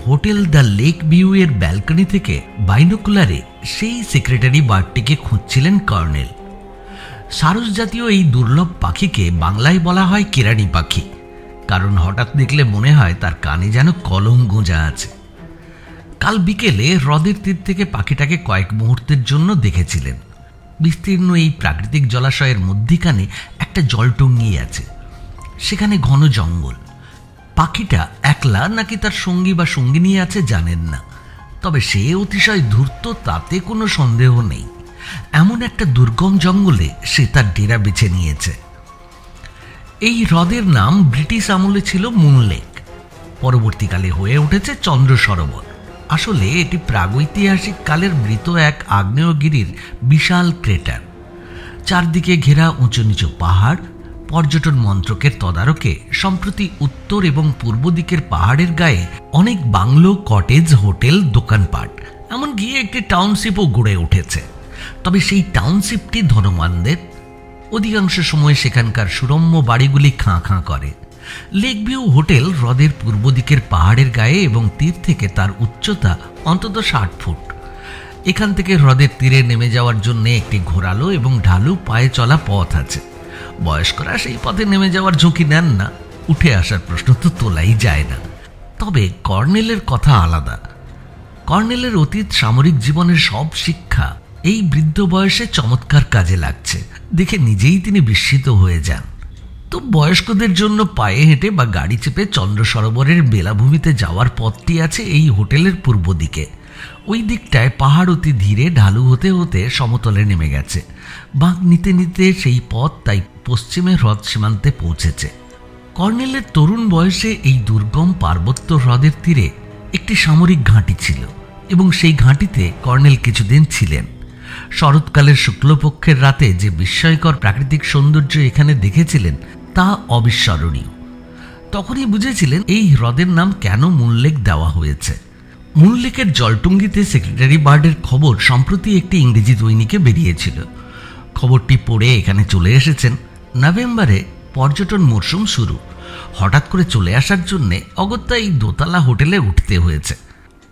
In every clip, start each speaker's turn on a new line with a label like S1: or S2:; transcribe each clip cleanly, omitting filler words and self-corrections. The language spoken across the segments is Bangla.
S1: হোটেল দ্য লেক ভিউ এর ব্যালকনি থেকে বাইনোকুলারে সেই সেক্রেটারি বার্ডটিকে খুঁজছিলেন কর্নেল। সারস জাতীয় এই দুর্লভ পাখিকে বাংলায় বলা হয় কেরানি পাখি, কারণ হঠাৎ দেখলে মনে হয় তার কানে যেন কলম গোঁজা আছে। কাল বিকেলে হ্রদের তীর থেকে পাখিটাকে কয়েক মুহূর্তের জন্য দেখেছিলেন। বিস্তীর্ণ এই প্রাকৃতিক জলাশয়ের মধ্যিখানে একটা জলটঙ্গি আছে, সেখানে ঘন জঙ্গল। পাখিটা একলা নাকি তার সঙ্গী বা সঙ্গিনী আছে জানেন না, তবে সে অতিশয় ধূর্ত তাতে কোনো সন্দেহ নেই। এমন একটা দুর্গম জঙ্গলে সে তার ডেরা বেছে নিয়েছে। এই হ্রদের নাম ব্রিটিশ আমলে ছিল মুন লেক, পরবর্তীকালে হয়ে উঠেছে চন্দ্র সরোবর। আসলে এটি প্রাগৈতিহাসিক কালের মৃত এক আগ্নেয়গিরির বিশাল ক্রেটার। চারদিকে ঘেরা উঁচু নিচু পাহাড়। পর্যটন মন্ত্রকের তদারকে সম্প্রতি উত্তর এবং পূর্ব দিকের পাহাড়ের গায়ে অনেক বাংলো, কটেজ, হোটেল, দোকানপাট, এমনকি একটি টাউনশিপও গড়ে উঠেছে। তবে সেই টাউনশিপটি ধনবানদের। অধিকাংশ সময় সেখানকার সুরম্য বাড়িগুলি খাঁ খাঁ করে। লেক ভিউ হোটেল হ্রদের পূর্ব দিকের পাহাড়ের গায়ে এবং তীর থেকে তার উচ্চতা অন্তত 60 ফুট। এখান থেকে হ্রদের তীরে নেমে যাওয়ার জন্য একটি ঘোরালো এবং ঢালু পায়ে চলা পথ আছে। বয়স্করা সেই পথে নেমে যাওয়ার ঝুঁকি নেন না, উঠে আসার প্রশ্ন তো তোলাই যায় না। তবে কর্নেলের কথা আলাদা। কর্নেলের অতীত সামরিক জীবনের সব শিক্ষা এই বৃদ্ধ বয়সে চমৎকার কাজে লাগছে দেখে নিজেই তিনি বিস্মিত হয়ে যান। তো বয়স্কদের জন্য পায়ে হেঁটে বা গাড়ি চেপে চন্দ্র সরোবরের বেলাভূমিতে যাওয়ার পথটি আছে এই হোটেলের পূর্ব দিকে। ওই দিকটায় পাহাড় অতি ধীরে ঢালু হতে হতে সমতলে নেমে গেছে। বাঁক নিতে নিতে সেই পথ তাই পশ্চিমে হ্রদ সীমান্তে পৌঁছেছে। কর্নেলের তরুণ বয়সে এই দুর্গম পার্বত্য হ্রদের তীরে একটি সামরিক ঘাঁটি ছিল এবং সেই ঘাঁটিতে কর্নেল কিছুদিন ছিলেন। শরৎকালের শুক্লপক্ষের রাতে যে বিস্ময়কর প্রাকৃতিক সৌন্দর্য এখানে দেখেছিলেন তা অবিস্মরণীয়। তখনই বুঝেছিলেন এই হ্রদের নাম কেন মুন লেক দেওয়া হয়েছে। মুন লেকের জলটুঙ্গিতে সেক্রেটারি বার্ডের খবর সম্প্রতি একটি ইংরেজি দৈনিকে বেরিয়েছিল। খবরটি পড়ে এখানে চলে এসেছেন। নভেম্বরে পর্যটন মরশুম শুরু। হঠাৎ করে চলে আসার জন্যে অগত্যা এই দোতলা হোটেলে উঠতে হয়েছে।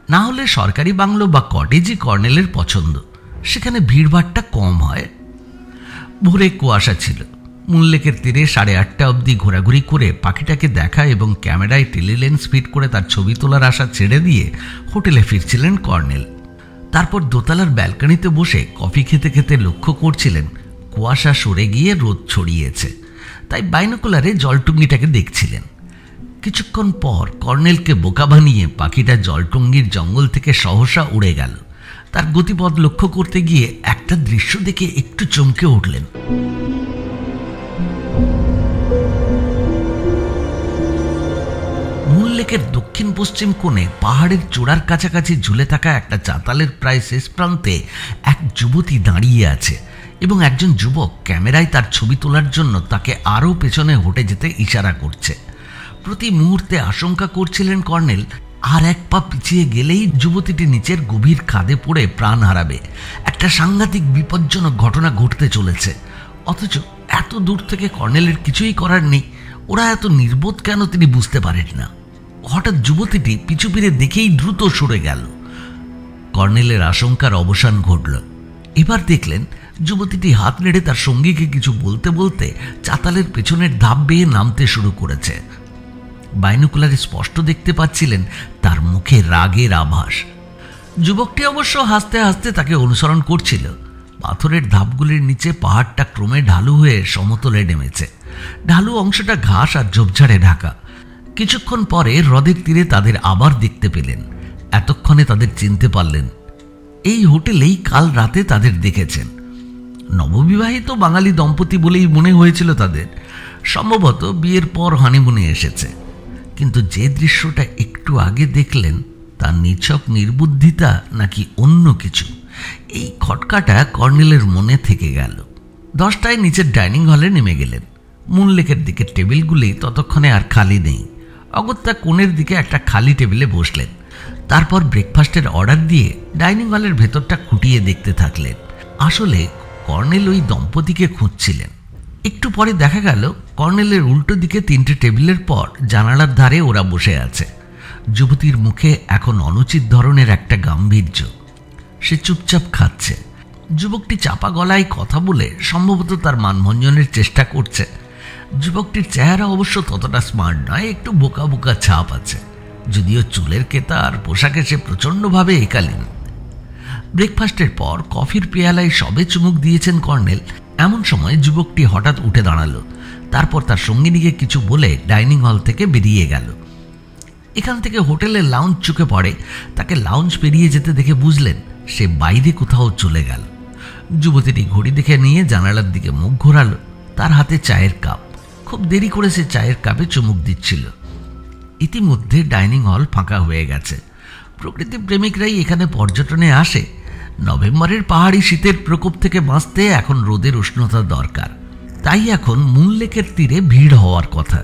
S1: না হলে সরকারি বাংলো বা কটেজই কর্নেলের পছন্দ, সেখানে ভিড়ভাড়টা কম হয়। ভোরে কুয়াশা ছিল। মুন লেকের তীরে 8:30 অবধি ঘোরাঘুরি করে পাখিটাকে দেখা এবং ক্যামেরায় টেলিলেন্স ফিট করে তার ছবি তোলার আশা ছেড়ে দিয়ে হোটেলে ফিরছিলেন কর্নেল। তারপর দোতলার ব্যালকনিতে বসে কফি খেতে খেতে লক্ষ্য করছিলেন কুয়াশা সরে গিয়ে রোদ ছড়িয়েছে, তাই বাইনোকুলারে জলটুঙ্গিটাকে দেখছিলেন। কিছুক্ষণ পর কর্নেলকে বোকা বানিয়ে পাখিটা জলটুঙ্গির জঙ্গল থেকে সহসা উড়ে গেল। তার গতিপথ লক্ষ্য করতে গিয়ে একটা দৃশ্য দেখে একটু চমকে উঠলেন। মুন লেকের দক্ষিণ পশ্চিম কোণে পাহাড়ের চূড়ার কাছাকাছি ঝুলে থাকা একটা চাতালের প্রায় শেষ প্রান্তে এক যুবতী দাঁড়িয়ে আছে এবং একজন যুবক ক্যামেরায় তার ছবি তোলার জন্য তাকে আরও পেছনে হটে যেতে ইশারা করছে। প্রতি মুহূর্তে আশঙ্কা করছিলেন কর্নেল আর এক পা পিছিয়ে গেলেই যুবতীটি নিচের গভীর খাদে পড়ে প্রাণ হারাবে। একটা সাংঘাতিক বিপজ্জনক ঘটনা ঘটতে চলেছে। অথচ এত দূর থেকে কর্নেলের কিছুই করার নেই। ওরা এত নির্বোধ কেন তিনি বুঝতে পারেন না। হঠাৎ যুবতীটি পিছু ফিরে দেখেই দ্রুত সরে গেল। কর্নেলের আশঙ্কার অবসান ঘটল। এবার দেখলেন যুবতীটি হাত নেড়ে তার সঙ্গীকে কিছু বলতে বলতে চাতালের পেছনের ধাপ বেয়ে নামতে শুরু করেছে। বাইনোকুলারে স্পষ্ট দেখতে পাচ্ছিলেন তার মুখে রাগের আভাস। যুবকটি অবশ্য হাসতে হাসতে তাকে অনুসরণ করছিল। পাথরের ধাপগুলির নিচে পাহাড়টা ক্রমে ঢালু হয়ে সমতলে নেমেছে। ঢালু অংশটা ঘাস আর ঝোপঝাড়ে ঢাকা। কিছুক্ষণ পরে হ্রদের তীরে তাদের আবার দেখতে পেলেন। এতক্ষণে তাদের চিনতে পারলেন। এই হোটেলেই কাল রাতে তাদের দেখেছেন। নববিবাহিত বাঙালি দম্পতি বলেই মনে হয়েছিল তাদের। সম্ভবত বিয়ের পর হানিমুনে এসেছে। কিন্তু যে দৃশ্যটা একটু আগে দেখলেন তা নিছক নির্বুদ্ধিতা নাকি অন্য কিছু, এই খটকাটা কর্নেলের মনে থেকে গেল। 10টায় নিচের ডাইনিং হলে নেমে গেলেন। মুন লেকের দিকের টেবিলগুলি ততক্ষণে আর খালি নেই। অগত্যা কোণের দিকে একটা খালি টেবিলে বসলেন। তারপর ব্রেকফাস্টের অর্ডার দিয়ে ডাইনিং হলের ভেতরটা খুঁটিয়ে দেখতে থাকলেন। আসলে কর্নেল ওই দম্পতিকে খুঁজছিলেন। একটু পরে দেখা গেল কর্নেলের উল্টো দিকে 3টে টেবিলের পর জানালার ধারে ওরা বসে আছে। যুবতীর মুখে এখন অনুচিত ধরনের একটা গাম্ভীর্য। সে চুপচাপ খাচ্ছে। যুবকটি চাপা গলায় কথা বলে সম্ভবত তার মানভঞ্জনের চেষ্টা করছে। যুবকটির চেহারা অবশ্য ততটা স্মার্ট নয়, একটু বোকা বোকা ছাপ আছে, যদিও চুলের কেতা আর পোশাকে সে প্রচণ্ডভাবে একালীন। ব্রেকফাস্টের পর কফির পেয়ালায় সবে চুমুক দিয়েছেন কর্নেল, এমন সময় যুবকটি হঠাৎ উঠে দাঁড়ালো। তারপর তার সঙ্গিনীকে কিছু বলে ডাইনিং হল থেকে বেরিয়ে গেল। এখান থেকে হোটেলের লাউঞ্জ চোখে পড়ে। তাকে লাউঞ্জ পেরিয়ে যেতে দেখে বুঝলেন সে বাইরে কোথাও চলে গেল। যুবতীটি ঘড়ি দেখে নিয়ে জানালার দিকে মুখ ঘোরালো। তার হাতে চায়ের কাপ। খুব দেরি করে সে চায়ের কাপে চুমুক দিচ্ছিল। ইতিমধ্যে ডাইনিং হল ফাঁকা হয়ে গেছে। প্রকৃতি প্রেমিকরাই এখানে পর্যটনে আসে। নভেম্বরের পাহাড়ি শীতের প্রকোপ থেকে বাঁচতে এখন রোদের উষ্ণতা দরকার। তাই এখন মুন লেকের তীরে ভিড় হওয়ার কথা।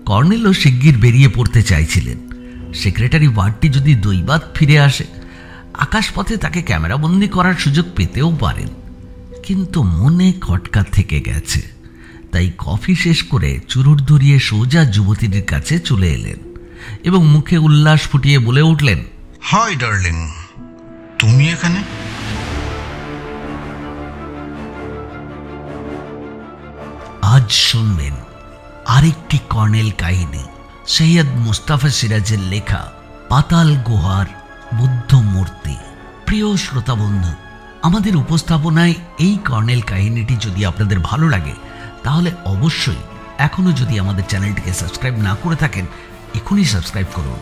S1: কর্নেলও শিগগির বেরিয়ে পড়তে চাইছিলেন। সেক্রেটারি ওয়ার্ডটি যদি দৈবাত ফিরে আসে, আকাশপথে তাকে ক্যামেরাবন্দি করার সুযোগ পেতেও পারেন। কিন্তু মনে খটকা থেকে গেছে। তাই কফি শেষ করে চুরুট ধরিয়ে সোজা যুবতীর কাছে চলে এলেন এবং মুখে উল্লাস ফুটিয়ে বলে উঠলেন,
S2: হাই ডার্লিং, তুমি এখানে?
S1: আজ শুনবেন আরেকটি কর্নেল কাহিনী, সৈয়দ মুস্তাফা সিরাজের লেখা পাতাল গুহার বুদ্ধ মূর্তি। প্রিয় শ্রোতা বন্ধু, আমাদের উপস্থাপনায় এই কর্নেল কাহিনীটি যদি আপনাদের ভালো লাগে তাহলে অবশ্যই এখনো যদি আমাদের চ্যানেলটিকে সাবস্ক্রাইব না করে থাকেন এখনই সাবস্ক্রাইব করুন।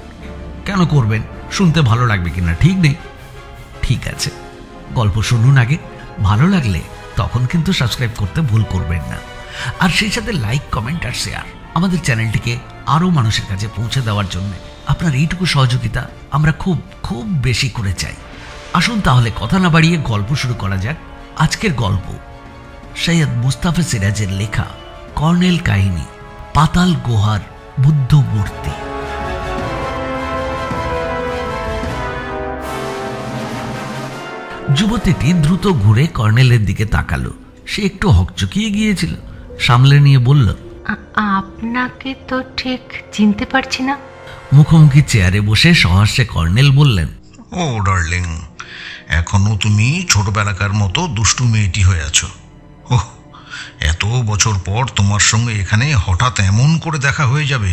S1: কেন করবেন? শুনতে ভালো লাগবে কিনা ঠিক নেই। ঠিক আছে, গল্প শুনুন আগে। ভালো লাগলে তখন কিন্তু সাবস্ক্রাইব করতে ভুল করবেন না। আর সেই সাথে লাইক, কমেন্ট আর শেয়ার আমাদের চ্যানেলটিকে আরও মানুষের কাছে পৌঁছে দেওয়ার জন্য আপনার এইটুকু সহযোগিতা আমরা খুব খুব বেশি করে চাই। আসুন তাহলে কথা না বাড়িয়ে গল্প শুরু করা যাক। আজকের গল্প সৈয়দ মুস্তাফা সিরাজের লেখা কর্নেল কাহিনী পাতাল গুহার বুদ্ধ মূর্তি। যুবতীটি দ্রুত ঘুরে কর্নেলের দিকে তাকালো। সে একটু হকচকিয়ে গিয়েছিল। সামলে নিয়ে বলল,
S3: আপনাকে তো ঠিক চিনতে পারছি না।
S1: মুখোমুখি চেয়ারে বসে সহাস্যে কর্নেল বললেন,
S2: ও ডার্লিং, এখনো তুমি ছোটবেলাকার মতো দুষ্টু মেয়েটি হয়ে আছো। ওহ, এত বছর পর তোমার সঙ্গে এখানে হঠাৎ এমন করে দেখা হয়ে যাবে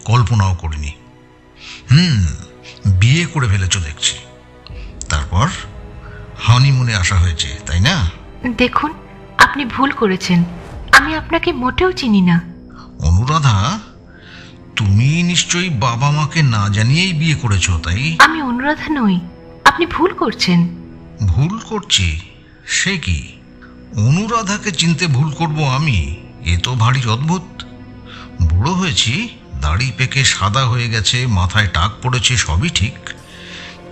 S2: কল্পনাও করিনি। বিয়ে করে ফেলেছো দেখছি। তারপর হানিমুনে আসা হয়েছে, তাই না?
S3: দেখুন, আপনি ভুল করেছেন। আমি আপনাকে মোটেও চিনি না।
S2: অনুরাধা, তুমি নিশ্চয়ই বাবা মাকে না জানিয়েই বিয়ে করেছো, তাই?
S3: আমি অনুরাধা নই। আপনি ভুল করছেন।
S2: ভুল করছি? সে কি? অনুরাধাকে চিনতে ভুল করব আমি? এ তো ভারী অদ্ভুত। বুড়ো হয়েছি, দাড়ি পেকে সাদা হয়ে গেছে, মাথায় টাক পড়েছে, সবই ঠিক,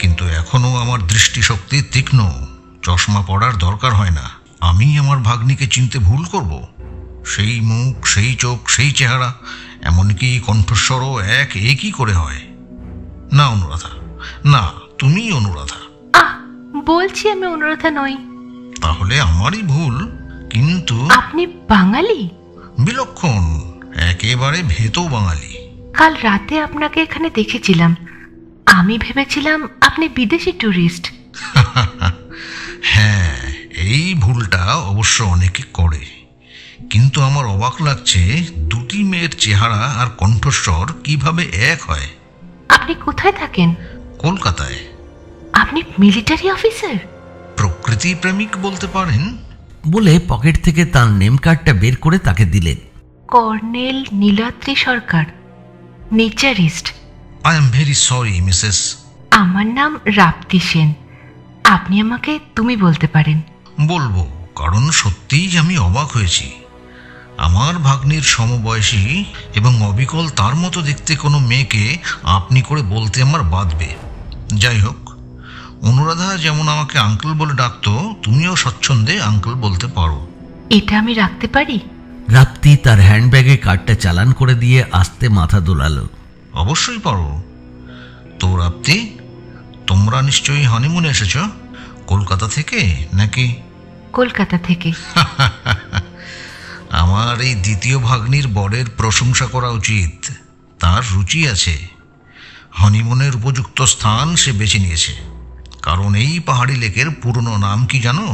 S2: কিন্তু এখনো আমার দৃষ্টিশক্তি তীক্ষ্ণ। চশমা পড়ার দরকার হয় না। আমি আমার ভাগ্নিকে চিনতে ভুল করব? সেই মুখ, সেই চোখ, সেই চেহারা, এমনকি কণ্ঠস্বরও একই করে হয়? না অনুরাধা, না, তুমি অনুরাধা।
S3: বলছি আমি অনুরাধা নই।
S2: তাহলে আমারই ভুল। কিন্তু
S3: আপনি বাঙালি?
S2: বিলক্ষণ, একেবারে ভেতো বাঙালি।
S3: কাল রাতে আপনাকে এখানে দেখেছিলাম। আমি ভেবেছিলাম আপনি বিদেশি ট্যুরিস্ট।
S2: হ্যাঁ, এই ভুলটা অবশ্য অনেকে করে, কিন্তু আমার অবাক লাগছে দুটি মেয়ের চেহারা আর কণ্ঠস্বর কিভাবে এক হয়।
S3: আপনি কোথায় থাকেন?
S2: কলকাতায়।
S3: আপনি মিলিটারি অফিসার?
S2: প্রকৃতি প্রেমিক বলতে পারেন।
S1: বলে পকেট থেকে তার নেম কার্ডটা বের করে তাকে দিলেন।
S3: Colonel Niladri Sarkar, naturist.
S2: I am very sorry Mrs.
S3: আমার নাম রাপ্তি সেন। আপনি আমাকে তুমি বলতে পারেন।
S2: বলবো, কারণ সত্যিই আমি অবাক হয়েছি। আমার ভাগ্নির সমবয়সী এবং অবিকল তার মতো দেখতে কোনো মেয়েকে আপনি করে বলতে আমার বাধবে। যাই হোক, অনুরাধা যেমন আমাকে আঙ্কেল বলে ডাকতো, তুমিও স্বচ্ছন্দে আঙ্কেল বলতে পারো।
S3: এটা আমি রাখতে পারি?
S1: রাপ্তি তার হ্যান্ডব্যাগে কার্ডটা চালান করে দিয়ে আস্তে মাথা দোলালো।
S2: অবশ্যই পারো। তো রাপ্তি, তোমরা নিশ্চয়ই হানিমুনে এসেছ? কলকাতা থেকে নাকি?
S3: কলকাতা থেকে।
S2: আমার এই দ্বিতীয় ভাগ্নির বরের প্রশংসা করা উচিত। তার রুচি আছে। হনিমুনের উপযুক্ত স্থান সে বেছে নিয়েছে, কারণ এই পাহাড়ি লেকের পুরনো নাম কি জানো?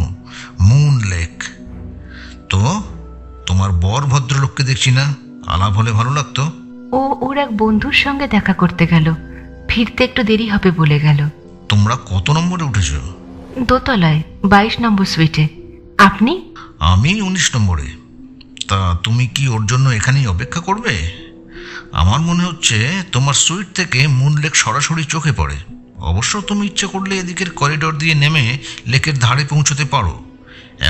S2: Moon lake. তো তোমার বর ভদ্রলোককে দেখছি না, আলাপ হলে ভালো লাগতো।
S3: ও ওর এক বন্ধুর সঙ্গে দেখা করতে গেল, ফিরতে একটু দেরি হবে বলে গেল।
S2: তোমরা কত নম্বরে উঠেছো?
S3: দোতলায় 22 নম্বর সুইটে। আপনি?
S2: আমি 19 নম্বরে। তা তুমি কি ওর জন্য এখানেই অপেক্ষা করবে? আমার মনে হচ্ছে তোমার সুইট থেকে মুন লেক সরাসরি চোখে পড়ে। অবশ্য তুমি ইচ্ছে করলে এদিকের করিডোর দিয়ে নেমে লেকের ধারে পৌঁছতে পারো।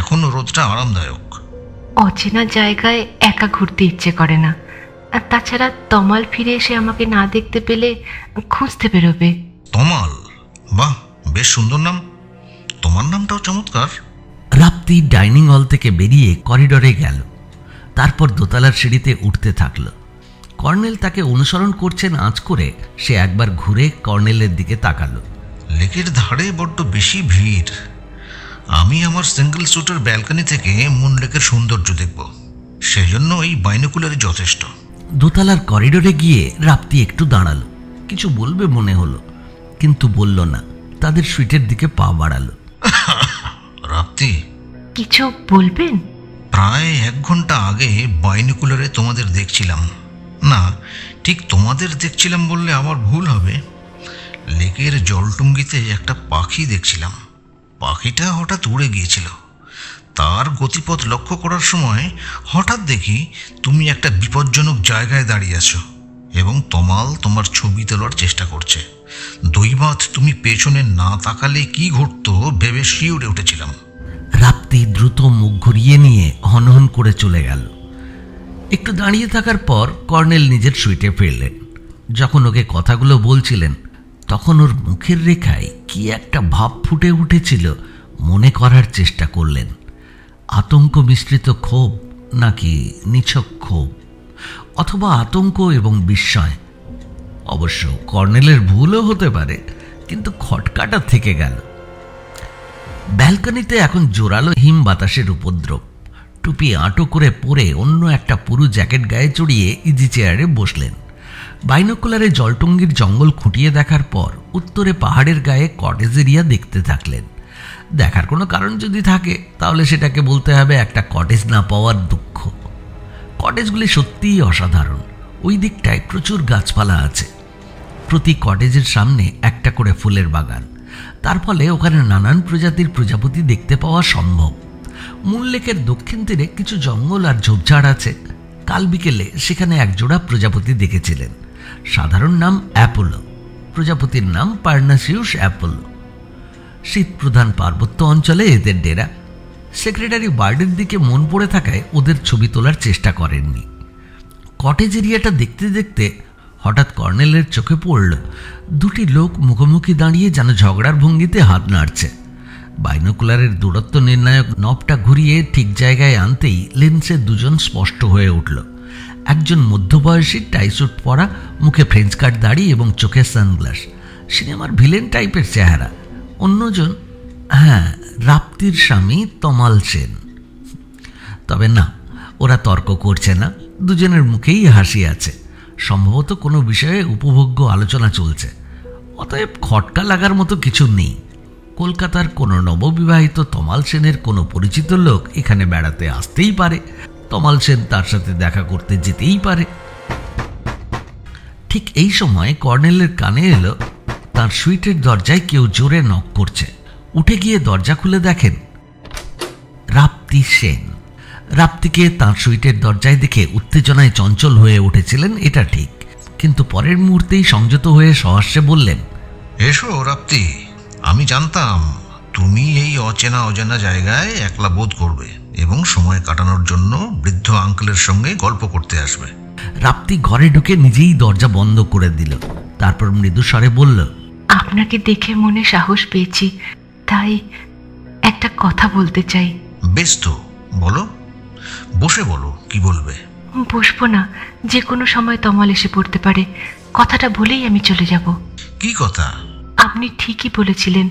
S2: এখন রোদটা আরামদায়ক।
S3: অচেনা জায়গায় একা ঘুরতে ইচ্ছে করে না, আর তাছাড়া তমাল ফিরে এসে আমাকে না দেখতে পেলে খুঁজতে বেরোবে।
S2: তমাল? বাহ, বেশ সুন্দর নাম। তোমার নামটাও চমৎকার।
S1: রাপ্তি ডাইনিং হল থেকে বেরিয়ে করিডোরে গেল, তারপর দোতলার সিঁড়িতে উঠতে থাকল। কর্নেল তাকে অনুসরণ করছেন আঁচ করে সে একবার ঘুরে কর্নেলের দিকে তাকালো।
S2: লেকের ধারে বড্ড বেশি ভিড়। আমি আমার সিঙ্গেল সুটের ব্যালকনি থেকে মুন লেকের সৌন্দর্য দেখব, সেজন্য এই বাইনোকুলারই যথেষ্ট।
S1: দোতলার করিডোরে গিয়ে রাপ্তি একটু দাঁড়ালো, কিছু বলবে মনে হলো, কিন্তু বলল না। তাদের সুইটের দিকে পা বাড়ালো।
S2: রাপ্তি,
S3: কিছু বলবেন?
S2: প্রায় 1 ঘন্টা আগে বাইনোকুলারে তোমাদের দেখছিলাম। না, ঠিক তোমাদের দেখছিলাম বললে আমার ভুল হবে। লেকের জলটুঙ্গিতে একটা পাখি দেখছিলাম। পাখিটা হঠাৎ উড়ে গিয়েছিল। তার গতিপথ লক্ষ্য করার সময় হঠাৎ দেখি তুমি একটা বিপজ্জনক জায়গায় দাঁড়িয়ে আছো এবং তমাল তোমার ছবি তোলার চেষ্টা করছে। দৈবাত তুমি পেছনে না তাকালে কি ঘটতো ভেবে শিউরে উঠেছিলাম।
S1: রাপ্তি দ্রুত মুখ ঘুরিয়ে নিয়ে হনহন করে চলে গেল। একটু দাঁড়িয়ে থাকার পর কর্নেল নিজের সুইটে ফিরলেন। যখন ওকে কথাগুলো বলছিলেন তখন ওর মুখের রেখায় কি একটা ভাব ফুটে উঠেছিল মনে করার চেষ্টা করলেন। আতঙ্ক মিশ্রিত ক্ষোভ, নাকি নিছক ক্ষোভ, অথবা আতঙ্ক এবং বিস্ময়। অবশ্য কর্নেলের ভুলও হতে পারে, কিন্তু খটকাটা থেকে গেল। ব্যালকনিতে এখন জোরালো হিম বাতাসের উপদ্রব। টুপি আঁটো করে পরে অন্য একটা পুরু জ্যাকেট গায়ে চড়িয়ে ইজি চেয়ারে বসলেন। বাইনোকুলারে জলটুঙ্গির জঙ্গল খুঁটিয়ে দেখার পর উত্তরে পাহাড়ের গায়ে কটেজ এরিয়া দেখতে থাকলেন। দেখার কোনো কারণ যদি থাকে তাহলে সেটাকে বলতে হবে একটা কটেজ না পাওয়ার দুঃখ। কটেজগুলি সত্যিই অসাধারণ। ওই দিকটায় প্রচুর গাছপালা আছে। প্রতি কটেজের সামনে একটা করে ফুলের বাগান। তার ফলে ওখানে নানান প্রজাতির প্রজাপতি দেখতে পাওয়া সম্ভব। মূল লেকের দক্ষিণ তীরে কিছু জঙ্গল আর ঝোপঝাড় আছে। কাল বিকেলে সেখানে একজোড়া প্রজাপতি দেখেছিলেন। সাধারণ নাম অ্যাপোলো, প্রজাপতির নাম পার্নাসিউস অ্যাপোলো। শীতপ্রধান পার্বত্য অঞ্চলে এদের ডেরা। সেক্রেটারি বার্ডের দিকে মন পড়ে থাকায় ওদের ছবি তোলার চেষ্টা করেননি। কটেজ এরিয়াটা দেখতে দেখতে হঠাৎ কর্নেলের চোখে পড়ল দুটি লোক মুখোমুখি দাঁড়িয়ে যেন ঝগড়ার ভঙ্গিতে হাত নাড়ছে। বাইনোকুলারের দূরত্ব নির্ণায়ক নবটা ঘুরিয়ে ঠিক জায়গায় আনতেই লেন্সে দুজন স্পষ্ট হয়ে উঠল। একজন মধ্যবয়সী টাইস্যুট পরা, মুখে ফ্রেঞ্চ কাট দাড়ি এবং চোখে সানগ্লাস, সিনেমার ভিলেন টাইপের চেহারা। অন্যজন, হ্যাঁ, রাপ্তির স্বামী তমাল সেন। তবে না, ওরা তর্ক করছে না, দুজনের মুখেই হাসি আছে। সম্ভবত কোনো বিষয়ে উপভোগ্য আলোচনা চলছে। অতএব খটকা লাগার মতো কিছু নেই। কলকাতার কোনো নববিবাহিত তমাল সেনের কোনো পরিচিত লোক এখানে বেড়াতে আসতেই পারে। তমাল সেন তার সাথে দেখা করতে যেতেই পারে। ঠিক এই সময় কর্নেলের কানে এলো তার সুইটের দরজায় কেউ জোরে নক করছে। উঠে গিয়ে দরজা খুলে দেখেন রাপ্তি সেন। রাপ্তিকে তাঁর সুইটের দরজায় দেখে উত্তেজনায় চঞ্চল হয়ে উঠেছিলেন, এটা ঠিক, কিন্তু পরের মুহূর্তেই সংযত হয়ে সহাস্যে বললেন,
S2: এসো রাপ্তি, আমি জানতাম তুমি এই অচেনা অজানা জায়গায় একলা বোধ করবে এবং সময় কাটানোর জন্য বৃদ্ধ আঙ্কেলের সঙ্গে গল্প করতে আসবে।
S1: রাপ্তি ঘরে ঢুকে নিজেই দরজা বন্ধ করে দিল। তারপর মৃদু স্বরে বলল,
S3: আপনাকে দেখে মনে সাহস পেয়েছি, তাই একটা কথা বলতে চাই।
S2: বেশ তো, বলো, বসে বলো, কি বলবে?
S3: বসবো না, যে কোনো সময় তমাল এসে পড়তে পারে। কথাটা বলেই আমি চলে যাব।
S2: কি কথা?
S3: আপনি ঠিকই বলেছিলেন,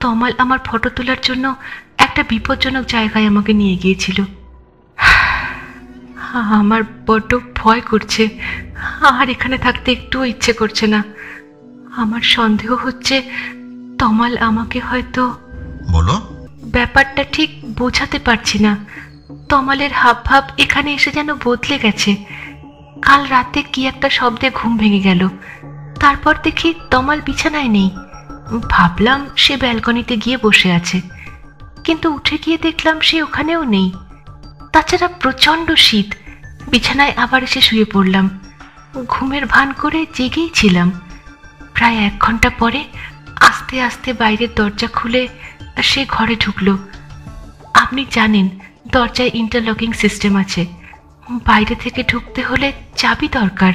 S3: তমাল আমার ফটো তোলার জন্য একটা বিপজ্জনক জায়গায় আমাকে নিয়ে গিয়েছিল। আমার বড্ড ভয় করছে, আর এখানে থাকতে একটুও ইচ্ছে করছে না। আমার সন্দেহ হচ্ছে তমাল আমাকে হয়তো...
S2: বলো।
S3: ব্যাপারটা ঠিক বোঝাতে পারছি না। তমালের হাবভাব এখানে এসে যেন বদলে গেছে। কাল রাতে কি একটা শব্দে ঘুম ভেঙে গেল, তারপর দেখি তমাল বিছানায় নেই। ভাবলাম সে ব্যালকনিতে গিয়ে বসে আছে, কিন্তু উঠে গিয়ে দেখলাম সে ওখানেও নেই। তাছাড়া প্রচণ্ড শীত। বিছানায় আবার এসে শুয়ে পড়লাম। ঘুমের ভান করে জেগেই ছিলাম। প্রায় 1 ঘন্টা পরে আস্তে আস্তে বাইরের দরজা খুলে সে ঘরে ঢুকলো। আপনি জানেন দরজায় ইন্টারলকিং সিস্টেম আছে, বাইরে থেকে ঢুকতে হলে চাবি দরকার।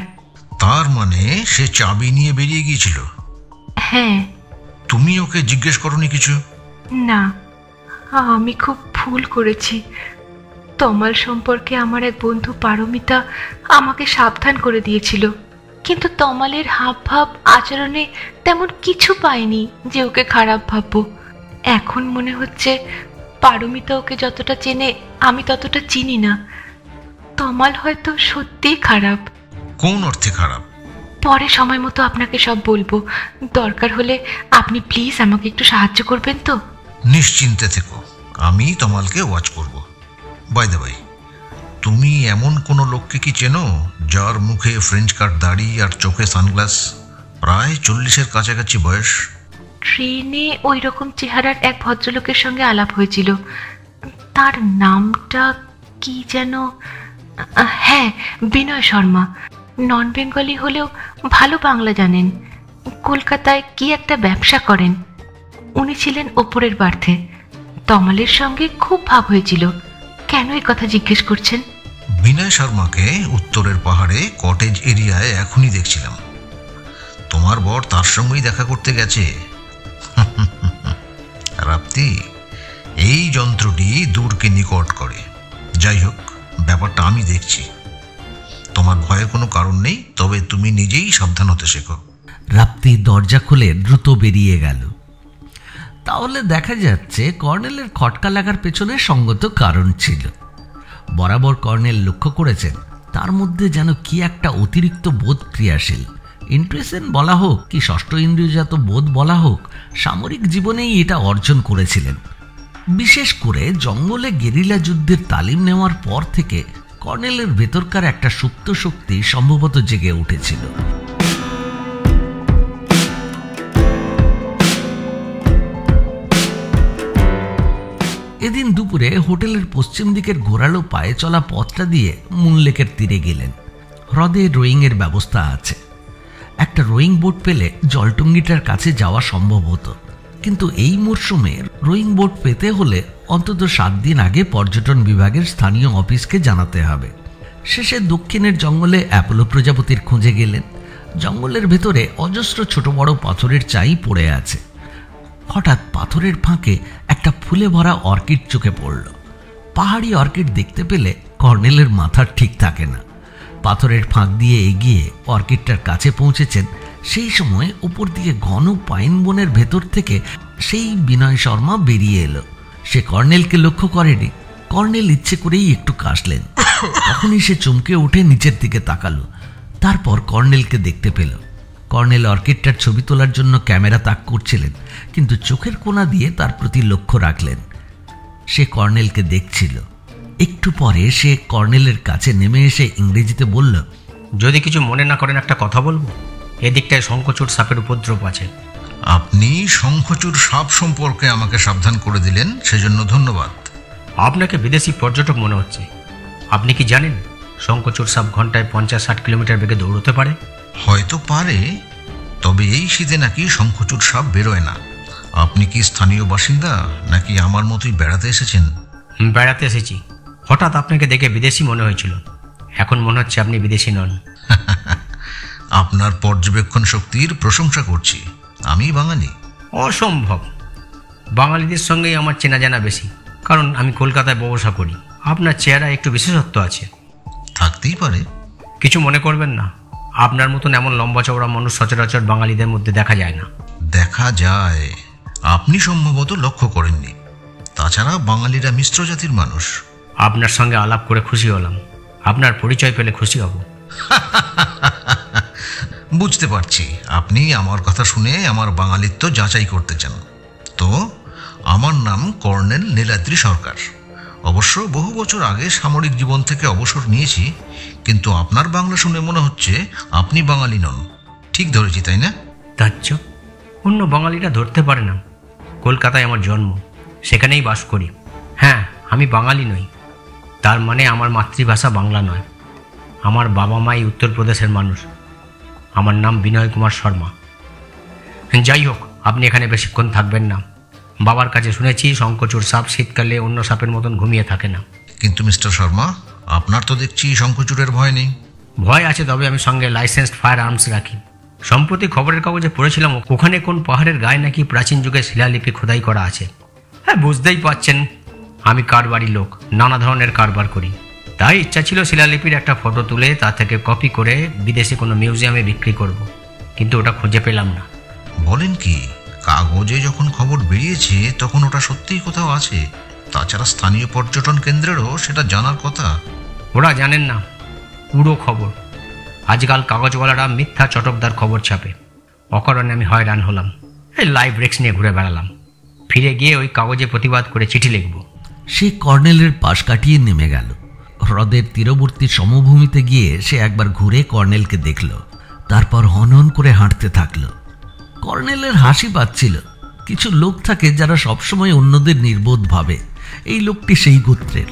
S2: তার মানে সে চাবি নিয়ে বেরিয়ে গিয়েছিল?
S3: হ্যাঁ।
S2: তুমি ওকে জিজ্ঞেস করনি কিছু?
S3: না, আমি খুব ভুল করেছি। তমাল সম্পর্কে আমার এক বন্ধু পারমিতা আমাকে সাবধান করে দিয়েছিল, কিন্তু তমালের হাবভাব আচরণে তেমন কিছু পাইনি যে ওকে খারাপ ভাববো। এখন মনে হচ্ছে পারমিতা ওকে যতটা চেনে আমি ততটা চিনি না। তমাল হয়তো সত্যিই খারাপ।
S2: কোন অর্থে খারাপ?
S3: পরে সময় মতো আপনাকে সব বলবো। দরকার হলে আপনি প্লিজ আমাকে একটু সাহায্য করবেন তো?
S2: নিশ্চিন্তে থেকো, আমি তমালকে ওয়াচ করব। বাই দ্য ওয়ে, তুমি এমন কোনো লোককে কি চেনো যার মুখে ফ্রেঞ্চ কাট দাড়ি আর চোখে সানগ্লাস, প্রায় 40-এর কাছাকাছি বয়স?
S3: ট্রেনে ওই রকম চেহারার এক ভদ্রলোকের সঙ্গে আলাপ হয়েছিল। তার নামটা কি যেন? হ্যাঁ, বিনয় শর্মা। নন বেঙ্গলি হলেও ভালো বাংলা জানেন। কলকাতায় কি একটা ব্যবসা করেন। উনি ছিলেন ওপরের বার্থে। তমালের সঙ্গে খুব ভাব হয়েছিল। কেন এই কথা জিজ্ঞেস করছেন?
S2: বিনয় শর্মাকে উত্তরের পাহাড়ে কটেজ এরিয়ায় এখনই দেখছিলাম। তোমার বর তার সঙ্গেই দেখা করতে গেছে। রাপ্তি, এই যন্ত্রটি দূরকে নিকট করে। যাই হোক, ব্যাপারটা আমি দেখছি। তোমার ভয়ের কোনো কারণ নেই, তবে তুমি নিজেই সাবধান হতে শেখো।
S1: রাপ্তি দরজা খুলে দ্রুত বেরিয়ে গেল। তাহলে দেখা যাচ্ছে কর্নেলের খটকা লাগার পেছনে সঙ্গত কারণ ছিল। বরাবর কর্নেল লক্ষ্য করেছেন তার মধ্যে যেন কি একটা অতিরিক্ত বোধ ক্রিয়াশীল। ইন্টুইশন বলা হোক কি ষষ্ঠ ইন্দ্রিয়জাত বোধ বলা হোক, সামরিক জীবনেই এটা অর্জন করেছিলেন। বিশেষ করে জঙ্গলে গেরিলা যুদ্ধের তালিম নেওয়ার পর থেকে কর্নেলের ভেতরকার একটা সুপ্ত শক্তি সম্ভবত জেগে উঠেছিল। এদিন দুপুরে হোটেলের পশ্চিম দিকের ঘোরালো পায়ে চলা পথটা দিয়ে মুনলেকের তীরে গেলেন। হ্রদে রোয়িংয়ের ব্যবস্থা আছে। একটা রোয়িং বোট পেলে জলটুঙ্গিটার কাছে যাওয়া সম্ভব হতো, কিন্তু এই মরশুমে রোয়িং বোট পেতে হলে অন্তত 7 দিন আগে পর্যটন বিভাগের স্থানীয় অফিসকে জানাতে হবে। শেষে দক্ষিণের জঙ্গলে অ্যাপোলো প্রজাপতির খোঁজে গেলেন। জঙ্গলের ভেতরে অজস্র ছোট বড় পাথরের চাই পড়ে আছে। হঠাৎ পাথরের ফাঁকে একটা ফুলে ভরা অর্কিড চোখে পড়ল। পাহাড়ি অর্কিড দেখতে পেলে কর্নেলের মাথা ঠিক থাকে না। পাথরের ফাঁক দিয়ে এগিয়ে অর্কিডটার কাছে পৌঁছেছেন। সেই সময় উপর দিকে ঘন পাইন বনের ভেতর থেকে সেই বিনয় শর্মা বেরিয়ে এলো। সে কর্নেলকে লক্ষ্য করেনি। কর্নেল ইচ্ছে করেই একটু কাশলেন। তখনই সে চমকে উঠে নিচের দিকে তাকালো। তারপর কর্নেলকে দেখতে পেল। কর্নেল অর্কিডটার ছবি তোলার জন্য ক্যামেরা তাক করছিলেন, কিন্তু চোখের কোণা দিয়ে তার প্রতি লক্ষ্য রাখলেন। সে কর্নেলকে দেখছিল। একটু পরে সে কর্নেলের কাছে নেমে এসে ইংরেজিতে বলল,
S4: যদি কিছু মনে না করেন একটা কথা বলবো। এদিকটায় শঙ্খচূড় সাপের উপদ্রব আছে।
S2: আপনি শঙ্খচূড় সাপ সম্পর্কে আমাকে সাবধান করে দিলেন, সেজন্য ধন্যবাদ।
S4: আপনাকে বিদেশি পর্যটক মনে হচ্ছে। আপনি কি জানেন শঙ্খচূড় সাপ ঘন্টায় 50-60 কিলোমিটার বেগে দৌড়তে পারে?
S2: হয়তো পারে, তবে এই শীতে নাকি শঙ্খচূড় সাপ বেরোয় না। আপনি কি স্থানীয় বাসিন্দা নাকি আমার মতোই বেড়াতে এসেছেন?
S4: বেড়াতে এসেছি। হঠাৎ আপনাকে দেখে বিদেশি মনে হয়েছিল। এখন মনে হচ্ছে আপনি বিদেশি নন।
S2: আপনার পর্যবেক্ষণ শক্তির প্রশংসা করছি। আমি বাঙালি।
S4: অসম্ভব। বাঙালিদের সঙ্গেই আমার চেনা জানা বেশি, কারণ আমি কলকাতায় ব্যবসা করি। আপনার চেহারা একটু বিশেষত্ব আছে।
S2: থাকতেই পারে।
S4: কিছু মনে করবেন না। আপনার মতন এমন লম্বা চওড়া মানুষ সচরাচর বাঙালিদের মধ্যে দেখা যায় না।
S2: দেখা যায়, আপনি সম্ভবত লক্ষ্য করেননি। তাছাড়া বাঙালিরা মিশ্র জাতির মানুষ।
S4: আপনার সঙ্গে আলাপ করে খুশি হলাম। আপনার পরিচয় পেলে খুশি হব।
S2: বুঝতে পারছি আপনি আমার কথা শুনে আমার বাঙালিত্ব যাচাই করতে চান। তো আমার নাম কর্নেল নীলাদ্রি সরকার। অবশ্য বহু বছর আগে সামরিক জীবন থেকে অবসর নিয়েছি, কিন্তু আপনার বাংলা শুনে মনে হচ্ছে আপনি বাঙালি নন। ঠিক ধরেছি তাই না?
S4: তাচ্ছ অন্য বাঙালিরা ধরতে পারে না। কলকাতায় আমার জন্ম, সেখানেই বাস করি। হ্যাঁ, আমি বাঙালি নই, তার মানে আমার মাতৃভাষা বাংলা নয়। আমার বাবা মাই উত্তরপ্রদেশের মানুষ। আমার নাম বিনয় কুমার শর্মা। যাই হোক, আপনি এখানে বেশিক্ষণ থাকবেন না। বাবার কাছে শুনেছি শঙ্খচূড় সাপ শীতকালে অন্য সাপের মতন ঘুমিয়ে থাকে না।
S2: কিন্তু মিস্টার শর্মা, আপনার তো দেখছি শঙ্খচূড়ের ভয় নেই।
S4: ভয় আছে, তবে আমি সঙ্গে লাইসেন্সড ফায়ার আর্মস রাখি। সম্প্রতি খবরের কাগজে পড়েছিলাম ওখানে কোন পাহাড়ের গায়ে নাকি প্রাচীন যুগের শিলালিপি খোদাই করা আছে। হ্যাঁ, বুঝতেই পারছেন আমি কারবারি লোক, নানা ধরনের কারবার করি। তাই ইচ্ছা ছিল শিলালিপির একটা ফটো তুলে তা থেকে কপি করে বিদেশে কোনো মিউজিয়ামে বিক্রি করব, কিন্তু ওটা খুঁজে পেলাম না।
S2: বলেন কি? কাগজে যখন খবর বেরিয়েছে তখন ওটা সত্যিই কোথাও আছে। তাছাড়া স্থানীয় পর্যটন কেন্দ্রেরও সেটা জানার কথা।
S4: ওরা জানেন না, পুরো খবর। আজকাল কাগজওয়ালারা মিথ্যা চটকদার খবর ছাপে। অকারণে আমি হয়রান হলাম। এই লাইভ রিস্ক নিয়ে ঘুরে বেড়ালাম। ফিরে গিয়ে ওই কাগজে প্রতিবাদ করে চিঠি লিখব।
S1: সে কর্নেলের পাশ কাটিয়ে নেমে গেল। হ্রদের তীরবর্তী সমভূমিতে গিয়ে সে একবার ঘুরে কর্নেলকে দেখল, তারপর হনহন করে হাঁটতে থাকল। কর্নেলের হাসি পাচ্ছিল। কিছু লোক থাকে যারা সবসময় অন্যদের নির্বোধ ভাবে। এই লোকটি সেই গোত্রের।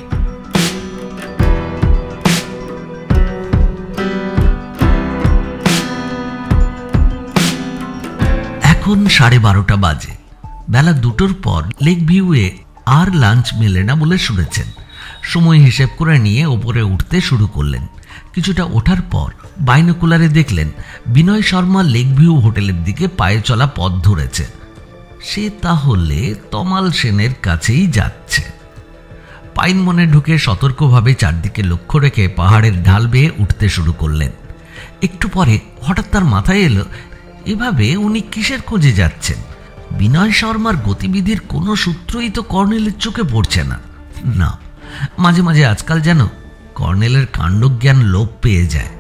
S1: এখন 12:30 বাজে। বেলা 2টোর পর লেক ভিউয়ে আর লাঞ্চ মেলে না বলে শুনেছেন। সময় হিসেব করে নিয়ে ওপরে উঠতে শুরু করলেন। কিছুটা ওঠার পর বাইনোকুলারে দেখলেন বিনয় শর্মা লেক ভিউ হোটেলের দিকে পায়ে চলা পথ ধরেছে। সে তাহলে তমাল সেনের কাছেই যাচ্ছে। পাইন বনে ঢুকে সতর্কভাবে চারদিকে লক্ষ্য রেখে পাহাড়ের ঢাল বেয়ে উঠতে শুরু করলেন। একটু পরে হঠাৎ তার মাথায় এলো, এভাবে উনি কিসের খোঁজে যাচ্ছেন? বিনয় শর্মার গতিবিধির কোনো সূত্রই তো কর্নেলের চোখে পড়ছে না। না, মাঝে মাঝে আজকাল যেন কর্নেলের কাণ্ডজ্ঞান লোপ পেয়ে যায়।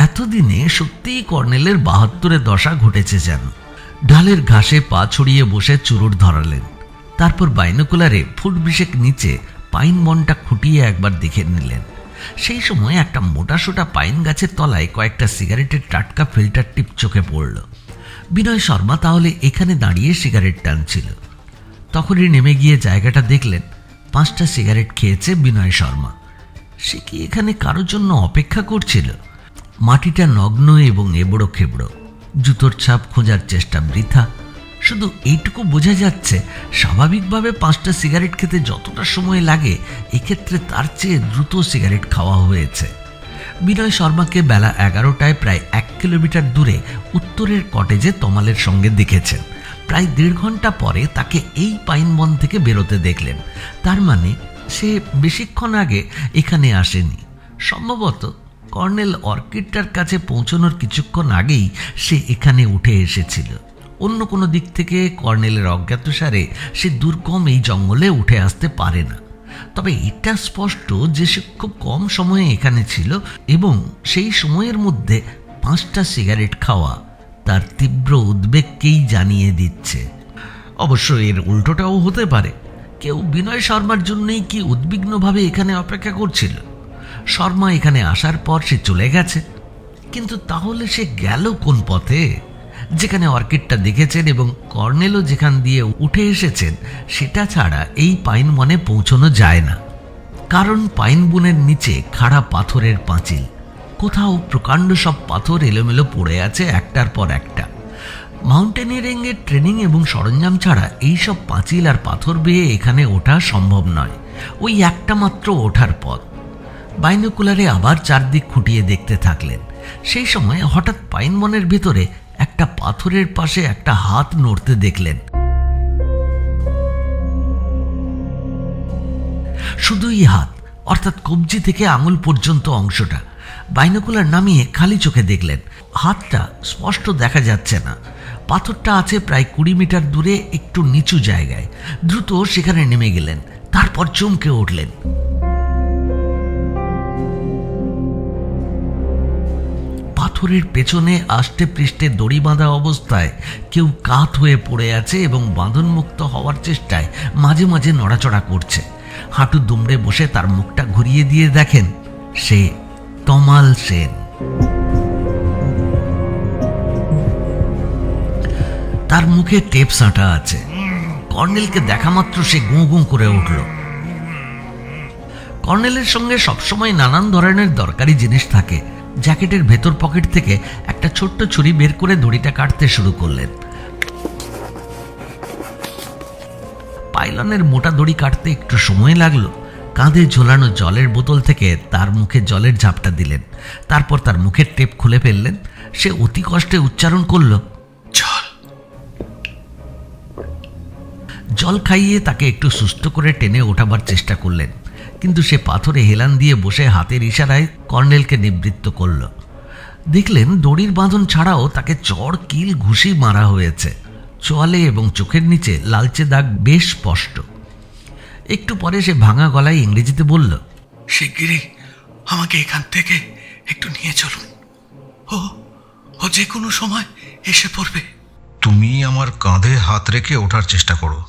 S1: এতদিনে সত্যিই কর্নেলের 72-এ দশা ঘটেছে যেন। ঢালের ঘাসে পা ছড়িয়ে বসে চুরুট ধরালেন। তারপর বাইনোকুলারে ফুট 20 নিচে পাইন বনটা খুঁটিয়ে একবার দেখে নিলেন। সেই সময় একটা মোটাসোটা পাইন গাছের তলায় কয়েকটা সিগারেটের টাটকা ফিল্টার টিপ চোখে পড়ল। বিনয় শর্মা তাহলে এখানে দাঁড়িয়ে সিগারেট টানছিল। তখনই নেমে গিয়ে জায়গাটা দেখলেন। 5টা সিগারেট খেয়েছে বিনয় শর্মা। সে কি এখানে কারোর জন্য অপেক্ষা করছিল? মাটিটা নগ্ন এবং এবড়ো খেবড়ো। জুতোর ছাপ খোঁজার চেষ্টা বৃথা। শুধু এইটুকু বোঝা যাচ্ছে, স্বাভাবিকভাবে 5টা সিগারেট খেতে যতটা সময় লাগে এক্ষেত্রে তার চেয়ে দ্রুত সিগারেট খাওয়া হয়েছে। বিনয় শর্মাকে বেলা 11টায় প্রায় 1 কিলোমিটার দূরে উত্তরের কটেজে তমালের সঙ্গে দেখেছেন। প্রায় 1.5 ঘন্টা পরে তাকে এই পাইন বন থেকে বেরোতে দেখলেন। তার মানে সে বেশিক্ষণ আগে এখানে আসেনি। সম্ভবত কর্নেল অর্কিডটার কাছে পৌঁছানোর কিছুক্ষণ আগেই সে এখানে উঠে এসেছিল। অন্য কোনো দিক থেকে কর্নেলের অজ্ঞাতসারে সে দুর্গম এই জঙ্গলে উঠে আসতে পারে না। তবে এটা স্পষ্ট যে সে খুব কম সময়ে এখানে ছিল এবং সেই সময়ের মধ্যে 5টা সিগারেট খাওয়া তার তীব্র উদ্বেগকেই জানিয়ে দিচ্ছে। অবশ্য এর উল্টোটাও হতে পারে। কেউ বিনয় শর্মার জন্যই কি উদ্বিগ্নভাবে এখানে অপেক্ষা করছিল? শর্মা এখানে আসার পর সে চলে গেছে, কিন্তু তাহলে সে গেল কোন পথে? যেখানে অর্কিডটা দেখেছেন এবং কর্নেলও যেখান দিয়ে উঠে এসেছেন সেটা ছাড়া এই পাইন বনে পৌঁছানো যায় না। কারণ পাইন বনের নিচে খাড়া পাথরের পাঁচিল। কোথাও প্রকাণ্ড সব পাথর এলোমেলো পড়ে আছে একটার পর একটা। মাউন্টেনিয়ারিংয়ের ট্রেনিং এবং সরঞ্জাম ছাড়া এইসব পাঁচিল আর পাথর বেয়ে এখানে ওঠা সম্ভব নয়। ওই একটা মাত্র ওঠার পথ। বাইনোকুলারে আবার চারদিক খুঁটিয়ে দেখতে থাকলেন। সেই সময় হঠাৎ পাইন বনের ভেতরে একটা পাথরের পাশে একটা হাত নড়তে দেখলেন। শুধুই হাত, অর্থাৎ কবজি থেকে আঙুল পর্যন্ত অংশটা। বাইনোকুলার নামিয়ে খালি চোখে দেখলেন। হাতটা স্পষ্ট দেখা যাচ্ছে না। পাথরটা আছে প্রায় 20 মিটার দূরে একটু নিচু জায়গায়। দ্রুত সেখানে নেমে গেলেন। তারপর চমকে উঠলেন। পাথরের পেছনে আষ্টে পৃষ্ঠে দড়ি বাঁধা অবস্থায় কেউ কাত হয়ে পড়ে আছে এবং বাঁধনমুক্ত হওয়ার চেষ্টায় মাঝে মাঝে নড়াচড়া করছে। হাঁটু দুমড়ে বসে তার মুখটা ঘুরিয়ে দিয়ে দেখেন সে তমাল সেন। তার মুখে টেপ সাঁটা আছে। কর্নেলকে দেখা মাত্র সে গুঁ গুঁ করে উঠল। কর্নেলের সঙ্গে সবসময় নানান ধরনের দরকারি জিনিস থাকে। জ্যাকেটের ভেতর পকেট থেকে একটা ছোট্ট ছুরি বের করে দড়িটা কাটতে শুরু করলেন। পাইলনের মোটা দড়ি কাটতে একটু সময় লাগলো। কাঁধে ঝোলানো জলের বোতল থেকে তার মুখে জলের ঝাপটা দিলেন। তারপর তার মুখের টেপ খুলে ফেললেন। সে অতি কষ্টে উচ্চারণ করল, জল। জল খাইয়ে তাকে একটু সুস্থ করে টেনে ওঠাবার চেষ্টা করলেন, কিন্তু সে পাথরে হেলান দিয়ে বসে হাতের ইশারায় কর্নেলকে নিবৃত্ত করল। দেখলেন দড়ির বাঁধন ছাড়াও তাকে চড় কিল ঘুষি মারা হয়েছে। চোয়ালে এবং চোখের নিচে লালচে দাগ বেশ স্পষ্ট। একটু পরে সে ভাঙা গলায় ইংরেজিতে বলল,
S5: শিগগিরই আমাকে এখান থেকে একটু নিয়ে চলুন, ও যে কোনো সময় এসে পড়বে।
S2: তুমি আমার কাঁধে হাত রেখে ওঠার চেষ্টা করো।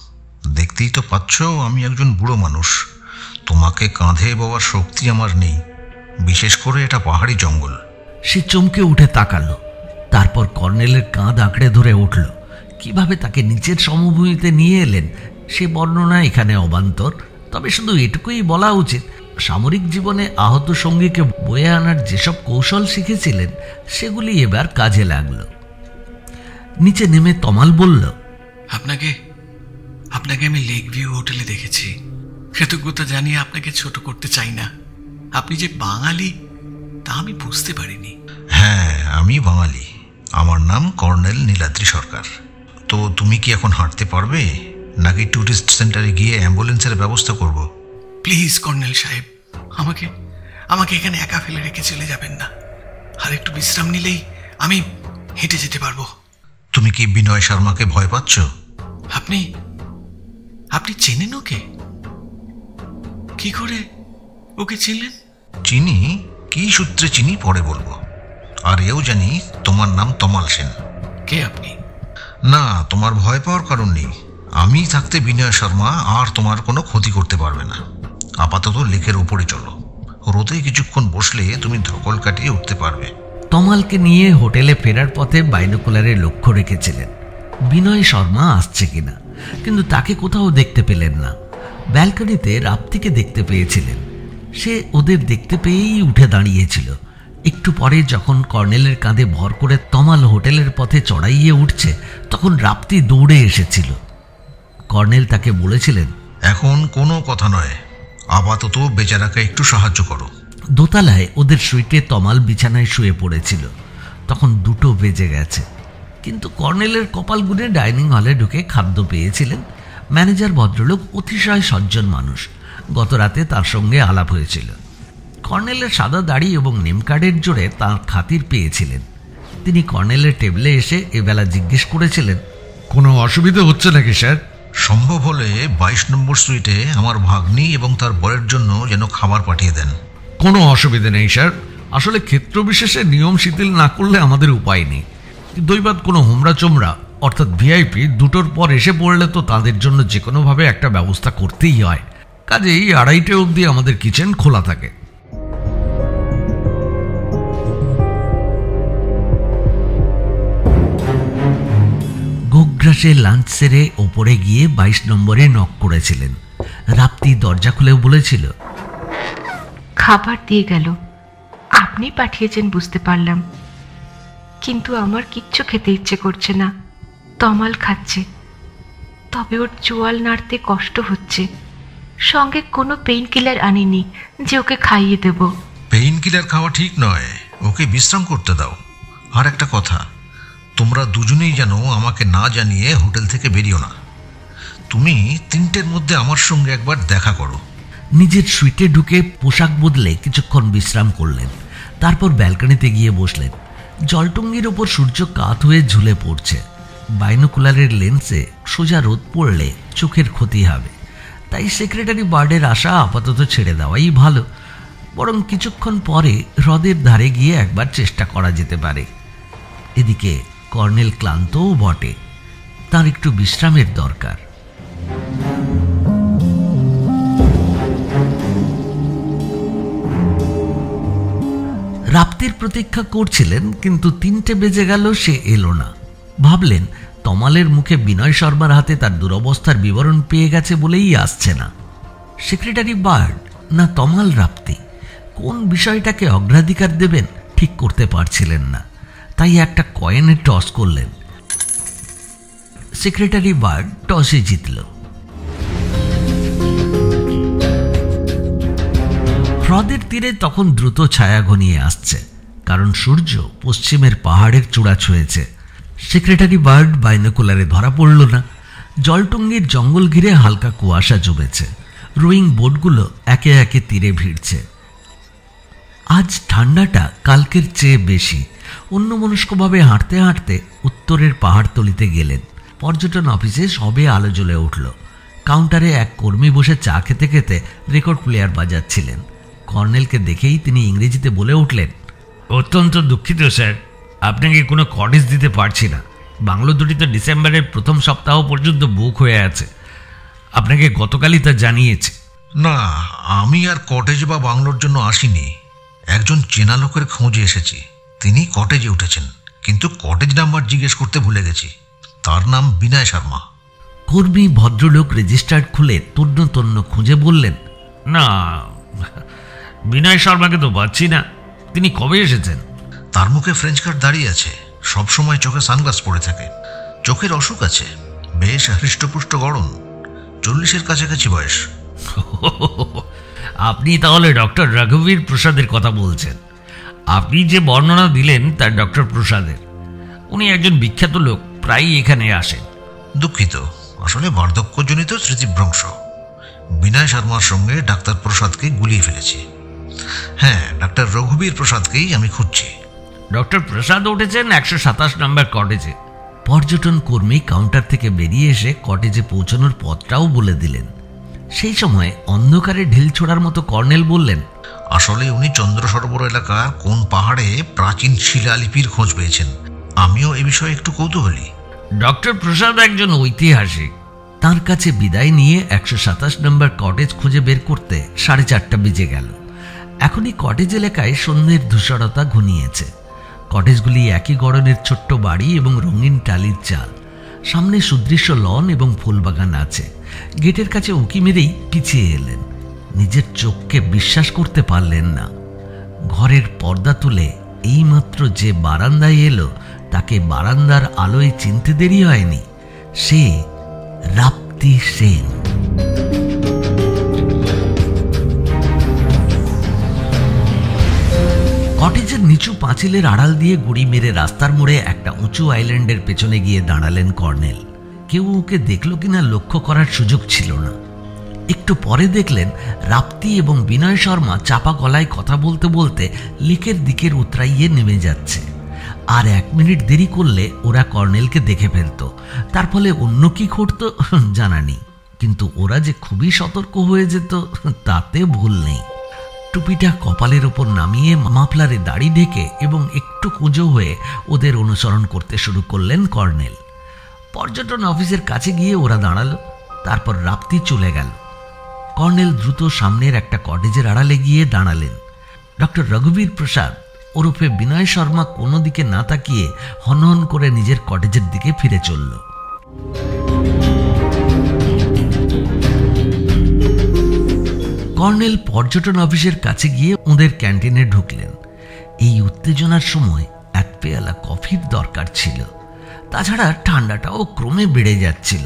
S2: দেখতেই তো পাচ্ছ আমি একজন বুড়ো মানুষ। তোমাকে কাঁধে বওয়ার শক্তি আমার নেই, বিশেষ করে এটা পাহাড়ি জঙ্গল।
S1: সে চমকে উঠে তাকালো। তারপর কর্নেলের কাঁধ আঁকড়ে ধরে উঠল। কিভাবে তাকে নিচের সমভূমিতে নিয়ে এলেন সে বর্ণনা এখানে অবান্তর। তবে শুধু এটুকুই বলা উচিত, সামরিক জীবনে আহত সঙ্গীকে বয়ে আনার যেসব কৌশল শিখেছিলেন সেগুলি এবার কাজে লাগল। নিচে নেমে তমাল বলল,
S5: আপনাকে আমি লেক ভিউ হোটেলে দেখেছি। কৃতজ্ঞতা জানিয়ে আপনাকে ছোট করতে চাই না। আপনি যে বাঙালি তা আমি বুঝতে পারিনি।
S2: হ্যাঁ, আমি বাঙালি। আমার নাম কর্নেল নীলাদ্রি সরকার। তো তুমি কি এখন হাঁটতে পারবে, নাকি ট্যুরিস্ট সেন্টারে গিয়ে অ্যাম্বুলেন্সের ব্যবস্থা করব?
S5: প্লিজ কর্নেল সাহেব, আমাকে এখানে একা ফেলে রেখে চলে যাবেন না। আর একটু বিশ্রাম নিলেই আমি হেঁটে যেতে পারবো।
S2: তুমি কি বিনয় শর্মাকে ভয় পাচ্ছ?
S5: আপনি চেনেন ওকে? কি করে ওকে চিনলেন?
S2: চিনি, কি সূত্রে চিনি পরে বলবো। আর এও জানি তোমার নাম তমাল সেন।
S5: কে আপনি?
S2: না, তোমার ভয় পাওয়ার কারণ নেই। আমি থাকতে বিনয় শর্মা আর তোমার কোনো ক্ষতি করতে পারবে না। আপাতত লেকের উপরে চলো। রোদে কিছুক্ষণ বসলে তুমি ধকল কাটিয়ে উঠতে পারবে।
S1: তমালকে নিয়ে হোটেলে ফেরার পথে বাইনোকুলারে লক্ষ্য রেখেছিলেন বিনয় শর্মা আসছে কিনা, কিন্তু তাকে কোথাও দেখতে পেলেন না। ব্যালকনিতে রাপ্তিকে দেখতে পেয়েছিলেন। সে ওদের দেখতে পেয়েই উঠে দাঁড়িয়েছিল। একটু পরে যখন কর্নেলের কাঁধে ভর করে তমাল হোটেলের পথে চড়াইয়ে উঠছে, তখন রাপ্তি দৌড়ে এসেছিল। কর্নেল তাকে বলেছিলেন,
S2: এখন কোনো কথা নয়, আপাতত বেচারাকে একটু সাহায্য করো।
S1: দোতলায় ওদের সুইটে তমাল বিছানায় শুয়ে পড়েছিল। তখন 2টো বেজে গেছে, কিন্তু কর্নেলের কপাল গুনে ডাইনিং হলে ঢুকে খাদ্য পেয়েছিলেন। ম্যানেজার ভদ্রলোক অতিশয় সজ্জন মানুষ। গত রাতে তার সঙ্গে আলাপ হয়েছিল। কর্নেলের সাদা দাড়ি এবং নেমকার্ডের জোরে তার খাতির পেয়েছিলেন। তিনি কর্নেলের টেবিলে এসে এবেলা জিজ্ঞেস করেছিলেন,
S6: কোনো অসুবিধা হচ্ছে নাকি স্যার?
S2: সম্ভব হলে 22 নম্বর সুইটে আমার ভাগ্নি এবং তার বরের জন্য যেন খাবার পাঠিয়ে দেন।
S6: কোনো অসুবিধা নেই স্যার। আসলে ক্ষেত্র বিশেষে নিয়ম শিথিল না করলে আমাদের উপায় নেই। দৈবাত কোনো হোমরা চোমরা অর্থাৎ ভিআইপি 2টোর পর এসে পড়লে তো তাদের জন্য যে কোনোভাবে একটা ব্যবস্থা করতেই হয়। কাজেই 2:30 অবধি আমাদের কিচেন খোলা থাকে।
S1: গোগ্রাসে লাঞ্চ সেরে ওপরে গিয়ে 22 নম্বরে নক করেছিলেন। রাপ্তি দরজা খুলেও বলেছিল,
S3: খাবার দিয়ে গেল। আপনি পাঠিয়েছেন বুঝতে পারলাম, কিন্তু আমার কিচ্ছু খেতে ইচ্ছে করছে না। তমাল খাচ্ছে, তবে ওর চোয়াল নাড়তে কষ্ট হচ্ছে। সঙ্গে কোনো পেইন কিলার আনিনি যে ওকে খাইয়ে দেব।
S2: পেইন কিলার খাওয়া ঠিক নয়, ওকে বিশ্রাম করতে দাও। আর একটা কথা, তোমরা দুজনেই যেন আমাকে না জানিয়ে হোটেল থেকে বেরিও না। তুমি 3টের মধ্যে আমার সঙ্গে একবার দেখা করো।
S1: নিজের সুইটে ঢুকে পোশাক বদলে কিছুক্ষণ বিশ্রাম করলেন। তারপর ব্যালকনিতে গিয়ে বসলেন। জলটঙ্গির ওপর সূর্য কাত হয়ে ঝুলে পড়ছে। বাইনোকুলারের লেন্সে সোজা রোদ পড়লে চোখের ক্ষতি হবে, তাই সেক্রেটারি বার্ডের আশা আপাতত ছেড়ে দেওয়াই ভালো। বরং কিছুক্ষণ পরে হ্রদের ধারে গিয়ে একবার চেষ্টা করা যেতে পারে। এদিকে কর্নেল ক্লান্তও বটে, তার একটু বিশ্রামের দরকার। রাপ্তির প্রতীক্ষা করছিলেন, কিন্তু 3টে বেজে গেল, সে এলো না। ভাবলেন তমালের মুখে বিনয় শর্মার হাতে তার দুরবস্থার বিবরণ পেয়ে গেছে বলেই আসছে না। সেক্রেটারি বার্ড না তমাল রাপ্তি, কোন বিষয়টাকে অগ্রাধিকার দেবেন ঠিক করতে পারছিলেন না। তাই একটা কয়েনে টস করলেন। সেক্রেটারি বার্ড টসে জিতল। হ্রদের তীরে তখন দ্রুত ছায়া ঘনিয়ে আসছে, কারণ সূর্য পশ্চিমের পাহাড়ের চূড়া ছুঁয়েছে। সেক্রেটারি বার্ড বাইনোকুলারে ধরা পড়ল না। জলটুঙ্গির জঙ্গল ঘিরে হালকা কুয়াশা জমেছে। রোয়িং বোটগুলো একে একে তীরে ভিড়ছে। আজ ঠান্ডাটা কালকের চেয়ে বেশি। অন্যমনস্কভাবে হাঁটতে হাঁটতে উত্তরের পাহাড়তলিতে গেলেন। পর্যটন অফিসে সবে আলো জ্বলে উঠল। কাউন্টারে এক কর্মী বসে চা খেতে খেতে রেকর্ড প্লেয়ার বাজাচ্ছিলেন। কর্নেলকে দেখেই তিনি ইংরেজিতে বলে উঠলেন, অত্যন্ত দুঃখিত স্যার, আপনাকে কোনো কটেজ দিতে পারছি না। বাংলো দুটি তো ডিসেম্বরের প্রথম সপ্তাহ পর্যন্ত বুক হয়ে আছে। আপনাকে গতকালই তা জানিয়েছি।
S2: না, আমি আর কটেজ বা বাংলোর জন্য আসিনি। একজন চেনা লোকের খোঁজে এসেছি। তিনি কটেজে উঠেছেন, কিন্তু কটেজ নাম্বার জিজ্ঞেস করতে ভুলে গেছি। তার নাম বিনয় শর্মা।
S1: কর্মী ভদ্রলোক রেজিস্টার্ড খুলে তন্ন তন্ন খুঁজে বললেন,
S6: না, বিনয় শর্মাকে তো পাচ্ছি না। তিনি কবে এসেছেন?
S2: তার মুখে ফ্রেঞ্চ কার্ড দাঁড়িয়ে আছে। সবসময় চোখে সানগ্লাস পরে থাকে। চোখের অসুখ আছে। বেশ হৃষ্টপুষ্ট গড়ন। 40-এর কাছাকাছি বয়স।
S6: আপনি তাহলে ডক্টর রঘুবীর প্রসাদের কথা বলছেন। আপনি যে বর্ণনা দিলেন তার ডক্টর প্রসাদের। উনি একজন বিখ্যাত লোক, প্রায়ই এখানে আসেন।
S2: দুঃখিত, আসলে বার্ধক্যজনিত স্মৃতিভ্রংশ। বিনয় শর্মার সঙ্গে ডাক্তার প্রসাদকে গুলিয়ে ফেলেছি। হ্যাঁ, ডাক্তার রঘুবীর প্রসাদকেই আমি খুঁজছি।
S6: ডক্টর প্রসাদ উঠেছেন 127 নম্বর কটেজে।
S1: পর্যটন কর্মী কাউন্টার থেকে বেরিয়ে এসে কটেজে পৌঁছানোর পথটাও বলে দিলেন। সেই সময় অন্ধকারে ঢিল ছোড়ার মতো কর্নেল বললেন,
S2: আসলে উনি চন্দ্র সরোবর এলাকার কোন পাহাড়ে প্রাচীন শিলালিপির খোঁজ পেয়েছেন। আমিও এ বিষয়ে একটু কৌতূহলী।
S6: ডক্টর প্রসাদ একজন ঐতিহাসিক।
S1: তার কাছে বিদায় নিয়ে 127 নম্বর কটেজ খুঁজে বের করতে 4:30 বেজে গেল। এখনই কটেজ এলাকায় সন্ধ্যের ধূসরতা ঘনিয়েছে। কটেজগুলি একই গড়নের ছোট্ট বাড়ি এবং রঙিন টালির চাল। সামনে সুদৃশ্য লন এবং ফুলবাগান আছে। গেটের কাছে উঁকি মেরেই পিছিয়ে এলেন। নিজের চোখকে বিশ্বাস করতে পারলেন না। ঘরের পর্দা তুলে এইমাত্র যে বারান্দায় এলো, তাকে বারান্দার আলোয় চিনতে দেরি হয়নি। সে রাপ্তি সেন। কটেজের নিচু পাঁচিলের আড়াল দিয়ে গুড়ি মেরে রাস্তার মোড়ে একটা উঁচু আইল্যান্ডের পেছনে গিয়ে দাঁড়ালেন কর্নেল। কেউ ওকে দেখল কিনা লক্ষ্য করার সুযোগ ছিল না। একটু পরে দেখলেন রাপ্তি এবং বিনয় শর্মা চাপা গলায় কথা বলতে বলতে লেকের দিকের উতরাইয়ে নেমে যাচ্ছে। আর 1 মিনিট দেরি করলে ওরা কর্নেলকে দেখে ফেলত। তার ফলে অন্য কি ঘটত জানা নেই, কিন্তু ওরা যে খুবই সতর্ক হয়ে যেত তাতে ভুল নেই। টুপিটা কপালের ওপর নামিয়ে মাফলারে দাড়ি ঢেকে এবং একটু কুঁজো হয়ে ওদের অনুসরণ করতে শুরু করলেন কর্নেল। পর্যটন অফিসের কাছে গিয়ে ওরা দাঁড়ালো। তারপর রাপ্তি চলে গেল। কর্নেল দ্রুত সামনের একটা কটেজের আড়ালে গিয়ে দাঁড়ালেন। ডক্টর রঘুবীর প্রসাদ ওরফে বিনয় শর্মা কোনো দিকে না তাকিয়ে হনহন করে নিজের কটেজের দিকে ফিরে চলল। কর্নেল পর্যটন অফিসের কাছে গিয়ে ওদের ক্যান্টিনে ঢুকলেন। এই উত্তেজনার সময় 1 পেয়ালা কফির দরকার ছিল। তাছাড়া ঠান্ডাটাও ক্রমে বেড়ে যাচ্ছিল।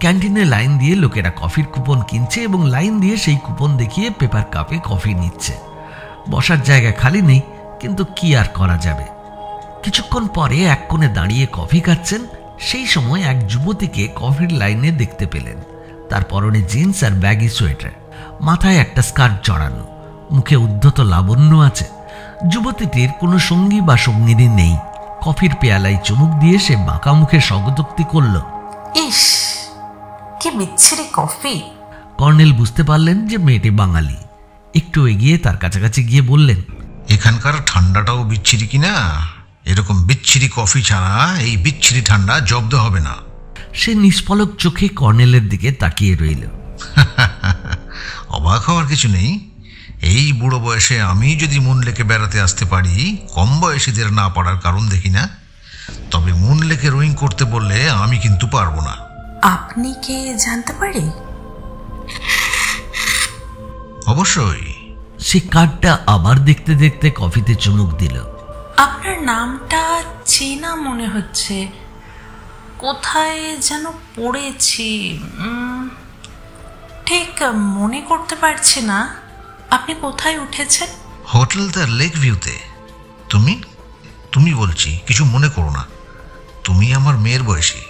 S1: ক্যান্টিনে লাইন দিয়ে লোকেরা কফির কুপন কিনছে এবং লাইন দিয়ে সেই কুপন দেখিয়ে পেপার কাপে কফি নিচ্ছে। বসার জায়গা খালি নেই, কিন্তু কি আর করা যাবে। কিছুক্ষণ পরে এক কোণে দাঁড়িয়ে কফি খাচ্ছেন, সেই সময় এক যুবতীকে কফির লাইনে দেখতে পেলেন। তার পরনে জিন্স আর ব্যাগি সোয়েটার, মাথায় একটা স্কার্ফ জড়ানো, মুখে উদ্ধত লাবণ্য আছে। যুবতীটির কোনো সঙ্গী বা সঙ্গিনী নেই। কফির পেয়ালায় চুমুক দিয়ে সে বাঁকা মুখে স্বগতোক্তি করল,
S7: ইস, কি বিচ্ছিরি কফি।
S1: কর্নেল বুঝতে পারলেন যে মেয়েটি বাঙালি। একটু এগিয়ে তার কাছাকাছি গিয়ে বললেন,
S2: এখানকার ঠান্ডাটাও বিচ্ছিরি কিনা, এরকম বিচ্ছিরি কফি ছাড়া এই বিচ্ছিরি ঠান্ডা জব্দ হবে না।
S1: সে নিষ্পলক চোখে কর্নেলের দিকে তাকিয়ে রইল।
S2: অবাক হওয়ার কিছু নেই। এই বুড়ো বয়সে আমি যদি মুন লেকে বেড়াতে আসতে পারি, কম বয়সীদের না পারার কারণ দেখি না। তবে মুন লেকে রোয়িং করতে বললে আমি কিন্তু পারবো না।
S7: আপনি কে জানতে পারি?
S2: অবশ্যই।
S1: সে কার্ডটা আবার দেখতে দেখতে কফিতে চুমুক দিল।
S7: আপনার নামটা চেনা মনে হচ্ছে, কোথায় যেন পড়েছি, ঠিক মনে করতে পারছি না। আপনি কোথায় উঠেছেন?
S2: হোটেল দ্য লেক ভিউতে। তুমি তুমি বলছি, কিছু মনে করো না। তুমি আমার মেয়ের বয়সী।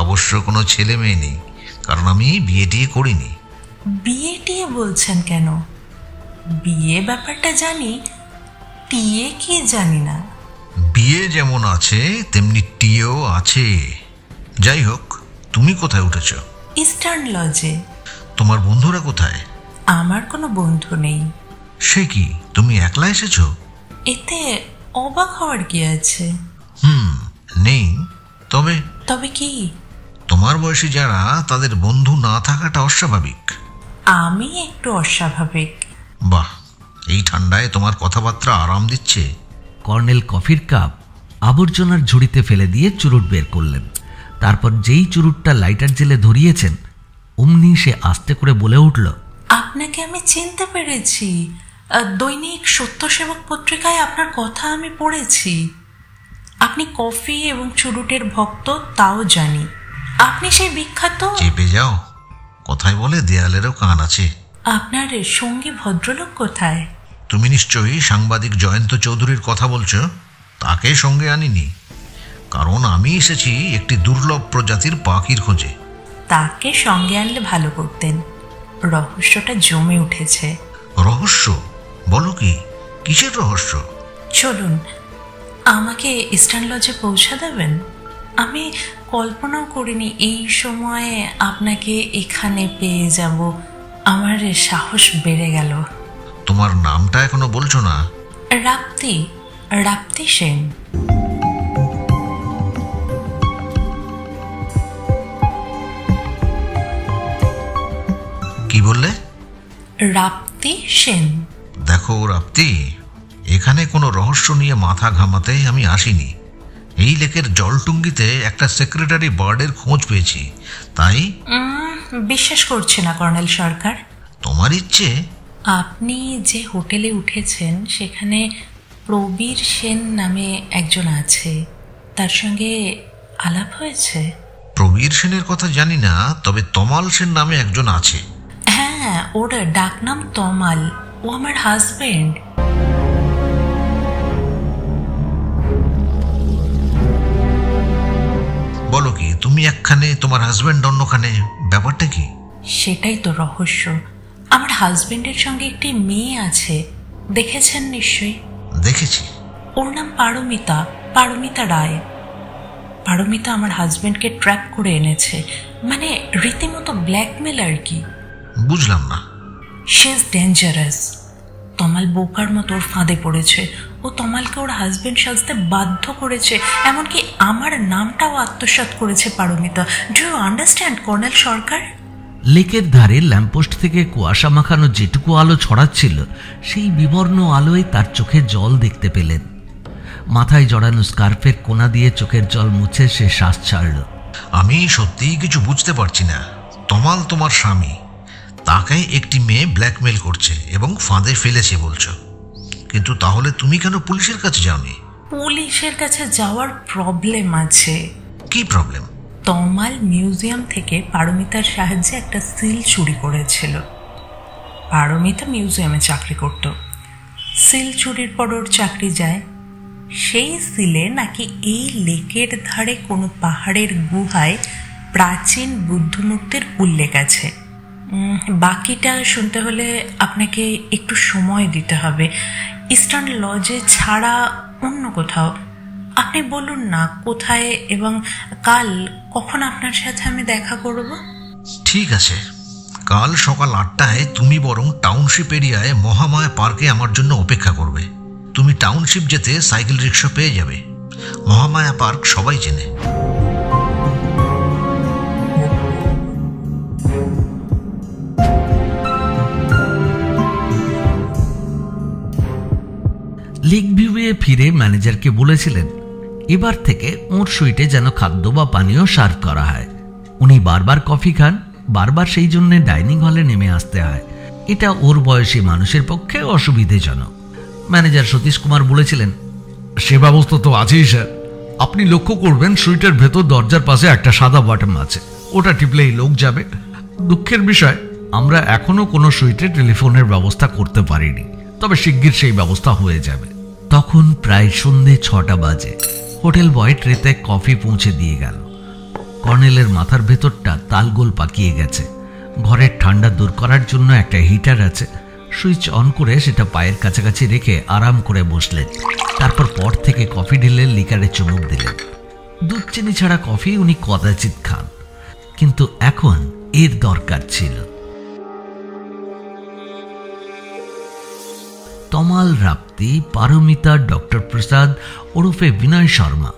S2: অবশ্য কোনো ছেলে মেয়ে নেই, কারণ আমি বিয়ে টিয়ে করিনি।
S7: বিয়ে টিয়ে বলছেন কেন? বিয়ে ব্যাপারটা জানি, টিয়ে কি জানি না।
S2: বিয়ে যেমন আছে তেমনি টিয়েও আছে। যাই হোক, তুমি কোথায় উঠেছ?
S7: ইস্টার্ন লজে।
S2: তোমার বন্ধুরা কোথায়?
S7: আমার কোনো বন্ধু নেই।
S2: সে কি, তুমি একলা এসেছো?
S7: এতে অবাক হওয়ার কি আছে?
S2: নেই। তবে
S7: তবে কি?
S2: তোমার বয়সী যারা, তাদের বন্ধু না থাকাটা অস্বাভাবিক।
S7: আমি একটু অস্বাভাবিক।
S2: বাহ, এই ঠান্ডায় তোমার কথাবার্তা আরাম দিচ্ছে।
S1: কর্নেল কফির কাপ আবর্জনার ঝুড়িতে ফেলে দিয়ে চুরুট বের করলেন। তারপর যেই চুরুটটা লাইটার জেলে ধরিয়েছেন, অমনি সে আস্তে করে বলে উঠল,
S7: আপনাকে আমি চিনতে পেরেছি। দৈনিক সত্যসেবক পত্রিকায় আপনার কথা আমি পড়েছি। আপনি কফি এবং চুরুটের ভক্ত, তাও জানি। আপনি সেই বিখ্যাত।
S2: চেপে যাও, কথায় বলে দেয়ালেরও কান আছে।
S7: আপনার সঙ্গী ভদ্রলোক কোথায়?
S2: তুমি নিশ্চয়ই সাংবাদিক জয়ন্ত চৌধুরীর কথা বলছো। তাকে সঙ্গে আনিনি, কারণ আমি এসেছি একটি দুর্লভ প্রজাতির পাখির খোঁজে।
S7: তাকে সঙ্গে আনলে ভালো করতেন। রহস্যটা জমে উঠেছে।
S2: রহস্য? বলো কি, কিসের রহস্য?
S7: চলুন, আমাকে ইস্টার্ন লজে পৌঁছে দেবেন। আমি কল্পনাও করিনি এই সময়ে আপনাকে এখানে পেয়ে যাব। আমার সাহস বেড়ে গেল।
S2: তোমার নামটা এখনো বলছো না?
S7: রাপ্তি, রাপ্তি সেন।
S2: কি বললে?
S7: রাপ্তি সেন।
S2: দেখো রাপ্তি, এখানে কোনো রহস্য নিয়ে মাথা ঘামাতে আমি আসিনি। এই লেকের জলটুঙ্গিতে একটা সেক্রেটারি বার্ডের খোঁজ পেয়েছি, তাই।
S7: বিশ্বাস করছি না কর্নেল সরকার।
S2: তোমার ইচ্ছে।
S7: আপনি যে হোটেলে উঠেছেন সেখানে প্রবীর সেন নামে একজন আছে, তার সঙ্গে আলাপ হয়েছে?
S2: প্রবীর সেনের কথা জানি না, তবে তমাল সেন নামে একজন আছে।
S7: হ্যাঁ, ওর ডাকনাম তমাল। ও আমার হাজবেন্ড।
S2: বলো কি, তুমি একখানে, তোমার হাজবেন্ড অন্যখানে, ব্যাপারটা কি?
S7: সেটাই তো রহস্য। আমার হাজবেন্ডের সঙ্গে একটি মেয়ে আছে, দেখেছেন নিশ্চয়ই?
S2: দেখেছি।
S7: ওর নাম পারমিতা, পারমিতা রায়। পারমিতা আমার হাজবেন্ডকে ট্র্যাপ করে এনেছে, মানে রীতিমতো ব্ল্যাকমেল আর কি।
S2: বুঝলাম না।
S7: She is dangerous. তমাল বোকার মতো ওর ফাঁদে পড়েছে। ও তমালকে ওর হাজবেন্ড সাজতে বাধ্য করেছে, এমনকি আমার নামটাও আত্মসাৎ করেছে Paramita. Do you understand colonel Sarkar?
S1: লেকের ধারে ল্যাম্পপোস্ট থেকে কুয়াশা মাখানো যেটুকু আলো ছড়াচ্ছিল, সেই বিবর্ণ আলোয় তার চোখে জল দেখতে পেলেন। মাথায় জড়ানো স্কার্ফের কোনা দিয়ে চোখের জল মুছে সে শ্বাস ছাড়ল।
S2: আমি সত্যিই কিছু বুঝতে পারছি না। তমাল তোমার স্বামী, তাকে একটি মেয়ে ব্ল্যাকমেল করছে এবং ফাঁদে ফেলেছে বলছো, কিন্তু তাহলে তুমি কেন পুলিশের কাছে যাওনি?
S7: পুলিশের কাছে যাওয়ার প্রবলেম আছে।
S2: কি প্রবলেম?
S7: তমাল মিউজিয়াম থেকে পারমিতার সাহায্যে একটা সিল চুরি করেছিল। পারমিতা মিউজিয়ামে চাকরি করত। সিল চুরির পর ওর চাকরি যায়। সেই সিলে নাকি এই লেকের ধারে কোনো পাহাড়ের গুহায় প্রাচীন বুদ্ধমূর্তির উল্লেখ আছে। বাকিটা শুনতে হলে আপনাকে একটু সময় দিতে হবে, ইস্টার্ন লজে ছাড়া অন্য কোথাও। আপনি বলুন না কোথায় এবং কাল কখন আপনার সাথে আমি দেখা করব।
S2: ঠিক আছে, কাল সকাল 8টায় তুমি বরং টাউনশিপ এরিয়ায় মহামায়া পার্কে আমার জন্য অপেক্ষা করবে। তুমি টাউনশিপ যেতে সাইকেল রিক্সা পেয়ে যাবে। মহামায়া পার্ক সবাই চেনে।
S1: লেক ভিউয়ে ফিরে ম্যানেজারকে বলেছিলেন এবার থেকে ওর সুইটে যেন খাদ্য বা পানীয় সার্ভ করা হয়। উনি বারবার কফি খান, বারবার সেই জন্য ডাইনিং হলে নেমে আসতে হয়। এটা ওর বয়সী মানুষের পক্ষে অসুবিধেজনক। ম্যানেজার সতীশ কুমার বলেছিলেন,
S6: সে ব্যবস্থা তো আছেই স্যার। আপনি লক্ষ্য করবেন সুইটের ভেতর দরজার পাশে একটা সাদা বাটন আছে, ওটা টিপলেই লোক যাবে। দুঃখের বিষয়, আমরা এখনো কোনো সুইটে টেলিফোনের ব্যবস্থা করতে পারিনি, তবে শিগগির সেই ব্যবস্থা হয়ে যাবে।
S1: তখন প্রায় সন্ধে 6টা বাজে। হোটেল বয় ট্রেতে কফি পৌঁছে দিয়ে গেল। কর্নেলের মাথার ভেতরটা তালগোল পাকিয়ে গেছে। ঘরের ঠান্ডা দূর করার জন্য একটা হিটার আছে। সুইচ অন করে সেটা পায়ের কাছাকাছি রেখে আরাম করে বসলেন। তারপর পট থেকে কফি ঢেলে লিকারে চুমুক দিলেন। দুধ চিনি ছাড়া কফি উনি কদাচিৎ খান, কিন্তু এখন এর দরকার ছিল। তমাল, রাপ্তি, পারমিতা, ডক্টর প্রসাদ ওরফে বিনয় শর্মা,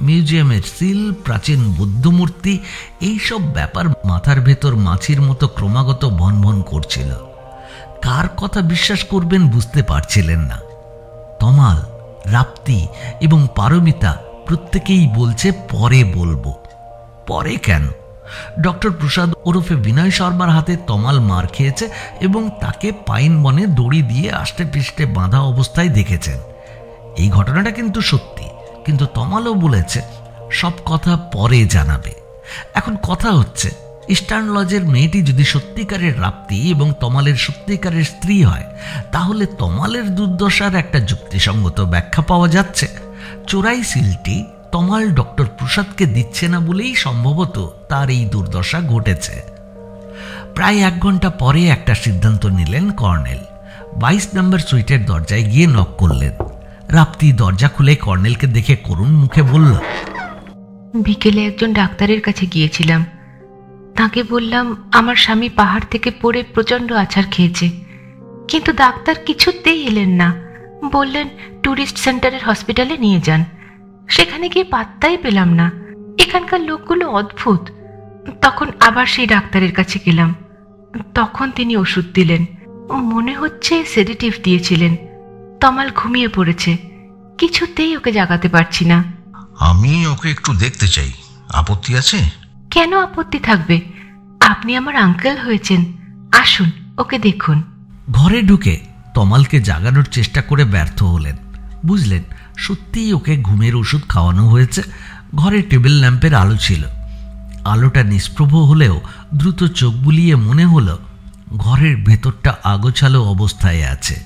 S1: মিউজিয়ামের সিল, প্রাচীন বুদ্ধমূর্তি, এইসব ব্যাপার মাথার ভেতর মাছির মতো ক্রমাগত ভনভন করছিল। কার কথা বিশ্বাস করবেন বুঝতে পারছিলেন না। তমাল, রাপ্তি এবং পারমিতা প্রত্যেকেই বলছে পরে বলবো। পরে কেন? ডক্টর প্রসাদ ওরফে বিনয় শর্মার হাতে তমাল মার খেয়েছে এবং তাকে পাইন বনে দড়ি দিয়ে আষ্টে পৃষ্ঠে বাঁধা অবস্থায় দেখেছেন। এই ঘটনাটা কিন্তু সত্যি, কিন্তু তমালও বলেছে সব কথা পরে জানাবে। এখন কথা হচ্ছে, ইস্টার্ন লজের মেয়েটি যদি সত্যিকারের রাপ্তি এবং তমালের সত্যিকারের স্ত্রী হয়, তাহলে তমালের দুর্দশার একটা যুক্তিসঙ্গত ব্যাখ্যা পাওয়া যাচ্ছে। চোরাই সিলটি তমাল ডক্টর প্রসাদকে দিচ্ছে না বলেই সম্ভবত তার এই দুর্দশা ঘটেছে। প্রায় 1 ঘন্টা পরে একটা সিদ্ধান্ত নিলেন কর্নেল। 22 নম্বর সুইটের দরজায় গিয়ে নক করলেন। রাপ্তি দরজা খুলে কর্নেলকে দেখে করুণ মুখে বলল,
S3: বিকেলে একজন ডাক্তারের কাছে গিয়েছিলাম। তাকে বললাম আমার স্বামী পাহাড় থেকে পড়ে প্রচন্ড আছাড় খেয়েছে, কিন্তু ডাক্তার কিছুতেই এলেন না। বললেন ট্যুরিস্ট সেন্টারের হসপিটালে নিয়ে যান। সেখানে গিয়ে পাত্তাই পেলাম না। এখানকার লোকগুলো অদ্ভুত। তখন আবার সেই ডাক্তারের কাছে গেলাম। তখন তিনি ওষুধ দিলেন, মনে হচ্ছে সেডেটিভ দিয়েছিলেন। তমাল ঘুমিয়ে পড়েছে, কিছুতেই ওকে জাগাতে পারছি না।
S2: আমি ওকে একটু দেখতে চাই, আপত্তি আছে?
S3: কেন আপত্তি থাকবে? আপনি আমার আঙ্কেল হয়েছেন, আসুন ওকে দেখুন।
S1: ঘরে ঢুকে তমালকে জাগানোর চেষ্টা করে ব্যর্থ হলেন। বুঝলেন সত্যিই ওকে ঘুমের ওষুধ খাওয়ানো হয়েছে। ঘরে টেবিল ল্যাম্পের আলো ছিল। আলোটা নিষ্প্রভ হলেও দ্রুত চোখ বুলিয়ে মনে হলো ঘরের ভেতরটা আগোছালো অবস্থায় আছে।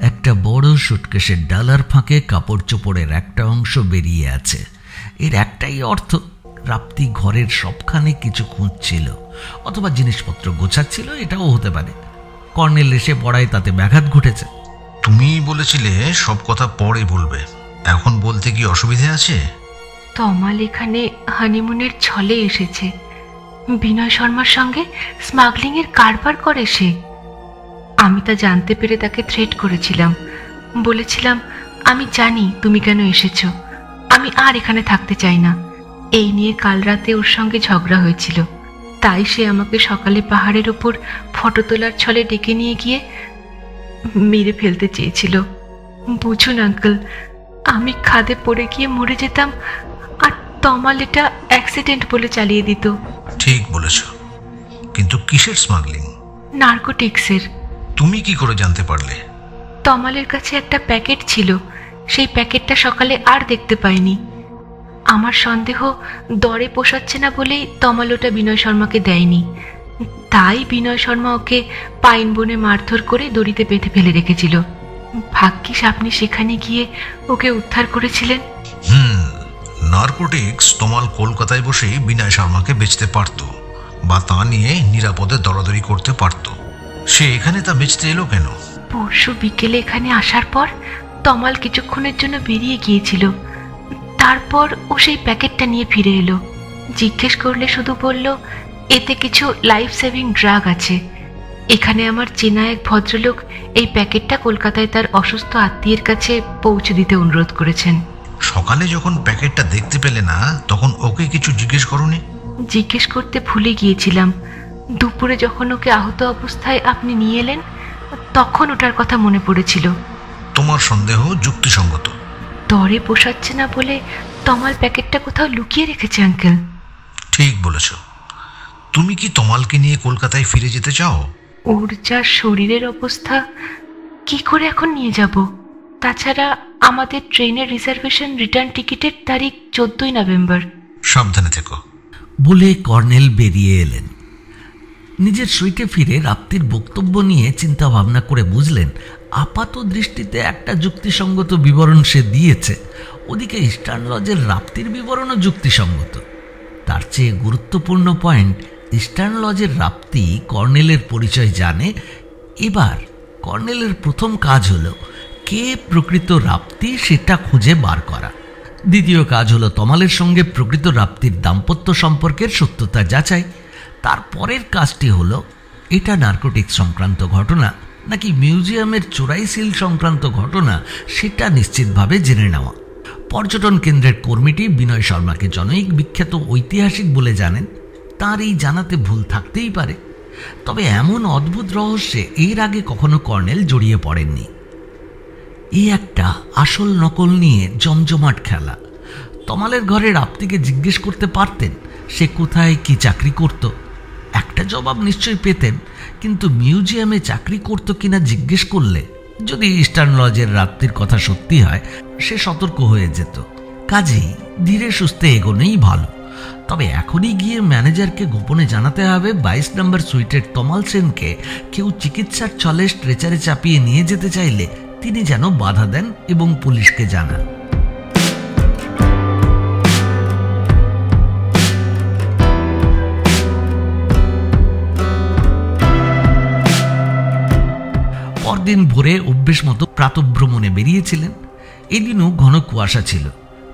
S1: একটা বড় সুটকেসের ডালার ফাঁকে কাপড় চোপড়ের একটা অংশ বেরিয়ে আছে। এর একটাই অর্থ, রাপ্তি ঘরের সবখানে কিছু খুঁজছিল অথবা জিনিসপত্র গোছাচ্ছিল, এটাও হতে পারে। কর্নেল এসে পড়ায় তাতে ব্যাঘাত ঘটেছে।
S2: তুমি বলেছিলে সব কথা পরে বলবে, এখন বলতে কি অসুবিধে আছে?
S3: তমাল এখানে হানিমুনের ছলে এসেছে। বিনয় শর্মার সঙ্গে স্মাগলিং এর কারবার করে সে। আমি তা জানতে পেরে তাকে থ্রেট করেছিলাম। বলেছিলাম, আমি জানি তুমি কেন এসেছো, আমি আর এখানে থাকতে চাই না। এই নিয়ে কাল রাতে ওর সঙ্গে ঝগড়া হয়েছিল। তাই সে আমাকে সকালে পাহাড়ের ওপর ফটো তোলার ছলে ডেকে নিয়ে গিয়ে মেরে ফেলতে চেয়েছিল। বুঝুন আঙ্কেল, আমি খাদে পড়ে গিয়ে মরে যেতাম, আর তমাল এটা অ্যাক্সিডেন্ট বলে চালিয়ে দিত।
S2: ঠিক বলেছ, কিন্তু কিসের স্মাগলিং?
S3: নার্কোটিক্সের।
S2: তুমি কি করে জানতে পারলে?
S3: তমালের কাছে একটা প্যাকেট ছিল, সেই প্যাকেটটা সকালে আর দেখতে পাইনি। আমার সন্দেহ দরে পোষাচ্ছে না বলেই তমাল ওটা বিনয় শর্মাকে দেয়নি। তাই বিনয় শর্মা ওকে পাইন বনে মারধর করে দড়িতে বেঁধে ফেলে রেখেছিল। ভাগ্যিস আপনি সেখানে গিয়ে ওকে উদ্ধার করেছিলেন।
S2: নার্কোটিক্স তমাল কলকাতায় বসেই বিনয় শর্মাকে বেচতে পারত, বা তা নিয়ে নিরাপদে দরাদরি করতে পারত। সে এখানে তা বেচতে এলো কেন?
S3: পরশু বিকেলে এখানে আসার পর তমাল কিছুক্ষণের জন্য বেরিয়ে গিয়েছিল। তারপর ও সেই প্যাকেটটা নিয়ে ফিরে এলো। জিজ্ঞেস করলে শুধু বলল, এতে কিছু লাইফ সেভিং ড্রাগ আছে। এখানে আমার চেনা এক ভদ্রলোক এই প্যাকেটটা কলকাতায় তার অসুস্থ আত্মীয়ের কাছে পৌঁছে দিতে অনুরোধ করেছেন।
S2: সকালে যখন প্যাকেটটা দেখতে পেলে না, তখন ওকে কিছু জিজ্ঞেস করোনি?
S3: জিজ্ঞেস করতে ভুলে গিয়েছিলাম। দুপুরে যখন ওকে আহত অবস্থায় আপনি নিয়ে এলেন, তখন ওটার কথা মনে পড়েছিল।
S2: তোমার সন্দেহ যুক্তিসঙ্গত।
S3: দরে পোষাচ্ছে না বলে তমাল প্যাকেটটা কোথাও লুকিয়ে রেখেছে আঙ্কেল।
S2: ঠিক বলেছ। তুমি কি তমালকে নিয়ে কলকাতায় ফিরে যেতে চাও?
S3: ওর যা শরীরের অবস্থা, কি করে এখন নিয়ে যাব? তাছাড়া আমাদের ট্রেনের রিজার্ভেশন রিটার্ন টিকিটের তারিখ 14ই নভেম্বর।
S2: সাবধানে থেকো
S1: বলে কর্নেল বেরিয়ে এলেন। নিজের সুইটে ফিরে রাপ্তির বক্তব্য নিয়ে চিন্তা ভাবনা করে বুঝলেন আপাত দৃষ্টিতে একটা যুক্তিসঙ্গত বিবরণ সে দিয়েছে, ওদিকে ইস্টার্ন লজের রাপ্তির বিবরণও যুক্তিসঙ্গত। তার চেয়ে গুরুত্বপূর্ণ পয়েন্ট, ইস্টার্ন লজের রাপ্তি কর্নেলের পরিচয় জানে। এবার কর্নেলের প্রথম কাজ হলো কে প্রকৃত রাপ্তি সেটা খুঁজে বার করা। দ্বিতীয় কাজ হলো তমালের সঙ্গে প্রকৃত রাপ্তির দাম্পত্য সম্পর্কের সত্যতা যাচাই। তারপরের কাজটি হলো এটা নার্কোটিক সংক্রান্ত ঘটনা নাকি মিউজিয়ামের চোরাই সিল সংক্রান্ত ঘটনা সেটা নিশ্চিতভাবে জেনে নেওয়া। পর্যটন কেন্দ্রের কর্মীটি বিনয় শর্মাকে জনৈক বিখ্যাত ঐতিহাসিক বলে জানেন, তার এই জানাতে ভুল থাকতেই পারে। তবে এমন অদ্ভুত রহস্যে এর আগে কখনো কর্নেল জড়িয়ে পড়েননি। এই একটা আসল নকল নিয়ে জমজমাট খেলা। তমালের ঘরে রাপ্তিকে জিজ্ঞেস করতে পারতেন সে কোথায় কি চাকরি করত, একটা জবাব নিশ্চয়ই পেতেন, কিন্তু মিউজিয়ামে চাকরি করত কিনা জিজ্ঞেস করলে যদি ইস্টার্ন লজের রাত্রির কথা সত্যি হয় সে সতর্ক হয়ে যেত। কাজেই ধীরে সুস্থে এগোনোই ভালো। তবে এখনই গিয়ে ম্যানেজারকে গোপনে জানাতে হবে 22 নম্বর সুইটের তমাল সেনকে কেউ চিকিৎসার ছলে স্ট্রেচারে চাপিয়ে নিয়ে যেতে চাইলে তিনি যেন বাধা দেন এবং পুলিশকে জানান। পরদিন ভোরে অভ্যেস মতো প্রাতভ্রমণে বেরিয়েছিলেন। এদিনও ঘন কুয়াশা ছিল,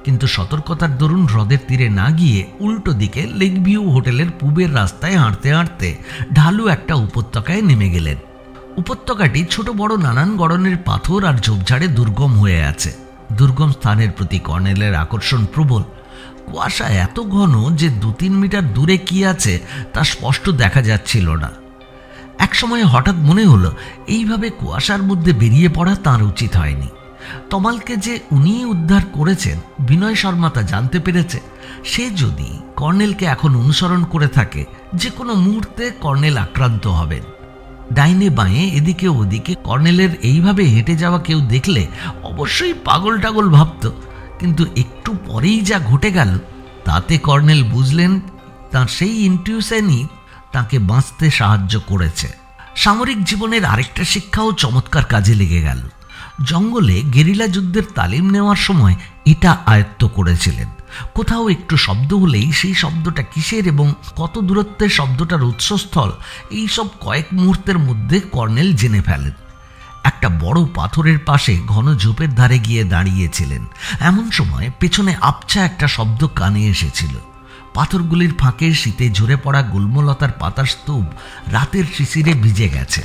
S1: কিন্তু সতর্কতার দরুন হ্রদের তীরে না গিয়ে উল্টো দিকে লেক ভিউ হোটেলের পূবের রাস্তায় হাঁটতে হাঁটতে ঢালু একটা উপত্যকায় নেমে গেলেন। উপত্যকাটি ছোট বড় নানান গড়নের পাথর আর ঝোপঝাড়ে দুর্গম হয়ে আছে। দুর্গম স্থানের প্রতি কর্নেলের আকর্ষণ প্রবল। কুয়াশা এত ঘন যে 2-3 মিটার দূরে কি আছে তা স্পষ্ট দেখা যাচ্ছিল না। একসময় হঠাৎ মনে হলো এইভাবে কুয়াশার মধ্যে বেরিয়ে পড়া তাঁর উচিত হয়নি। তমালকে যে উনি উদ্ধার করেছেন বিনয় শর্মা তা জানতে পেরেছে। সে যদি কর্নেলকে এখন অনুসরণ করে থাকে যে কোনো মুহূর্তে কর্নেল আক্রান্ত হবেন। ডাইনে বাঁয়ে এদিকে ওদিকে কর্নেলের এইভাবে হেঁটে যাওয়া কেউ দেখলে অবশ্যই পাগল টাগল ভাবত, কিন্তু একটু পরেই যা ঘটে গেল তাতে কর্নেল বুঝলেন তাঁর সেই ইনটিউশনই তাকে বাঁচতে সাহায্য করেছে। সামরিক জীবনের আরেকটা শিক্ষাও চমৎকার কাজে লেগে গেল। জঙ্গলে গেরিলা যুদ্ধের তালিম নেওয়ার সময় এটা আয়ত্ত করেছিলেন। কোথাও একটু শব্দ হলেই সেই শব্দটা কিসের এবং কত দূরত্বে শব্দটার উৎসস্থল এইসব কয়েক মুহূর্তের মধ্যে কর্নেল জেনে ফেলেন। একটা বড় পাথরের পাশে ঘন ঝোপের ধারে গিয়ে দাঁড়িয়েছিলেন। এমন সময় পেছনে আবছা একটা শব্দ কানে এসেছিল। পাথরগুলির ফাঁকে শীতে ঝরে পড়া গুল্মলতার পাতার স্তূপ রাতের শিশিরে ভিজে গেছে।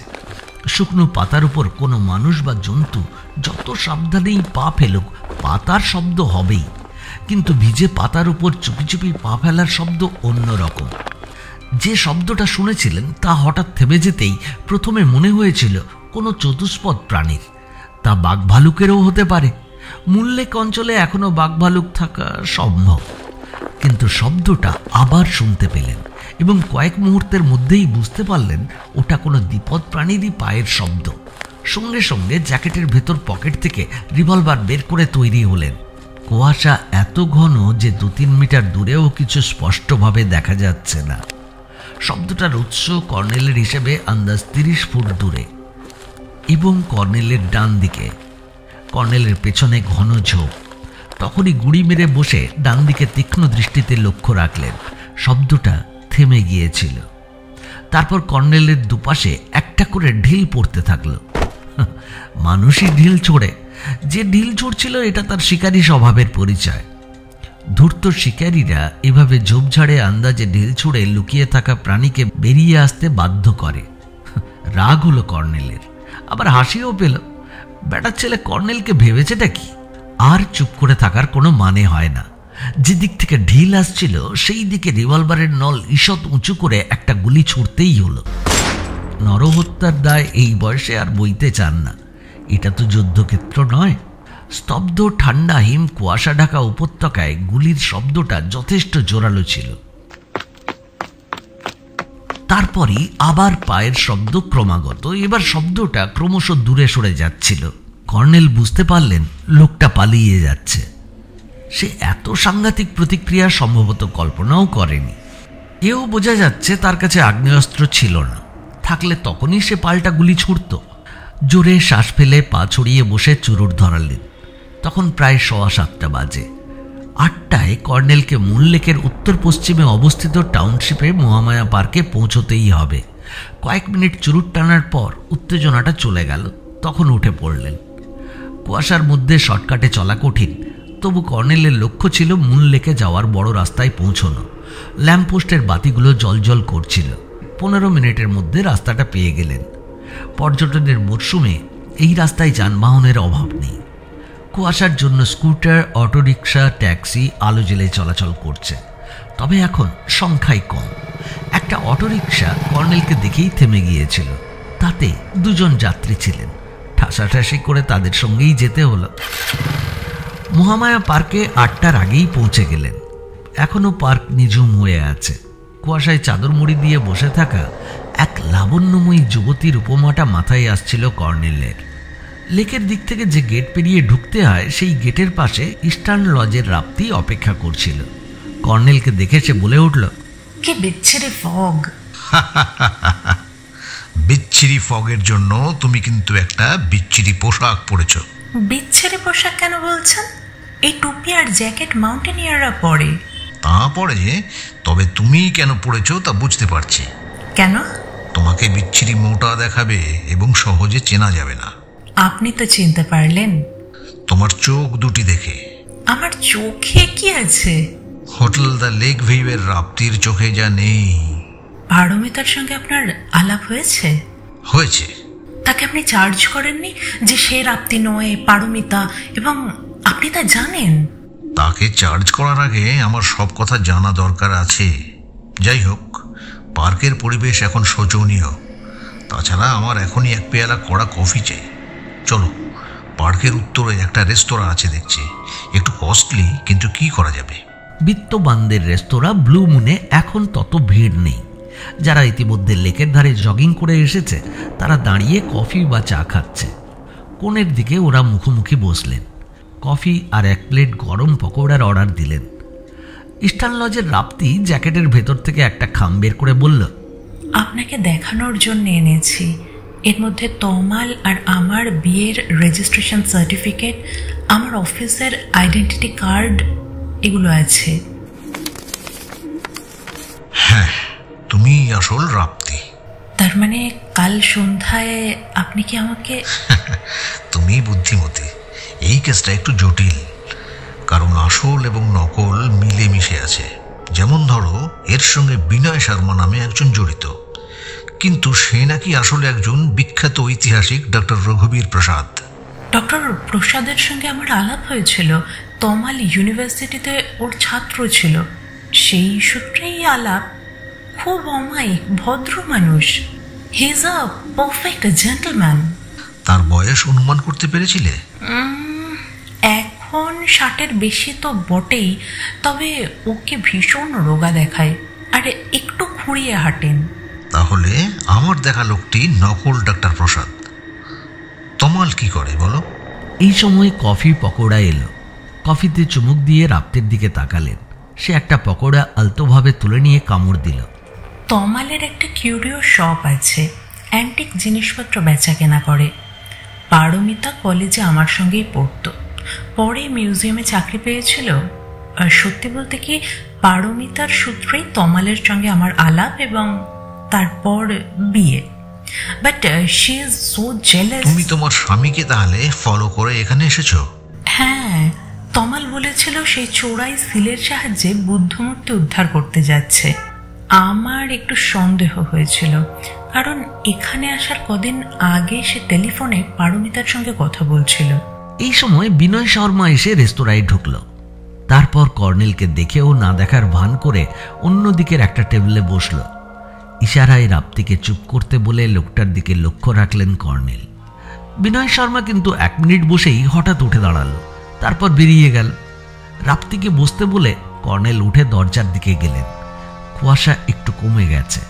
S1: শুকনো পাতার উপর কোনো মানুষ বা জন্তু যত সাবধানেই পা ফেলুক পাতার শব্দ হবেই, কিন্তু ভিজে পাতার উপর চুপি চুপি পা ফেলার শব্দ অন্যরকম। যে শব্দটা শুনেছিলেন তা হঠাৎ থেমে যেতেই প্রথমে মনে হয়েছিল কোনো চতুষ্পদ প্রাণীর। তা বাঘ ভালুকেরও হতে পারে। মূল্যেক অঞ্চলে এখনো বাঘ ভালুক থাকা সম্ভব। কিন্তু শব্দটা আবার শুনতে পেলেন এবং কয়েক মুহূর্তের মধ্যেই বুঝতে পারলেন ওটা কোনো দ্বিপদ প্রাণীরই পায়ের শব্দ। সঙ্গে সঙ্গে জ্যাকেটের ভেতর পকেট থেকে রিভলভার বের করে তৈরি হলেন। কুয়াশা এত ঘন যে 2-3 মিটার দূরেও কিছু স্পষ্টভাবে দেখা যাচ্ছে না। শব্দটার উৎস কর্নেলের হিসেবে আন্দাজ 30 ফুট দূরে এবং কর্নেলের ডান দিকে। কর্নেলের পেছনে ঘন ঝোপ। তখনই গুড়ি মেরে বসে ডান দিকে তীক্ষ্ণ দৃষ্টিতে লক্ষ্য রাখলেন। শব্দটা থেমে গিয়েছিল। তারপর কর্নেলের দুপাশে একটা করে ঢিল পড়তে থাকলো। মানুষই ঢিল ছোড়ে। যে ঢিল ছুড়ছিল এটা তার শিকারী স্বভাবের পরিচয়। ধূর্ত শিকারীরা এভাবে ঝোপঝাড়ে আন্দাজে ঢিল ছুঁড়ে লুকিয়ে থাকা প্রাণীকে বেরিয়ে আসতে বাধ্য করে। রাগ হলো কর্নেলের, আবার হাসিও পেল। বেটার ছেলে কর্নেলকে ভেবেছেটা কি? আর চুপ করে থাকার কোনো মানে হয় না। যে দিক থেকে ঢিল আসছিল সেই দিকে রিভলভারের নল ঈষৎ উঁচু করে একটা গুলি ছুড়তেই হলো। নরহত্যার দায় এই বয়সে আর বইতে চান না। এটা তো যুদ্ধক্ষেত্র নয়। স্তব্ধ ঠান্ডা হিম কুয়াশা ঢাকা উপত্যকায় গুলির শব্দটা যথেষ্ট জোরালো ছিল। তারপরই আবার পায়ের শব্দ ক্রমাগত। এবার শব্দটা ক্রমশ দূরে সরে যাচ্ছিল। কর্নেল বুঝতে পারলেন লোকটা পালিয়ে যাচ্ছে। সে এত সাংঘাতিক প্রতিক্রিয়া সম্ভবত কল্পনাও করেনি। এও বোঝা যাচ্ছে তার কাছে আগ্নেয়াস্ত্র ছিল না। থাকলে তখনই সে পাল্টা গুলি ছুড়ত। জোরে শ্বাস ফেলে পা ছড়িয়ে বসে চুরুট ধরালেন। তখন প্রায় 7:15 বাজে। 8টায় কর্নেলকে মূল লেকের উত্তর পশ্চিমে অবস্থিত টাউনশিপে মহামায়া পার্কে পৌঁছতেই হবে। কয়েক মিনিট চুরুট টানার পর উত্তেজনাটা চলে গেল। তখন উঠে পড়লেন। কুয়াশার মধ্যে শর্টকাটে চলা কঠিন, তবু কর্নেলের লক্ষ্য ছিল মূল লেকে যাওয়ার বড় রাস্তায় পৌঁছানো। ল্যাম্পপোস্টের বাতিগুলো জ্বলজ্বল করছিল। 15 মিনিটের মধ্যে রাস্তাটা পেয়ে গেলেন। পর্যটনের মরশুমে এই রাস্তায় যানবাহনের অভাব নেই। কুয়াশার জন্য স্কুটার, অটোরিকশা, ট্যাক্সি আলো জ্বেলে চলাচল করছে, তবে এখন সংখ্যাই কম। একটা অটোরিকশা কর্নেলকে দেখেই থেমে গিয়েছিল। তাতে 2 জন যাত্রী ছিলেন। ঠাসাঠাসি করে তাদের সঙ্গেই যেতে হলো। মহামায়া পার্কে 8টার আগেই পৌঁছে গেলেন। এখনো পার্ক নিঝুম হয়ে আছে। কুয়াশায় চাদর মুড়ি দিয়ে বসে থাকা এক লাবণ্যময়ী যুবতীর উপমাটা মাথায় আসছিল কর্নেলের। লেকের দিক থেকে যে গেট পেরিয়ে ঢুকতে হয় সেই গেটের পাশে ইস্টার্ন লজের রাপ্তি অপেক্ষা করছিল। কর্নেলকে দেখে সে বলে উঠল,
S7: কি বিচ্ছিরি ফগ!
S2: বিচ্ছিরি ফগের জন্য তুমি কিন্তু একটা বিচ্ছিরি পোশাক পরেছ।
S7: বিচ্ছিরি পোশাক কেন বলছেন? এই টুপি আর জ্যাকেট মাউন্টেনিয়াররা পরে।
S2: তা পরে, তবে তুমি কেন পড়েছো তা বুঝতে পারছি।
S7: কেন?
S2: তোমাকে বিচ্ছিরি মোটা দেখাবে এবং সহজে চেনা যাবে না।
S7: আপনি তো চিনতে পারলেন?
S2: তোমার চোখ দুটি দেখে।
S7: আমার চোখে কি আছে?
S2: হোটেল দ্য লেক ভিউ এর রাপ্তির চোখে যা নেই।
S7: পারমিতার সঙ্গে আপনার আলাপ হয়েছে?
S2: হয়েছে।
S7: তাকে আপনি চার্জ করেননি যে সে রাপ্তি নয়, পারমিতা, এবং আপনি তা জানেন?
S2: তাকে চার্জ করার আগে আমার সব কথা জানা দরকার আছে। যাই হোক, পার্কের পরিবেশ এখন শোচনীয়। তাছাড়া আমার এখনই এক পেয়ালা কড়া কফি চাই। চলো, পার্কের উত্তরে একটা রেস্তোরাঁ আছে দেখছি। একটু কস্টলি, কিন্তু কি করা যাবে।
S1: বিত্তবানদের রেস্তোরাঁ ব্লু মুনে এখন তত ভিড় নেই। যারা ইতিমধ্যে লেকের ধারে জগিং করে এসেছে তারা দাঁড়িয়ে কফি বা চা খাচ্ছে। কোণের দিকে ওরা মুখোমুখি বসলেন। কফি আর 1 প্লেট গরম পকোড়ার অর্ডার দিলেন। ইস্টার্ন লজের রাপ্তি জ্যাকেটের ভেতর থেকে একটা খাম বের করে বলল,
S7: আপনাকে দেখানোর জন্য এনেছি। এর মধ্যে তমাল আর আমার বিয়ের রেজিস্ট্রেশন সার্টিফিকেট, আমার অফিসের আইডেন্টিটি কার্ড, এগুলো আছে।
S2: হ্যাঁ, তুমি আসল রাপ্তি।
S7: তার মানে কাল সন্ধ্যায় আপনি কি আমাকে?
S2: তুমি বুদ্ধিমতী। এই কেসটা একটু জটিল, কারণ আসল এবং নকল মিলেমিশে আছে। যেমন ধরো, এর সঙ্গে বিনয় শর্মা নামে একজন জড়িত, কিন্তু সে নাকি আসলে একজন বিখ্যাত ঐতিহাসিক ডক্টর রঘুবীর প্রসাদ।
S7: ডক্টর প্রসাদের সঙ্গে আমার আলাপ হয়েছিল। তমাল ইউনিভার্সিটিতে ওর ছাত্র ছিল। সেই সূত্রেই আলাপ। খুব অমায়িক, ভদ্র মানুষ। He is a perfect gentleman.
S2: তার বয়স অনুমান করতে পেরেছিলে?
S7: এখন 60-এর বেশি তো বটেই, তবে ওকে ভীষণ রোগা দেখায় আর একটু খুঁড়িয়ে হাঁটেন।
S2: তাহলে আমার দেখা লোকটি নকল ডাক্তার প্রসাদ। তমাল কি করে বলো?
S1: এই সময় কফি পকোড়া এলো। কফিতে চুমুক দিয়ে রাপ্তের দিকে তাকালেন। সে একটা পকোড়া আলতোভাবে তুলে নিয়ে কামড় দিল।
S7: তমালের একটা কিউরিও শপ আছে, অ্যান্টিক জিনিসপত্র বেচা কেনা করে। পারমিতা কলেজে আমার সঙ্গেই পড়তো, পরে মিউজিয়ামে চাকরি পেয়েছিল। আর সত্যি বলতে কি, পারমিতার সূত্রেই তমালের সঙ্গে আমার আলাপ এবং তারপর বিয়ে। But she is so jealous.
S2: তুমি তোমার স্বামীকে তাহলে ফলো করে এখানে এসেছো?
S7: হ্যাঁ, তমাল বলেছিল সেই চোরাই সিলের সাহায্যে বুদ্ধমূর্তি উদ্ধার করতে যাচ্ছে। আমার একটু সন্দেহ হয়েছিল, কারণ এখানে আসার কদিন আগে সে টেলিফোনে পারমিতার সঙ্গে কথা বলছিল।
S1: এই সময় বিনয় শর্মা এসে রেস্তোরাঁয় ঢুকল। তারপর কর্নেলকে দেখেও না দেখার ভান করে অন্য দিকের একটা টেবিলে বসল। ইশারায় রাপ্তিকে চুপ করতে বলে লোকটার দিকে লক্ষ্য রাখলেন কর্নেল। বিনয় শর্মা কিন্তু 1 মিনিট বসেই হঠাৎ উঠে দাঁড়ালো, তারপর বেরিয়ে গেল। রাপ্তিকে বসতে বলে কর্নেল উঠে দরজার দিকে গেলেন। কুয়াশা একটু কমে গেছে।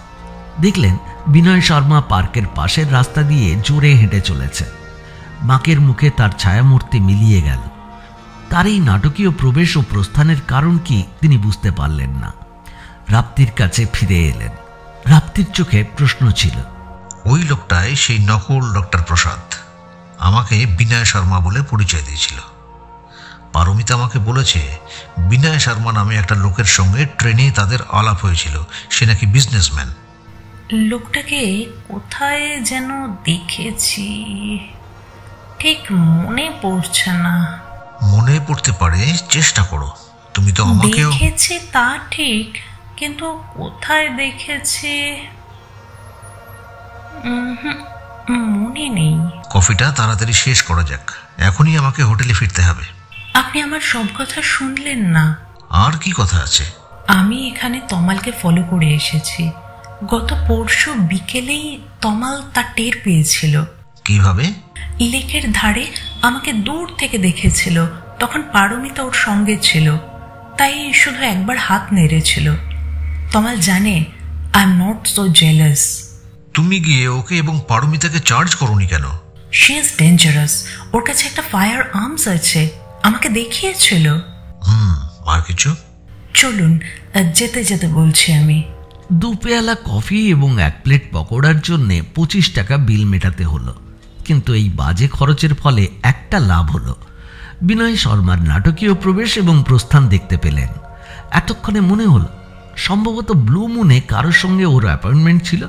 S1: দেখলেন বিনয় শর্মা পার্কের পাশের রাস্তা দিয়ে জোরে হেঁটে চলেছে। বাঁকের মুখে তার ছায়ামূর্তি মিলিয়ে গেল। তার এই নাটকীয় প্রবেশ ও প্রস্থানের কারণ কি তিনি বুঝতে পারলেন না। রাপ্তির কাছে ফিরে এলেন। রাপ্তির চোখে প্রশ্ন ছিল।
S2: ওই লোকটাই সেই নকল ডক্টর প্রসাদ। আমাকে বিনয় শর্মা বলে পরিচয় দিয়েছিল। পারমিতা আমাকে বলেছে বিনয় শর্মা নামে একটা লোকের সঙ্গে ট্রেনে তাদের আলাপ হয়েছিল। সে নাকি বিজনেসম্যান।
S7: লোকটাকে কোথায় যেন দেখেছি, ঠিক মনে পড়ছে না।
S2: মনে পড়তে পারে, চেষ্টা করো। তুমি তো আমাকেও
S7: দেখেছি তা ঠিক, কিন্তু কোথায় দেখেছি মনে নেই।
S2: কফিটা তাড়াতাড়ি শেষ করা যাক, এখনই আমাকে হোটেলে ফিরতে হবে।
S7: আপনি আমার সব কথা শুনলেন না।
S2: আর কি কথা আছে?
S7: আমি এখানে তমালকে ফলো করে এসেছি। গত পরশু বিকেলেই তমাল তা টের পেয়েছিল।
S2: কিভাবে?
S7: লেকের ধারে আমাকে দূর থেকে দেখেছিল। তখন পারমিতা ওর সঙ্গে ছিল, তাই শুধু একবার হাত নেড়েছিল। তমাল জানে I am not so jealous.
S2: তুমি গিয়ে ওকে এবং পারমিতাকে চার্জ করোনি কেন?
S7: She is dangerous. ওর কাছে একটা ফায়ার আর্মস আছে, আমাকে দেখিয়েছিল।
S2: আর কিছু?
S7: চলুন, যেতে যেতে বলছি আমি।
S1: 2 পেয়ালা কফি এবং 1 প্লেট পকোড়ার জন্য 25 টাকা বিল মেটাতে হলো। কিন্তু এই বাজে খরচের ফলে একটা লাভ হলো। বিনয় শর্মার নাটকীয় প্রবেশ এবং প্রস্থান দেখতে পেলেন। এতক্ষণে মনে হলো সম্ভবত ব্লু মুনে কারোর সঙ্গে ওর অ্যাপয়েন্টমেন্ট ছিল।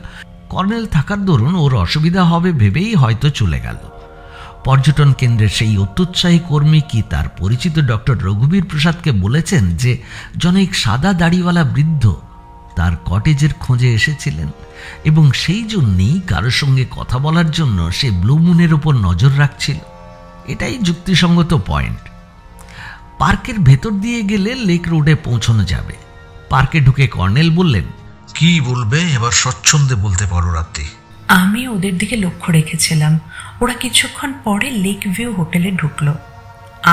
S1: কর্নেল থাকার দরুন ওর অসুবিধা হবে ভেবেই হয়তো চলে গেল। পর্যটন কেন্দ্রের সেই অত্যুৎসাহী কর্মী কি তার পরিচিত ডক্টর রঘুবীর প্রসাদকে বলেছেন যে জনৈক সাদা দাড়িওয়ালা বৃদ্ধ তার কটেজের খোঁজে এসেছিলেন এবং সেই জন্যই কারোর সঙ্গে কথা বলার জন্য সে ব্লু মুনের ওপর নজর রাখছিল? এটাই যুক্তিসঙ্গত পয়েন্ট। পার্কের ভেতর দিয়ে গেলে লেক রোডে পৌঁছানো যাবে। পার্কে ঢুকে কর্নেল বললেন,
S2: কি বলবে এবার স্বচ্ছন্দে বলতে পারো রাত্রি।
S7: আমি ওদের দিকে লক্ষ্য রেখেছিলাম। ওরা কিছুক্ষণ পরে লেক ভিউ হোটেলে ঢুকলো।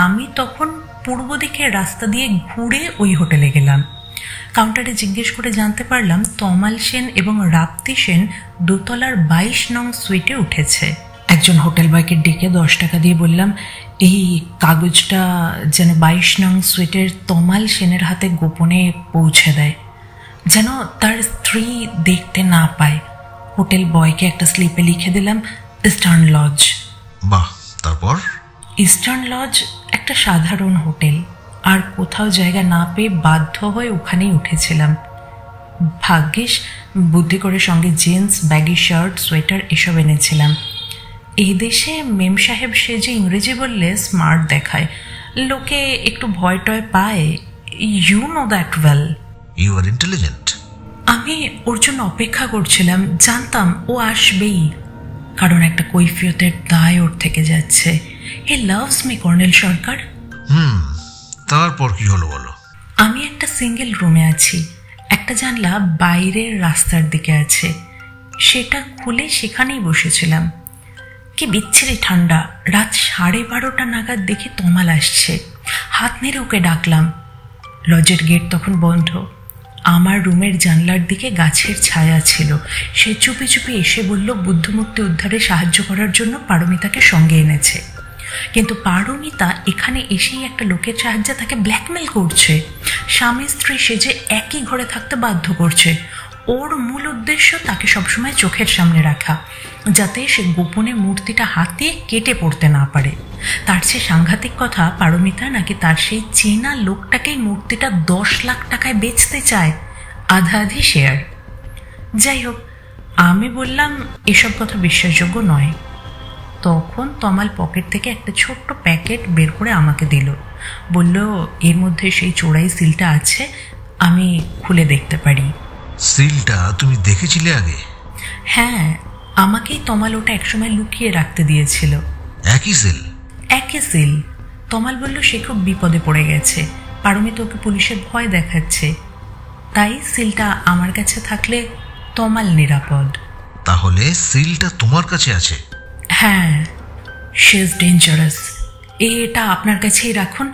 S7: আমি তখন পূর্ব দিকের রাস্তা দিয়ে ঘুরে ওই হোটেলে গেলাম। কাউন্টারে জিজ্ঞেস করে জানতে পারলাম তমাল সেন এবং রাপ্তি সেন 2 তলার 22 নং সুইটে উঠেছে। একজন হোটেল বয়কে ডেকে 10 টাকা দিয়ে বললাম এই কাগজটা যেন 22 নং সুইটের তমাল সেনের হাতে গোপনে পৌঁছে দেয়, যেন তার স্ত্রী দেখতে না পায়। হোটেল বয়কে একটা স্লিপে লিখে দিলাম ইস্টার্ন লজ।
S2: বাহ, তারপর?
S7: ইস্টার্ন লজ একটা সাধারণ হোটেল। আর কোথাও জায়গা না পেয়ে বাধ্য হয়ে ওখানেই উঠেছিলাম। ভাগ্যিস বুদ্ধি করে সঙ্গে জিন্স, ব্যাগি শার্ট, সোয়েটার এসব এনেছিলাম। এই দেশে মেম সাহেব সেজে ইংরেজি বললে স্মার্ট দেখায়, লোকে একটু ভয় টয় পায়। You know that well.
S2: You are intelligent.
S7: আমি ওর জন্য অপেক্ষা করছিলাম, জানতাম ও আসবেই, কারণ একটা কৈফিয়তের দায় ওর থেকে যাচ্ছে। হি লাভস মি কর্নেল সরকার।
S2: তারপর কি হলো বলো?
S7: আমি একটা সিঙ্গেল রুমে আছি। একটা জানলা বাইরের রাস্তার দিকে আছে, সেটা খুলে সেখানেই বসেছিলাম। কি বিচ্ছিরি ঠান্ডা। রাত 12:30 নাগাদ দেখে তমাল আসছে। হাত নেড়ে ওকে ডাকলাম। লজের গেট তখন বন্ধ। আমার রুমের জানলার দিকে গাছের ছায়া ছিল। সে চুপি চুপি এসে বলল বুদ্ধমূর্তি উদ্ধারে সাহায্য করার জন্য পারমিতাকে সঙ্গে এনেছে। কিন্তু পারমিতা এখানে এসেই একটা লোকের সাহায্যে তাকে ব্ল্যাকমেল করছে। স্বামী স্ত্রী সেজে একই ঘরে থাকতে বাধ্য করছে। ওর মূল উদ্দেশ্য তাকে সবসময় চোখের সামনে রাখা, যাতে সে গোপনে মূর্তিটা হাতে কেটে পড়তে না পারে। তার চেয়ে সাংঘাতিক কথা, পারমিতা নাকি তার সেই চেনা লোকটাকেই মূর্তিটা 10 লাখ টাকায় বেচতে চায়, আধা আধি শেয়ার। যাই হোক, আমি বললাম এসব কথা বিশ্বাসযোগ্য নয়। তখন তমাল পকেট থেকে একটা ছোট্ট প্যাকেট বের করে আমাকে দিল, বলল এর মধ্যে সেই চোরাই সিলটা আছে, আমি খুলে দেখতে পারি।
S2: সিলটা তুমি দেখেছিলে আগে?
S7: হ্যাঁ, আমাকেই তমাল ওটা একসময় লুকিয়ে রাখতে দিয়েছিল।
S2: একই সিল?
S7: একই সিল। তমাল বলল সে খুব বিপদে পড়ে গেছে, পারমিতা ওকে পুলিশের ভয় দেখাচ্ছে, তাই সিলটা আমার কাছে থাকলে তমাল নিরাপদ।
S2: তাহলে সিলটা তোমার কাছে আছে?
S7: হ্যাঁ, শি ইজ ডেঞ্জারাস। এটা আপনার কাছেই রাখুন,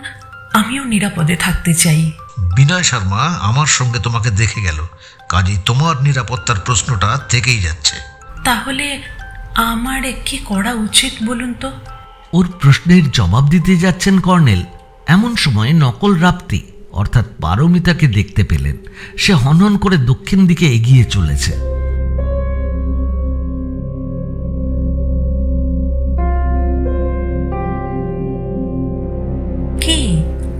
S7: আমিও নিরাপদে থাকতে চাই।
S2: বিনয় শর্মা আমার সঙ্গে তোমাকে দেখে গেল, কাজেই তোমার নিরাপত্তার প্রশ্নটা থেকেই যাচ্ছে।
S7: তাহলে আমার কি করা উচিত বলুন তো?
S1: ওর প্রশ্নের জবাব দিতে যাচ্ছেন কর্নেল, এমন সময় নকল রাপ্তি অর্থাৎ পারমিতাকে দেখতে পেলেন। সে হনহন করে দক্ষিণ দিকে এগিয়ে চলেছে।
S7: কি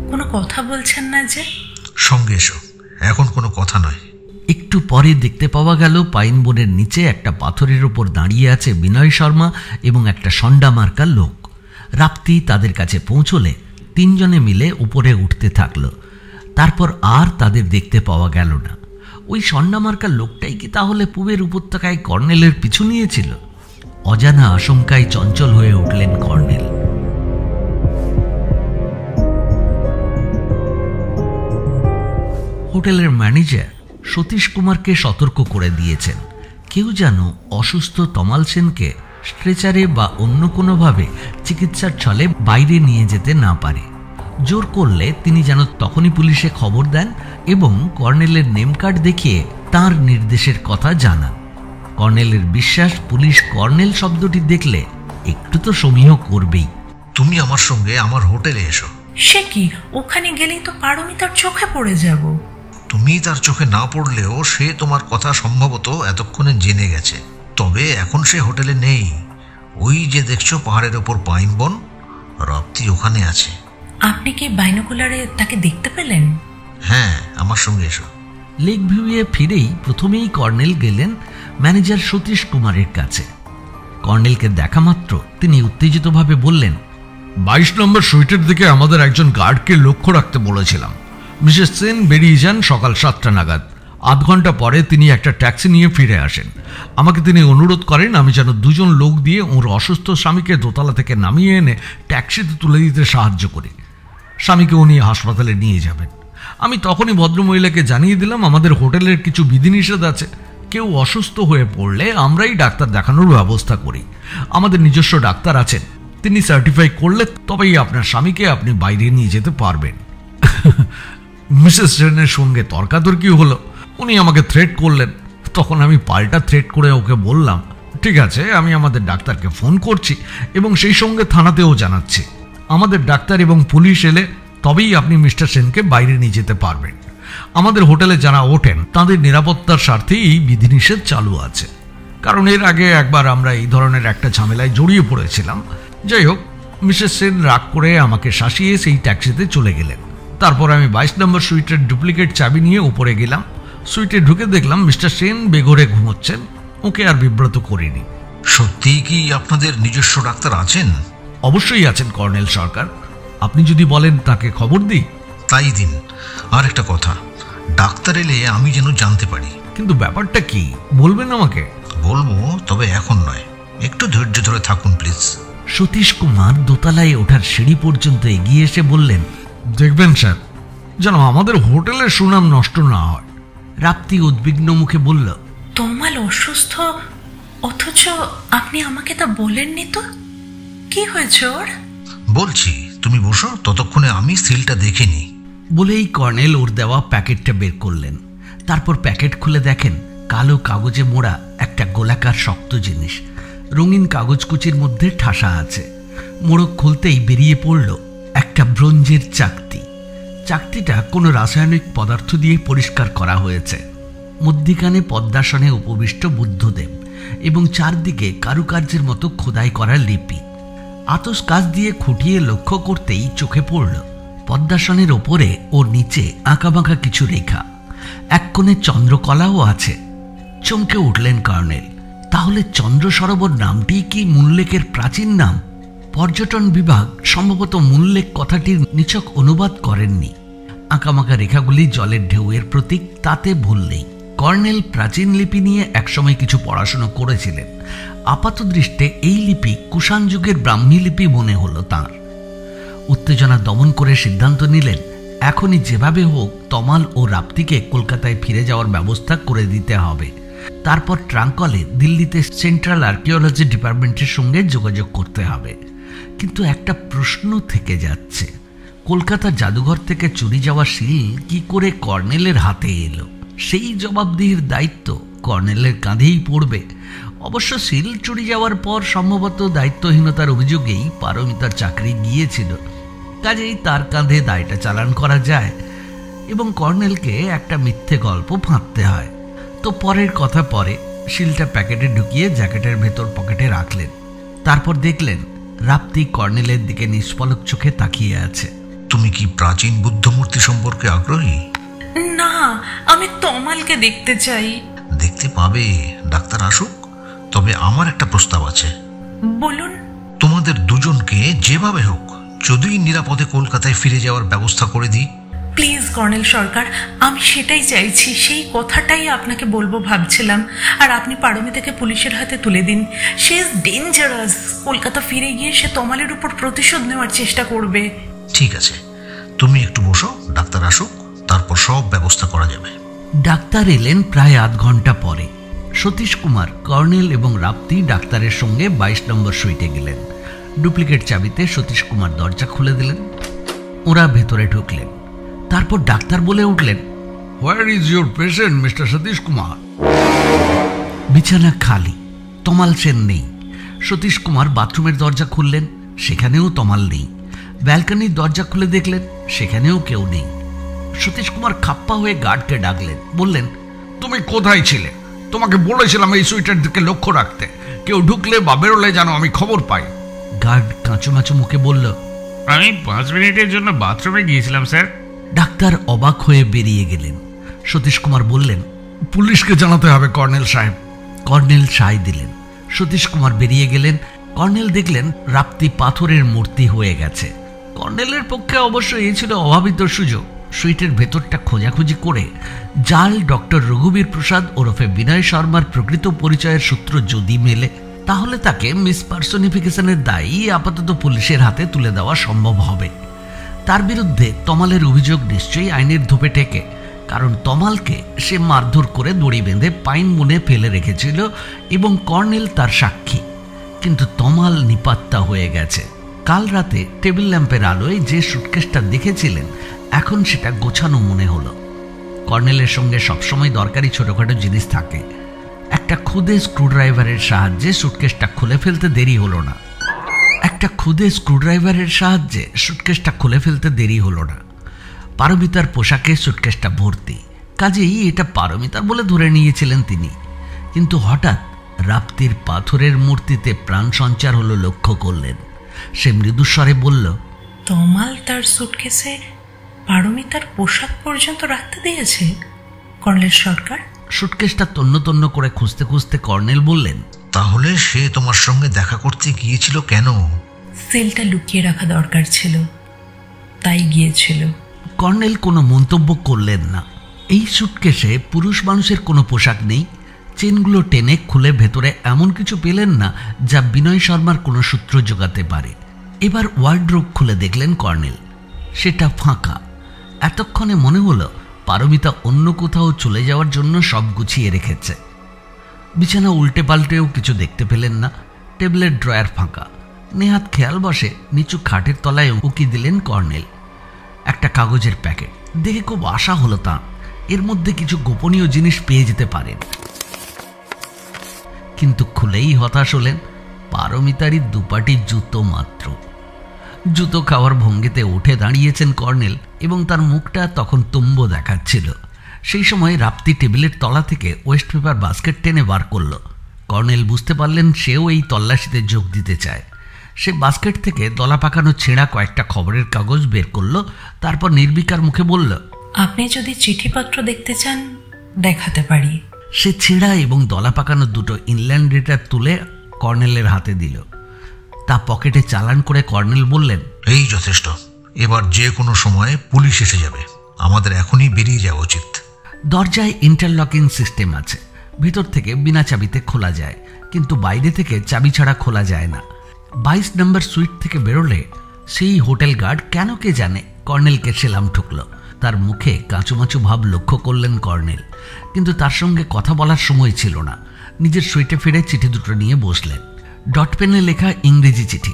S7: কোনো কথা বলছেন না যে?
S2: সঙ্গে এসো, এখন কোনো কথা নয়।
S1: একটু পরে দেখতে পাওয়া গেল পাইন বনের নিচে একটা পাথরের উপর দাঁড়িয়ে আছে বিনয় শর্মা এবং একটা সন্ডা মার্কা লোক। রাপ্তি তাদের কাছে পৌঁছলে তিনজনে মিলে উপরে উঠতে থাকলো। তারপর আর তাদের দেখতে পাওয়া গেল না। ওই সন্ডা মার্কা লোকটাই কি তাহলে পূবের উপত্যকায় কর্নেলের পিছু নিয়েছিল? অজানা আশঙ্কায় চঞ্চল হয়ে উঠলেন কর্নেল। হোটেলের ম্যানেজার সতীশ কুমারকে সতর্ক করে দিয়েছেন, কেউ যেন অসুস্থ তমাল সেনকে স্ট্রেচারে বা অন্য কোনোভাবে চিকিৎসার ছলে বাইরে নিয়ে যেতে না পারে। জোর করলে তিনি যেন তখনই পুলিশে খবর দেন এবং কর্নেলের নেম কার্ড দেখিয়ে তাঁর নির্দেশের কথা জানান। কর্নেলের বিশ্বাস পুলিশ কর্নেল শব্দটি দেখলে একটু তো সমীহ করবেই।
S2: তুমি আমার সঙ্গে আমার হোটেলে এসো।
S7: সে কি, ওখানে গেলেই তো পারমিতার চোখে পড়ে যাব।
S2: তুমি তার চোখে না পড়লেও সে তোমার কথা সম্ভবত এতক্ষণে জেনে গেছে। তবে এখন সে হোটেলে নেই। ওই যে দেখছো পাহাড়ের ওপর পাইন বন, রাপ্তি ওখানে আছে।
S7: আপনি কি বাইনোকুলারে তাকে দেখতে পেলেন?
S2: হ্যাঁ, আমার সঙ্গে এসো।
S1: লেক ভিউয়ে ফিরেই প্রথমেই কর্নেল গেলেন ম্যানেজার সতীশ কুমারের কাছে। কর্নেলকে দেখা মাত্র তিনি উত্তেজিতভাবে বললেন,
S6: 22 নম্বর সুইটের দিকে আমাদের একজন গার্ডকে লক্ষ্য রাখতে বলেছিলাম। মিসেস সেন বেরিয়ে যান সকাল 7টা নাগাদ। আধ ঘন্টা পরে তিনি একটা ট্যাক্সি নিয়ে ফিরে আসেন। আমাকে তিনি অনুরোধ করেন আমি যেন দুজন লোক দিয়ে ওর অসুস্থ স্বামীকে দোতলা থেকে নামিয়ে এনে ট্যাক্সিতে তুলে দিতে সাহায্য করি। স্বামীকে উনি হাসপাতালে নিয়ে যাবেন। আমি তখনই ভদ্রমহিলাকে জানিয়ে দিলাম আমাদের হোটেলের কিছু বিধিনিষেধ আছে। কেউ অসুস্থ হয়ে পড়লে আমরাই ডাক্তার দেখানোর ব্যবস্থা করি। আমাদের নিজস্ব ডাক্তার আছেন, তিনি সার্টিফাই করলে তবেই আপনার স্বামীকে আপনি বাইরে নিয়ে যেতে পারবেন। মিসেস সেনের সঙ্গে তর্কাতর্কি হলো। উনি আমাকে থ্রেট করলেন। তখন আমি পাল্টা থ্রেট করে ওকে বললাম, ঠিক আছে, আমি আমাদের ডাক্তারকে ফোন করছি এবং সেই সঙ্গে থানাতেও জানাচ্ছি। আমাদের ডাক্তার এবং পুলিশ এলে তবেই আপনি মিস্টার সেনকে বাইরে নিয়ে যেতে পারবেন। আমাদের হোটেলে যারা ওঠেন তাদের নিরাপত্তার স্বার্থেই এই বিধিনিষেধ চালু আছে, কারণ এর আগে একবার আমরা এই ধরনের একটা ঝামেলায় জড়িয়ে পড়েছিলাম। যাই হোক, মিসেস সেন রাগ করে আমাকে শাসিয়ে সেই ট্যাক্সিতে চলে গেলেন। তারপর আমি 22 নম্বর সুইটের ডুপ্লিকেট চাবি নিয়ে উপরে গেলাম। সুইটে ঢুকে দেখলাম মিস্টার সেন বেঘরে ঘুমোচ্ছেন। ওকে আর বিব্রত করিনি।
S2: সত্যিই কি আপনাদের নিজস্ব ডাক্তার আছেন?
S6: অবশ্যই আছেন কর্নেল সরকার। আপনি যদি বলেন তাকে খবর দিই।
S2: তাই দিন। আর একটা কথা, ডাক্তার এলে আমি যেন জানতে পারি।
S6: কিন্তু ব্যাপারটা কি বলবেন আমাকে?
S2: বলবো, তবে এখন নয়। একটু ধৈর্য ধরে থাকুন প্লিজ।
S1: সতীশ কুমার দোতলায় ওঠার সিঁড়ি পর্যন্ত এগিয়ে এসে বললেন,
S6: দেখবেন স্যার, যেন আমাদের হোটেলের সুনাম নষ্ট না হয়।
S1: রাপ্তি উদ্বিগ্ন মুখে বলল,
S7: তমাল অসুস্থ, অথচ আপনি আমাকে তা বলেননি তো। কি হয়েছে ওর?
S2: বলছি, তুমি বসো, ততক্ষণে আমি সিলটা দেখে নিই।
S1: বলেই কর্নেল ওর দেওয়া প্যাকেটটা বের করলেন। তারপর প্যাকেট খুলে দেখেন কালো কাগজে মোড়া একটা গোলাকার শক্ত জিনিস রঙিন কাগজকুচির মধ্যে ঠাসা আছে। মোড়ক খুলতেই বেরিয়ে পড়ল একটা ব্রোঞ্জের চাকতি। চাকতিটা কোনো রাসায়নিক পদার্থ দিয়ে পরিষ্কার করা হয়েছে। মধ্যিখানে পদ্মাসনে উপবিষ্ট বুদ্ধদেব এবং চারদিকে কারুকার্যের মতো খোদাই করা লিপি। আতস কাজ দিয়ে খুঁটিয়ে লক্ষ্য করতেই চোখে পড়ল পদ্মাসনের ওপরে ও নিচে আঁকাবাঁকা কিছু রেখা। এক কোণে চন্দ্রকলাও আছে। চমকে উঠলেন কর্নেল। তাহলে চন্দ্র সরোবর নামটি কি মুনলেকের প্রাচীন নাম? পর্যটন বিভাগ সম্ভবত মুনলেক কথাটির নিছক অনুবাদ করেননি। আঁকামাকা রেখাগুলি জলের ঢেউয়ের প্রতীক, তাতে ভুল নেই। কর্নেল প্রাচীন লিপি নিয়ে একসময় কিছু পড়াশোনা করেছিলেন। আপাত দৃষ্টে এই লিপি কুষাণ যুগের ব্রাহ্মী লিপি মনে হলো তাঁর। উত্তেজনা দমন করে সিদ্ধান্ত নিলেন এখনই যেভাবে হোক তমাল ও রাপ্তিকে কলকাতায় ফিরে যাওয়ার ব্যবস্থা করে দিতে হবে। তারপর ট্রাঙ্কলে দিল্লিতে সেন্ট্রাল আর্কিওলজি ডিপার্টমেন্টের সঙ্গে যোগাযোগ করতে হবে। কিন্তু একটা প্রশ্ন থেকে যাচ্ছে, কলকাতা জাদুঘর থেকে চুরি যাওয়া শিল কি করে কর্নেলের হাতে এলো? সেই জবাবদিহির দায়িত্ব কর্নেলের কাঁধেই পড়বে। অবশ্য শিল চুরি যাওয়ার পর সম্ভবত দায়িত্বহীনতার অভিযোগেই পারমিতার চাকরি গিয়েছিল, কাজেই তার কাঁধে দায়টা চালান করা যায় এবং কর্নেলকে একটা মিথ্যে গল্প ফাঁদতে হয়। তো পরের কথা পরে, শিলটা প্যাকেটে ঢুকিয়ে জ্যাকেটের ভেতর পকেটে রাখলেন। তারপর দেখলেন রাপ্তি কর্নেলের দিকে নিষ্পলক চোখে তাকিয়ে আছে।
S2: তুমি কি প্রাচীন বুদ্ধমূর্তি সম্পর্কে আগ্রহী?
S7: না, আমি তমালকে দেখতে চাই।
S2: দেখতে পাবে, ডাক্তার আসুক। তবে আমার একটা প্রস্তাব আছে।
S7: বলুন।
S2: তোমাদের দুজনকে যেভাবে হোক যদি নিরাপদে কলকাতায় ফিরে যাওয়ার ব্যবস্থা করে দিই।
S7: প্লিজ কর্নেল সরকার, আমি সেটাই চাইছি, সেই কথাটাই আপনাকে বলবো ভাবছিলাম। আর আপনি পারমিতাকে পুলিশের হাতে তুলে দিন। সে ইজ ডেঞ্জারাস। কলকাতা ফিরে গিয়ে সে তমালের উপর প্রতিশোধ নেওয়ার চেষ্টা করবে।
S2: ঠিক আছে, তুমি একটু বসো, ডাক্তার আসুক, তারপর সব ব্যবস্থা করা যাবে।
S1: ডাক্তার এলেন প্রায় আধ ঘন্টা পরে। সতীশ কুমার, কর্নেল এবং রাপ্তি ডাক্তারের সঙ্গে 22 নম্বর সুইটে গেলেন। ডুপ্লিকেট চাবিতে সতীশ কুমার দরজা খুলে দিলেন। ওরা ভেতরে ঢুকলেন। তারপর ডাক্তার বলে উঠলেন,
S6: where is your patient mister Satish Kumar?
S1: বিছানা খালি, তমাল সেন নেই। সতীশ কুমার বাথরুমের দরজা খুললেন, সেখানেও তমাল নেই। ব্যালকনির দরজা খুলে দেখলেন, সেখানেও কেউ নেই। সতীশ কুমার খাপ্পা হয়ে গার্ডকে ডাকলেন, বললেন,
S6: তুমি কোথায় ছিলে? তোমাকে বলেছিলাম এই সুইটের দিকে লক্ষ্য রাখতে। কেউ ঢুকলে বা বেরোলে যেন আমি খবর পাই।
S1: গার্ড কাঁচুমাচু মুখে বলল,
S8: আমি 5 মিনিটের জন্য বাথরুমে গিয়েছিলাম স্যার।
S1: ডাক্তার অবাক হয়ে বেরিয়ে গেলেন। সতীশ কুমার বললেন,
S6: পুলিশকে জানাতে হবে কর্নেল সাহেব।
S1: কর্নেল সায় দিলেন। সতীশ কুমার বেরিয়ে গেলেন। কর্নেল দেখলেন রাপ্তি পাথরের মূর্তি হয়ে গেছে। কর্নেলের পক্ষে অবশ্য এই ছিল অভাবিত সুযোগ। সুইটের ভেতরটা খোঁজাখুঁজি করে জাল ডক্টর রঘুবীর প্রসাদ ওরফে বিনয় শর্মার প্রকৃত পরিচয়ের সূত্র যদি মেলে, তাহলে তাকে মিসপার্সনিফিকেশনের দায়ী আপাতত পুলিশের হাতে তুলে দেওয়া সম্ভব হবে। তার বিরুদ্ধে তমালের অভিযোগ নিশ্চয়ই আইনের ধোপে টেকে, কারণ তমালকে সে মারধর করে দড়ি বেঁধে পাইন বনে ফেলে রেখেছিল এবং কর্নেল তার সাক্ষী। কিন্তু তমাল নিপাত্তা হয়ে গেছে। কাল রাতে টেবিল ল্যাম্পের আলোয় যে সুটকেসটা দেখেছিলেন, এখন সেটা গোছানো মনে হলো। কর্নেলের সঙ্গে সবসময় দরকারি ছোটখাটো জিনিস থাকে। একটা খুদে স্ক্রুড্রাইভারের সাহায্যে সুটকেসটা খুলে ফেলতে দেরি হলো না। পারমিতার পোশাকে সুটকেসটা ভর্তি, কাজেই এটা পারমিতার বলে ধরে নিয়েছিলেন তিনি। কিন্তু হঠাৎ রাপ্তির পাথরের মূর্তিতে প্রাণ সঞ্চার হলো লক্ষ্য করলেন। সে মৃদুস্বরে বলল,
S7: তমাল তার সুটকেসে পারমিতার পোশাক পর্যন্ত রাখতে দিয়েছে কর্নেল সরকার?
S1: সুটকেসটা তন্ন তন্ন করে খুঁজতে খুঁজতে কর্নেল বললেন,
S2: তাহলে সে তোমার সঙ্গে দেখা করতে গিয়েছিল কেন?
S7: সিলটা লুকিয়ে রাখা দরকার ছিল, তাই গিয়েছিল।
S1: কর্নেল কোনো মন্তব্য করলেন না। এই সুটকেসে পুরুষ মানুষের কোনো পোশাক নেই। চেনগুলো টেনে খুলে ভেতরে এমন কিছু পেলেন না যা বিনয় শর্মার কোনো সূত্র জোগাতে পারে। এবার ওয়ার্ড্রোব খুলে দেখলেন কর্নেল, সেটা ফাঁকা। এতক্ষণে মনে হলো পারমিতা অন্য কোথাও চলে যাওয়ার জন্য সব গুছিয়ে রেখেছে। বিছানা উল্টে পাল্টেও কিছু দেখতে পেলেন না। টেবিলের ড্রয়ার ফাঁকা। নেহাত খেয়াল বসে নিচু খাটের তলায় উকি দিলেন কর্নেল। একটা কাগজের প্যাকেট দেখে খুব আশা হলো তাঁর, এর মধ্যে কিছু গোপনীয় জিনিস পেয়ে যেতে পারেন। কিন্তু খুলেই হতাশ হলেন। পারমিতারই দুপাটি জুতো মাত্র। জুতো খাওয়ার ভঙ্গিতে উঠে দাঁড়িয়েছেন কর্নেল এবং তার মুখটা তখন তুম্ব দেখাচ্ছিল। সেই সময় রাপ্তি টেবিলের তলা থেকে ওয়েস্ট পেপার বাস্কেট টেনে বার করল। কর্নেল বুঝতে পারলেন সেও এই তল্লাশিতে যোগ দিতে চায়। সে বাস্কেট থেকে দলা পাকানো ছেঁড়া কয়েকটা খবরের কাগজ বের করল। তারপর নির্বিকার মুখে বলল,
S7: আপনি যদি চিঠিপত্র দেখতে চান দেখাতে পারি।
S1: সে ছেঁড়া এবং দলা পাকানো দুটো ইনল্যান্ড লেটার তুলে কর্নেলের হাতে দিল। তা পকেটে চালান করে কর্নেল বললেন,
S2: এই যথেষ্ট। এবার যে কোনো সময়ে পুলিশ এসে যাবে, আমাদের এখনই বেরিয়ে যাওয়া উচিত।
S1: দরজায় ইন্টারলকিং সিস্টেম আছে, ভিতর থেকে বিনা চাবিতে খোলা যায়, কিন্তু বাইরে থেকে চাবি ছাড়া খোলা যায় না। 22 নম্বর সুইট থেকে বেরোলে সেই হোটেল গার্ড কেন কে জানে কর্নেলকে সেলাম ঠুকল। তার মুখে কাঁচুমাচু ভাব লক্ষ্য করলেন কর্নেল, কিন্তু তার সঙ্গে কথা বলার সময় ছিল না। নিজের সুইটে ফিরে চিঠি দুটো নিয়ে বসলেন। ডট পেনে লেখা ইংরেজি চিঠি,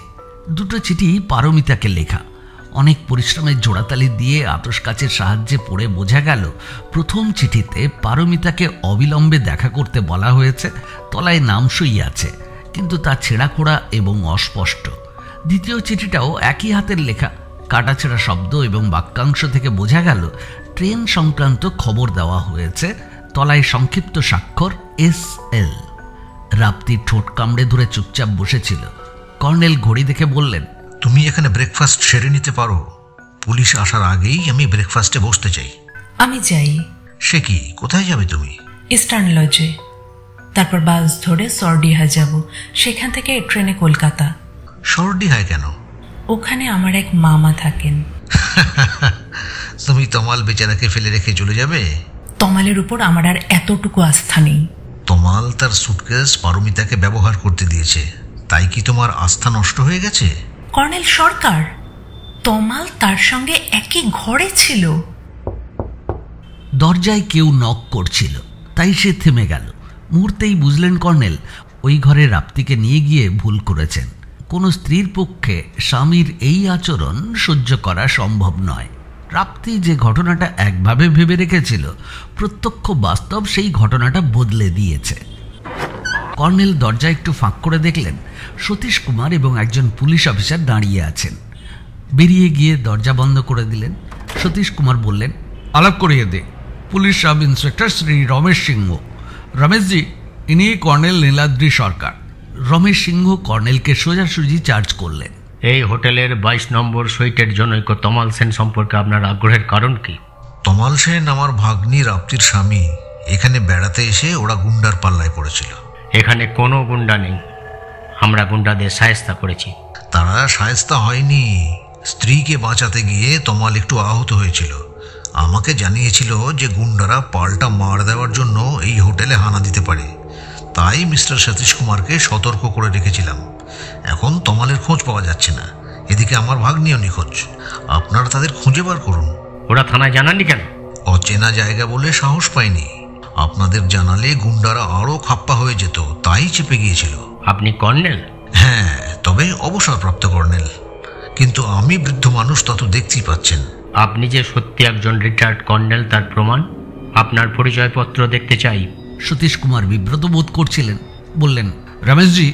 S1: দুটো চিঠি পারমিতাকে লেখা। অনেক পরিশ্রমের জোড়াতালি দিয়ে আতস কাচের সাহায্যে পড়ে বোঝা গেল প্রথম চিঠিতে পারমিতাকে অবিলম্বে দেখা করতে বলা হয়েছে, তলায় নাম সই আছে, কিন্তু তা ছেঁড়াখোড়া এবং অস্পষ্ট। দ্বিতীয় চিঠিটাও একই হাতের লেখা, কাটাছেঁড়া শব্দ এবং বাক্যাংশ থেকে বোঝা গেল ট্রেন সংক্রান্ত খবর দেওয়া হয়েছে, তলায় সংক্ষিপ্ত স্বাক্ষর SL। রাপ্তি ঠোঁট কামড়ে ধরে চুপচাপ বসেছিল। কর্নেল ঘড়ি দেখে বললেন,
S2: তুমি এখানে ব্রেকফাস্ট সেরে নিতে পারো? পুলিশ আসার আগেই আমি ব্রেকফাস্টে বসতে চাই।
S7: আমি যাই।
S2: সে কি, কোথায় যাবে তুমি?
S7: ইস্টার্ন লজে, তারপর বাস ধরে সরডিহা যাব, সেখান থেকে ট্রেনে কলকাতা।
S2: সরডিহায় কেন?
S7: ওখানে আমার এক মামা থাকেন।
S2: তুমি তমাল বেচারাকে ফেলে রেখে চলে যাবে?
S7: তমালের উপর আমার আর এতটুকু আস্থা নেই।
S2: তমাল তার সুটকেস পারমিতাকে ব্যবহার করতে দিয়েছে, তাই কি তোমার আস্থা নষ্ট হয়ে গেছে?
S7: কর্নেল সরকার, তমাল তার সঙ্গে একই ঘরে ছিল।
S1: দরজায় কেউ নক করছিল, তাই সে থেমে গেল। মুহূর্তেই বুঝলেন কর্নেল ওই ঘরে রাপ্তিকে নিয়ে গিয়ে ভুল করেছেন। কোনো স্ত্রীর পক্ষে স্বামীর এই আচরণ সহ্য করা সম্ভব নয়। রাপ্তি যে ঘটনাটা একভাবে ভেবে রেখেছিল, প্রত্যক্ষ বাস্তব সেই ঘটনাটা বদলে দিয়েছে। কর্নেল দরজা একটু ফাঁক করে দেখলেন সতীশ কুমার এবং একজন পুলিশ অফিসার দাঁড়িয়ে আছেন। বেরিয়ে গিয়ে দরজা বন্ধ করে দিলেন। সতীশ কুমার বললেন,
S6: আলাপ করিয়ে দে, police sub inspector Shri Ramesh Singh. Rameshji, ইনি কর্নেল নীলাদ্রি সরকার।
S1: রমেশ সিংহ কর্নেলকে সোজাসুজি চার্জ করলেন।
S4: এই হোটেলের 22 নম্বর সুইটের জনৈক তমাল সেন সম্পর্কে আপনার আগ্রহের কারণ কি?
S2: তমাল সেন আমার ভাগ্নি রাপ্তির স্বামী। এখানে বেড়াতে এসে ওরা গুন্ডার পাল্লায় পড়েছিল।
S4: এখানে কোনো গুন্ডা নেই, আমরা গুন্ডাদের শায়েস্তা করেছি।
S2: তারা শায়েস্তা হয়নি, স্ত্রীকে বাঁচাতে গিয়ে তমাল একটু আহত হয়েছিল। আমাকে জানিয়েছিল যে গুন্ডারা পাল্টা মার দেওয়ার জন্য এই হোটেলে হানা দিতে পারে, তাই মিস্টার সতীশ কুমারকে সতর্ক করে রেখেছিলাম। এখন তমালের খোঁজ পাওয়া যাচ্ছে না, এদিকে আমার ভাগ্নিও নিখোঁজ। আপনারা তাদের খুঁজে বার করুন।
S4: ওরা থানায় জানাননি কেন?
S2: অচেনা জায়গা বলে সাহস পাইনি। আপনাদের জানালে গুন্ডারা আরও খাপ্পা হয়ে যেত, তাই চেপে গিয়েছিল।
S4: আপনি কর্নেল?
S2: হ্যাঁ, তবে অবসরপ্রাপ্ত কর্নেল। কিন্তু আমি বৃদ্ধ মানুষ, তা তো দেখতেই পাচ্ছেন।
S4: আপনি যে সত্যি একজন রিটায়ার্ড কর্নেল তার প্রমাণ। আপনার পরিচয়পত্র দেখতে চাই।
S1: সতীশ কুমার বিব্রত বোধ করছিলেন, বললেন,
S6: রমেশজি,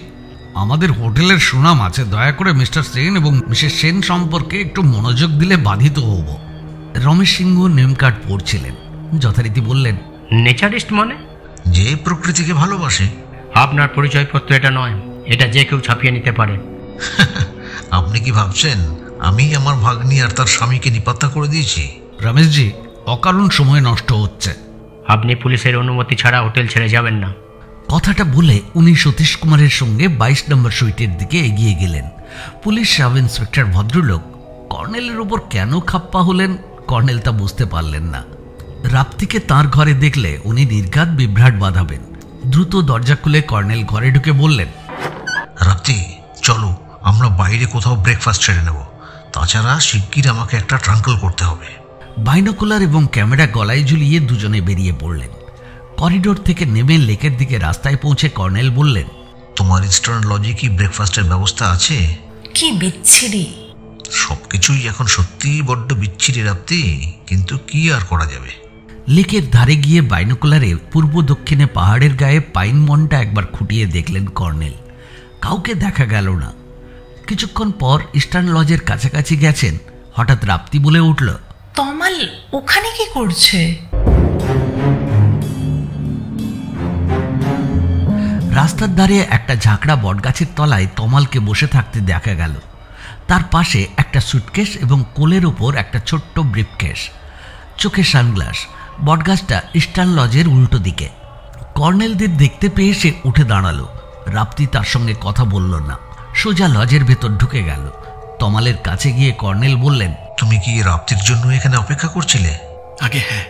S6: আমাদের হোটেলের সুনাম আছে, দয়া করে মিস্টার সেন এবং মিসেস সেন সম্পর্কে একটু মনোযোগ দিলে বাধিত হব।
S1: রমেশ সিংহ নেম কার্ড পড়ছিলেন, যথারীতি বললেন,
S4: নেচারিস্ট মানে?
S2: যে প্রকৃতিকে ভালোবাসে।
S4: আপনার পরিচয়পত্র এটা নয়, এটা যে কেউ ছাপিয়ে নিতে পারে।
S2: আপনি কি ভাবছেন আমি আমার ভাগ্নি আর তার স্বামীকে নিপাত্তা করে দিয়েছি?
S6: রমেশজি, অকারণ সময় নষ্ট হচ্ছে।
S4: আপনি পুলিশের অনুমতি ছাড়া হোটেল ছেড়ে যাবেন না।
S1: কথাটা বলে উনি সতীশ কুমারের সঙ্গে 22 নম্বর সুইটের দিকে এগিয়ে গেলেন। পুলিশ সাব ইন্সপেক্টর ভদ্রলোক কর্নেলের উপর কেন খাপ্পা হলেন কর্নেল তা বুঝতে পারলেন না। রাপ্তিকে তার ঘরে দেখলে উনি নির্ঘাত বিভ্রাট বাঁধাবেন। দ্রুত দরজা খুলে কর্নেল ঘরে ঢুকে বললেন,
S2: রাপ্তি, চলো আমরা বাইরে কোথাও ব্রেকফাস্ট সেরে নেব। তাছাড়া শিগগির আমাকে একটা ট্রাঙ্কল করতে হবে।
S1: বাইনোকুলার এবং ক্যামেরা গলায় ঝুলিয়ে দুজনে বেরিয়ে পড়লেন। করিডোর থেকে নেমে লেকের দিকে রাস্তায় পৌঁছে কর্নেল বললেন,
S2: তোমার ইস্টার্ন লজে কি ব্রেকফাস্টের ব্যবস্থা আছে?
S7: কি বিচ্ছিরি!
S2: সবকিছুই এখন সত্যিই বড্ড বিচ্ছিরি রাপ্তি, কিন্তু কি আর করা যাবে।
S1: লেকের ধারে গিয়ে বাইনোকুলারে পূর্ব দক্ষিণে পাহাড়ের গায়ে পাইন মনটা একবার খুঁটিয়ে দেখলেন কর্নেল। কাউকে দেখা গেল না। কিছুক্ষণ পর ইস্টার্ন লজের কাছাকাছি গেছেন, হঠাৎ রাপ্তি বলে উঠল,
S7: তমাল ওখানে কি করছে?
S1: রাস্তার ধারে একটা ঝাঁকড়া বটগাছের তলায় তমালকে বসে থাকতে দেখা গেল। তার পাশে একটা সুটকেস এবং কোলের ওপর একটা ছোট্ট ব্রিফকেস, চোখে সানগ্লাস। বটগাছটা ইস্টার্ন লজের উল্টো দিকে। কর্নেলদের দেখতে পেয়ে সে উঠে দাঁড়ালো। রাপ্তি তার সঙ্গে কথা বলল না, সোজা লজের ভেতর ঢুকে গেল। তমালের কাছে গিয়ে কর্নেল বললেন,
S2: তুমি কি রাপ্তির জন্য এখানে অপেক্ষা করছিলে?
S5: আগে হ্যাঁ,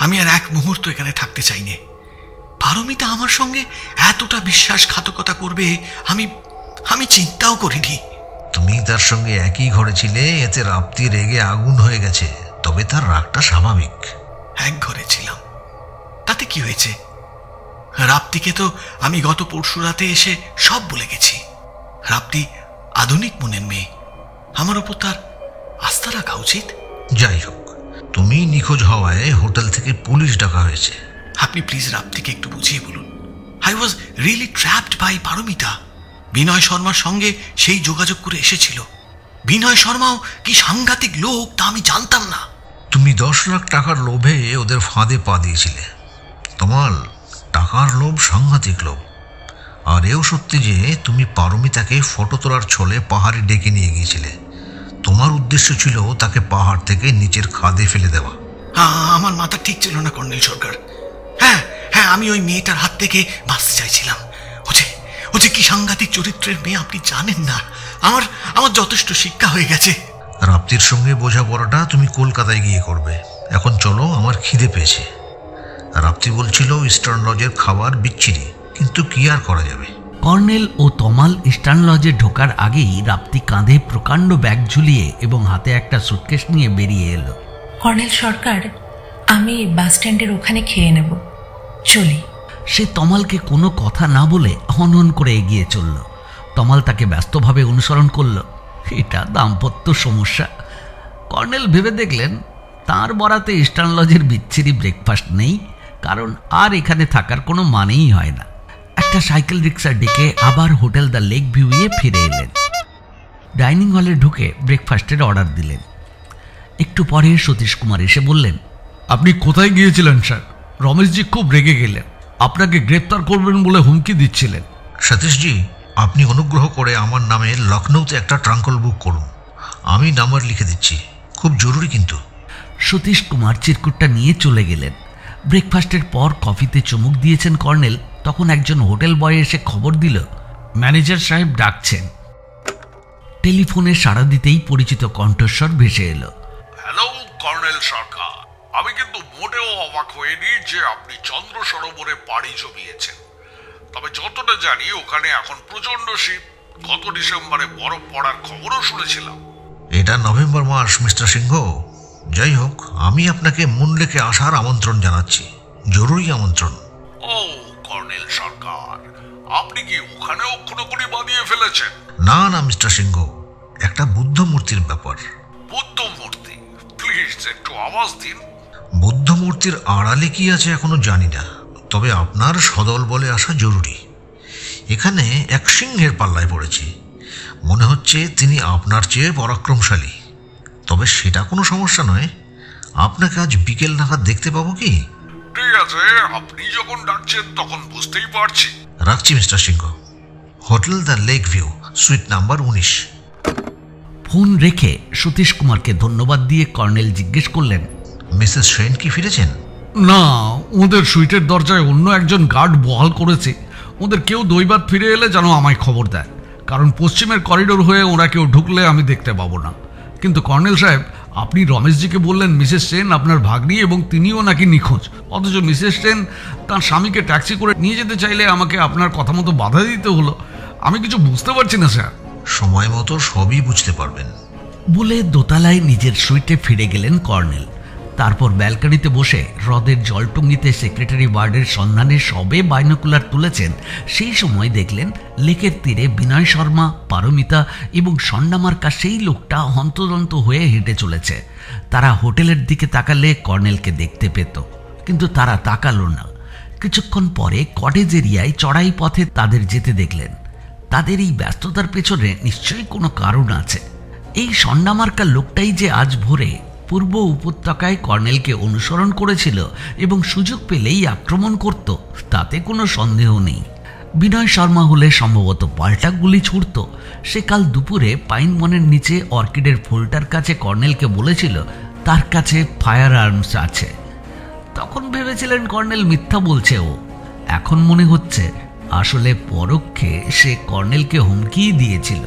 S5: আমি আর এক মুহূর্ত এখানে থাকতে চাইনি। পারমিতা আমার সঙ্গে এতটা বিশ্বাসঘাতকতা করবে আমি চিন্তাও করিনি।
S2: তুমি তার সঙ্গে একই ঘরে ছিলে, এতে রাপ্তি রেগে আগুন হয়ে গেছে। তবে তার রাগটা স্বাভাবিক।
S5: এক ঘরে ছিলাম, তাতে কি হয়েছে? রাপ্তিকে তো আমি গত পরশু রাতে এসে সব বলে গেছি। রাপ্তি আধুনিক মনের মেয়ে, আমার উপর তার আস্থা রাখা উচিত।
S2: যাই হোক, তুমি নিখোঁজ হওয়ায় হোটেল থেকে পুলিশ ডাকা হয়েছে।
S5: আপনি প্লিজ রাপ্তিকে একটু বুঝিয়ে বলুন। I was really trapped by Paramita. Binoy শর্মার সঙ্গে সেই যোগাযোগ করে এসেছিল। বিনয় শর্মাও কি সাংঘাতিক লোক তা আমি জানতাম না।
S2: তুমি 10 লাখ টাকার লোভে ওদের ফাঁদে পা দিয়েছিলে। তোমার টাকার লোভ সাংঘাতিক লোভ। আর এও সত্যি যে তুমি পারমিতাকে ফটো তোলার ছলে পাহাড়ে ডেকে নিয়ে গিয়েছিলে। তোমার উদ্দেশ্য ছিল তাকে পাহাড় থেকে নিচের খাদে ফেলে দেওয়া।
S5: আমার মাথা ঠিক ছিল না কর্নেল সরকার। হ্যাঁ, আমি ওই মেয়েটার হাত থেকে বাঁচতে চাইছিলাম। ও যে কি সাংঘাতিক চরিত্রের মেয়ে আপনি জানেন না। আমার যথেষ্ট শিক্ষা হয়ে গেছে।
S2: রাপ্তির সঙ্গে বোঝাপড়াটা তুমি কলকাতায় গিয়ে করবে। এখন চলো, আমার খিদে পেয়েছে। রাপ্তি বলছিল ইস্টার্ন লজের খাবার বিচ্ছিরি, কিন্তু কি আর করা যাবে।
S1: কর্নেল ও তমাল ইস্টার্ন লজে ঢোকার আগেই রাপ্তি কাঁধে প্রকাণ্ড ব্যাগ ঝুলিয়ে এবং হাতে একটা সুটকেস নিয়ে বেরিয়ে এলো।
S7: কর্নেল সরকার, আমি বাস স্ট্যান্ডের ওখানে খেয়ে নেব, চলি।
S1: সে তমালকে কোনো কথা না বলে হনহন করে এগিয়ে চলল। তমাল তাকে ব্যস্তভাবে অনুসরণ করল। এটা দাম্পত্য সমস্যা। কর্নেল ভেবে দেখলেন তার বরাতে ইস্টার্ন লজের বিচ্ছিরি ব্রেকফাস্ট নেই, কারণ আর এখানে থাকার কোনো মানেই হয় না। একটা সাইকেল রিক্সা ডেকে আবার হোটেল দ্য লেক ভিউয়ে ফিরে এলেন। ডাইনিং হলে ঢুকে ব্রেকফাস্টের অর্ডার দিলেন। একটু পরে সতীশ কুমার এসে বললেন,
S6: আপনি কোথায় গিয়েছিলেন স্যার? রমেশজি খুব রেগে গেলেন, আপনাকে গ্রেপ্তার করবেন বলে হুমকি দিচ্ছিলেন।
S2: সতীশজি, আপনি অনুগ্রহ করে আমার নামে লখনৌতে একটা ট্রাঙ্কল বুক করুন। আমি নাম্বার লিখে দিচ্ছি, খুব জরুরি কিন্তু।
S1: সতীশ কুমার চিরকুটটা নিয়ে চলে গেলেন। ব্রেকফাস্টের পর কফিতে চুমুক দিয়েছেন কর্নেল, তখন একজন হোটেল বয় এসে খবর দিল ম্যানেজার সাহেব ডাকছেন। টেলিফোনে সাড়া দিতেই পরিচিত কণ্ঠস্বর ভেসে এলো।
S6: হ্যালো কর্নেল সরকার, আমি কিন্তু মোটেও অবাক হইনি যে আপনি চন্দ্র সরোবরে পাড়ি জমিয়েছেন। তবে যতটা জানি ওখানে এখন প্রচন্ড শীত। গত ডিসেম্বরে বরফ পড়ার খবরও শুনেছিলাম।
S2: এটা নভেম্বর মাস মিস্টার সিংহ। যাই হোক, আমি আপনাকে মুনলেকে আসার আমন্ত্রণ জানাচ্ছি, জরুরি আমন্ত্রণ।
S6: ও কর্নেল সরকার, আপনি কি ওখানেও খুনোখুনি বানিয়ে ফেলেছেন?
S2: না না মিস্টার সিংহ, একটা বুদ্ধ মূর্তির ব্যাপার।
S6: বুদ্ধ মূর্তি? প্লিজ একটু আওয়াজ দিন।
S2: বুদ্ধ মূর্তির আড়ালে কি আছে এখনো জানি না, তবে আপনার সদল বলে আসা জরুরি। এখানে এক সিংহের পাল্লায় পড়েছি। মনে হচ্ছে তিনি আপনার চেয়ে পরাক্রমশালী। তবে সেটা কোনো সমস্যা নয়। আপনাকে আজ বিকেল নাগাদ দেখতে পাবো কি?
S6: ঠিক আছে, আপনি যখন ডাকছেন তখন বুঝতেই পারছি।
S2: রাখছি mister Singh. Hotel the lake view, suite number 19।
S1: Phone রেখে সতীশ কুমারকে ধন্যবাদ দিয়ে কর্নেল জিজ্ঞেস করলেন,
S2: মিসেস সেন কি ফিরেছেন?
S6: না, ওদের সুইটের দরজায় অন্য একজন গার্ড বহাল করেছে। ওদের কেউ দৈবাত ফিরে এলে যেন আমায় খবর দেয়, কারণ পশ্চিমের করিডোর হয়ে ওরা কেউ ঢুকলে আমি দেখতে পাবো না। কিন্তু কর্নেল সাহেব, আপনি রমেশজিকে বললেন মিসেস সেন আপনার ভাগ্নি এবং তিনিও নাকি নিখোঁজ, অথচ মিসেস সেন তার স্বামীকে ট্যাক্সি করে নিয়ে যেতে চাইলে আমাকে আপনার কথা মতো বাধা দিতে হলো। আমি কিছু বুঝতে পারছি না স্যার।
S2: সময় মতো সবই বুঝতে পারবেন
S1: বলে দোতলায় নিজের সুইটে ফিরে গেলেন কর্নেল। তারপর ব্যালকনিতে বসে হ্রদের জলটুঙ্গিতে সেক্রেটারি ওয়ার্ডের সন্ধানে সবে বাইনোকুলার তুলেছেন, সেই সময় দেখলেন লেকের তীরে বিনয় শর্মা, পারমিতা এবং সন্ডামার্কা সেই লোকটা হন্তদন্ত হয়ে হেঁটে চলেছে। তারা হোটেলের দিকে তাকালে কর্নেলকে দেখতে পেত, কিন্তু তারা তাকালো না। কিছুক্ষণ পরে কটেজ এরিয়ায় চড়াই পথে তাদের যেতে দেখলেন। তাদের এই ব্যস্ততার পেছনে নিশ্চয়ই কোনো কারণ আছে। এই সন্ডামার্কা লোকটাই যে আজ ভোরে পূর্ব উপত্যকায় কর্নেলকে অনুসরণ করেছিল এবং সুযোগ পেলেই আক্রমণ করত, তাতে কোনো সন্দেহ নেই। বিনয় শর্মা হলে সম্ভবত পাল্টা গুলি ছুড়ত। সে কাল দুপুরে পাইন বনের নিচে অর্কিডের ফুলটার কাছে কর্নেলকে বলেছিল তার কাছে ফায়ার আর্মস আছে। তখন ভেবেছিলেন কর্নেল মিথ্যা বলছে ও। এখন মনে হচ্ছে আসলে পরোক্ষে সে কর্নেলকে হুমকি দিয়েছিল।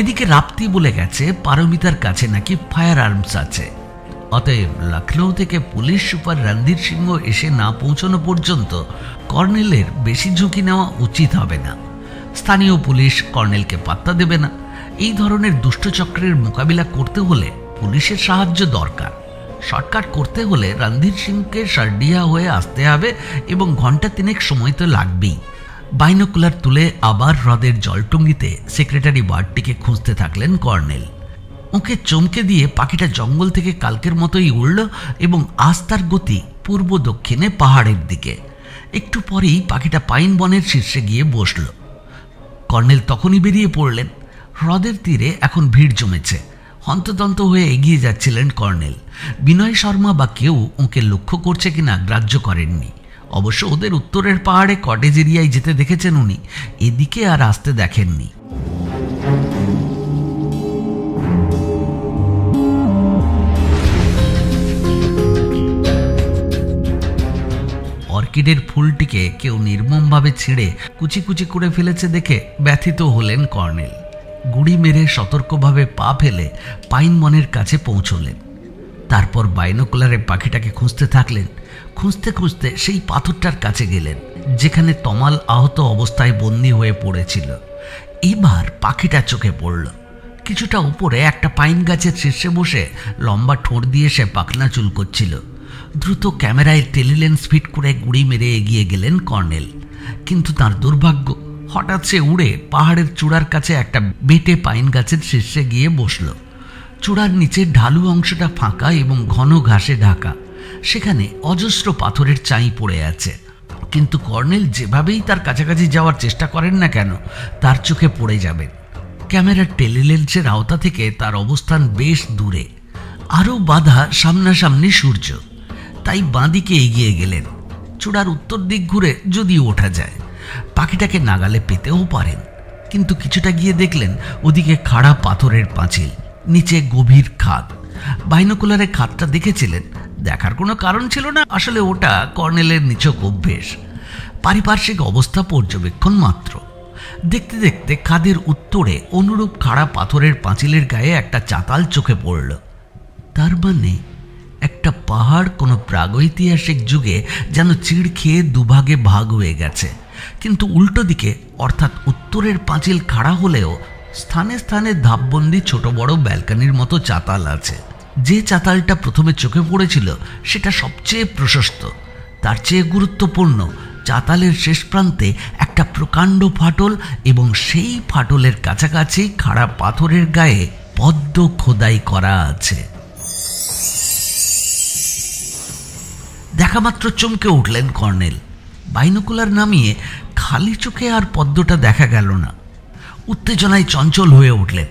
S1: এদিকে রাপ্তি বলে গেছে পারমিতার কাছে নাকি ফায়ার আর্মস আছে। অতএব লখনৌ থেকে পুলিশ সুপার রণধীর সিংহ এসে না পৌঁছানো পর্যন্ত কর্নেলের বেশি ঝুঁকি নেওয়া উচিত হবে না। স্থানীয় পুলিশ কর্নেলকে পাত্তা দেবে না। এই ধরনের দুষ্টচক্রের মোকাবিলা করতে হলে পুলিশের সাহায্য দরকার। শর্টকাট করতে হলে রণধীর সিংকে সার্ডিয়া হয়ে আসতে হবে এবং ঘন্টা 3 সময় তো লাগবেই। বাইনোকুলার তুলে আবার হ্রদের জলটুঙ্গিতে সেক্রেটারি বার্ডটিকে খুঁজতে থাকলেন কর্নেল। ওকে চমকে দিয়ে পাখিটা জঙ্গল থেকে কালকের মতোই উড়ল এবং আজ তার গতি পূর্ব দক্ষিণে পাহাড়ের দিকে। একটু পরেই পাখিটা পাইন বনের শীর্ষে গিয়ে বসল। কর্নেল তখনই বেরিয়ে পড়লেন। হ্রদের তীরে এখন ভিড় জমেছে। হন্তদন্ত হয়ে এগিয়ে যাচ্ছিলেন কর্নেল। বিনয় শর্মা বা কেউ ওকে লক্ষ্য করছে কিনা গ্রাহ্য করেননি। অবশ্য ওদের উত্তরের পাহাড়ে কটেজ এরিয়ায় যেতে দেখেছেন উনি, এদিকে আর আসতে দেখেননি। অর্কিডের ফুলটিকে কেউ নির্মমভাবে ছিঁড়ে কুচি কুচি করে ফেলেছে দেখে ব্যথিত হলেন কর্নেল। গুড়ি মেরে সতর্কভাবে পা ফেলে পাইন বনের কাছে পৌঁছলেন। তারপর বাইনোকুলারে পাখিটাকে খুঁজতে থাকলেন। খুঁজতে খুঁজতে সেই পাথরটার কাছে গেলেন যেখানে তমাল আহত অবস্থায় বন্দী হয়ে পড়েছিল। এবার পাখিটা চোখে পড়ল। কিছুটা উপরে একটা পাইন গাছের শীর্ষে বসে লম্বা ঠোঁট দিয়ে সে পাখনা চুলকোচ্ছিল। দ্রুত ক্যামেরায় টেলিলেন্স ফিট করে গুড়ি মেরে এগিয়ে গেলেন কর্নেল। কিন্তু তার দুর্ভাগ্য, হঠাৎ সে উড়ে পাহাড়ের চূড়ার কাছে একটা বেটে পাইন গাছের শীর্ষে গিয়ে বসল। চূড়ার নিচে ঢালু অংশটা ফাঁকা এবং ঘন ঘাসে ঢাকা। সেখানে অজস্র পাথরের চাই পড়ে আছে। কিন্তু কর্নেল যেভাবেই তার কাছাকাছি যাওয়ার চেষ্টা করেন না কেন, তার চোখে পড়ে যাবেন। ক্যামেরার টেলিলেন্সের আওতা থেকে তার অবস্থান বেশ দূরে। আরও বাধা সামনাসামনি সূর্য। তাই বাঁদিকে এগিয়ে গেলেন। চূড়ার উত্তর দিক ঘুরে যদি ওঠা যায়, পাখিটাকে নাগালে পেতেও পারেন। কিন্তু কিছুটা গিয়ে দেখলেন ওদিকে খাড়া পাথরের পাঁচিল, নিচে গভীর খাদ। বাইনোকুলারে খাদটা দেখেছিলেন, দেখার কোনো কারণ ছিল না। আসলে ওটা কর্নেলের নিছক অভ্যেস, পারিপার্শ্বিক অবস্থা পর্যবেক্ষণ মাত্র। দেখতে দেখতে খাদের উত্তরে অনুরূপ খাড়া পাথরের পাঁচিলের গায়ে একটা চাতাল চোখে পড়ল। তার মানে একটা পাহাড় কোনো প্রাগৈতিহাসিক যুগে যেন চিড় খেয়ে দুভাগে ভাগ হয়ে গেছে। কিন্তু উল্টো দিকে অর্থাৎ উত্তরের পাঁচিল খাড়া হলেও স্থানে স্থানে ধাপবন্দি ছোট বড় ব্যালকনির মতো চাতাল আছে। যে চাতালটা প্রথমে চোখে পড়েছিল সেটা সবচেয়ে প্রশস্ত। তার চেয়ে গুরুত্বপূর্ণ, চাতালের শেষ প্রান্তে একটা প্রকাণ্ড ফাটল এবং সেই ফাটলের কাছাকাছি খাড়া পাথরের গায়ে পদ্ম খোদাই করা আছে। দেখামাত্র চমকে উঠলেন কর্নেল। বাইনোকুলার নামিয়ে খালি চোখে আর পদ্মটা দেখা গেল না। উত্তেজনায় চঞ্চল হয়ে উঠলেন।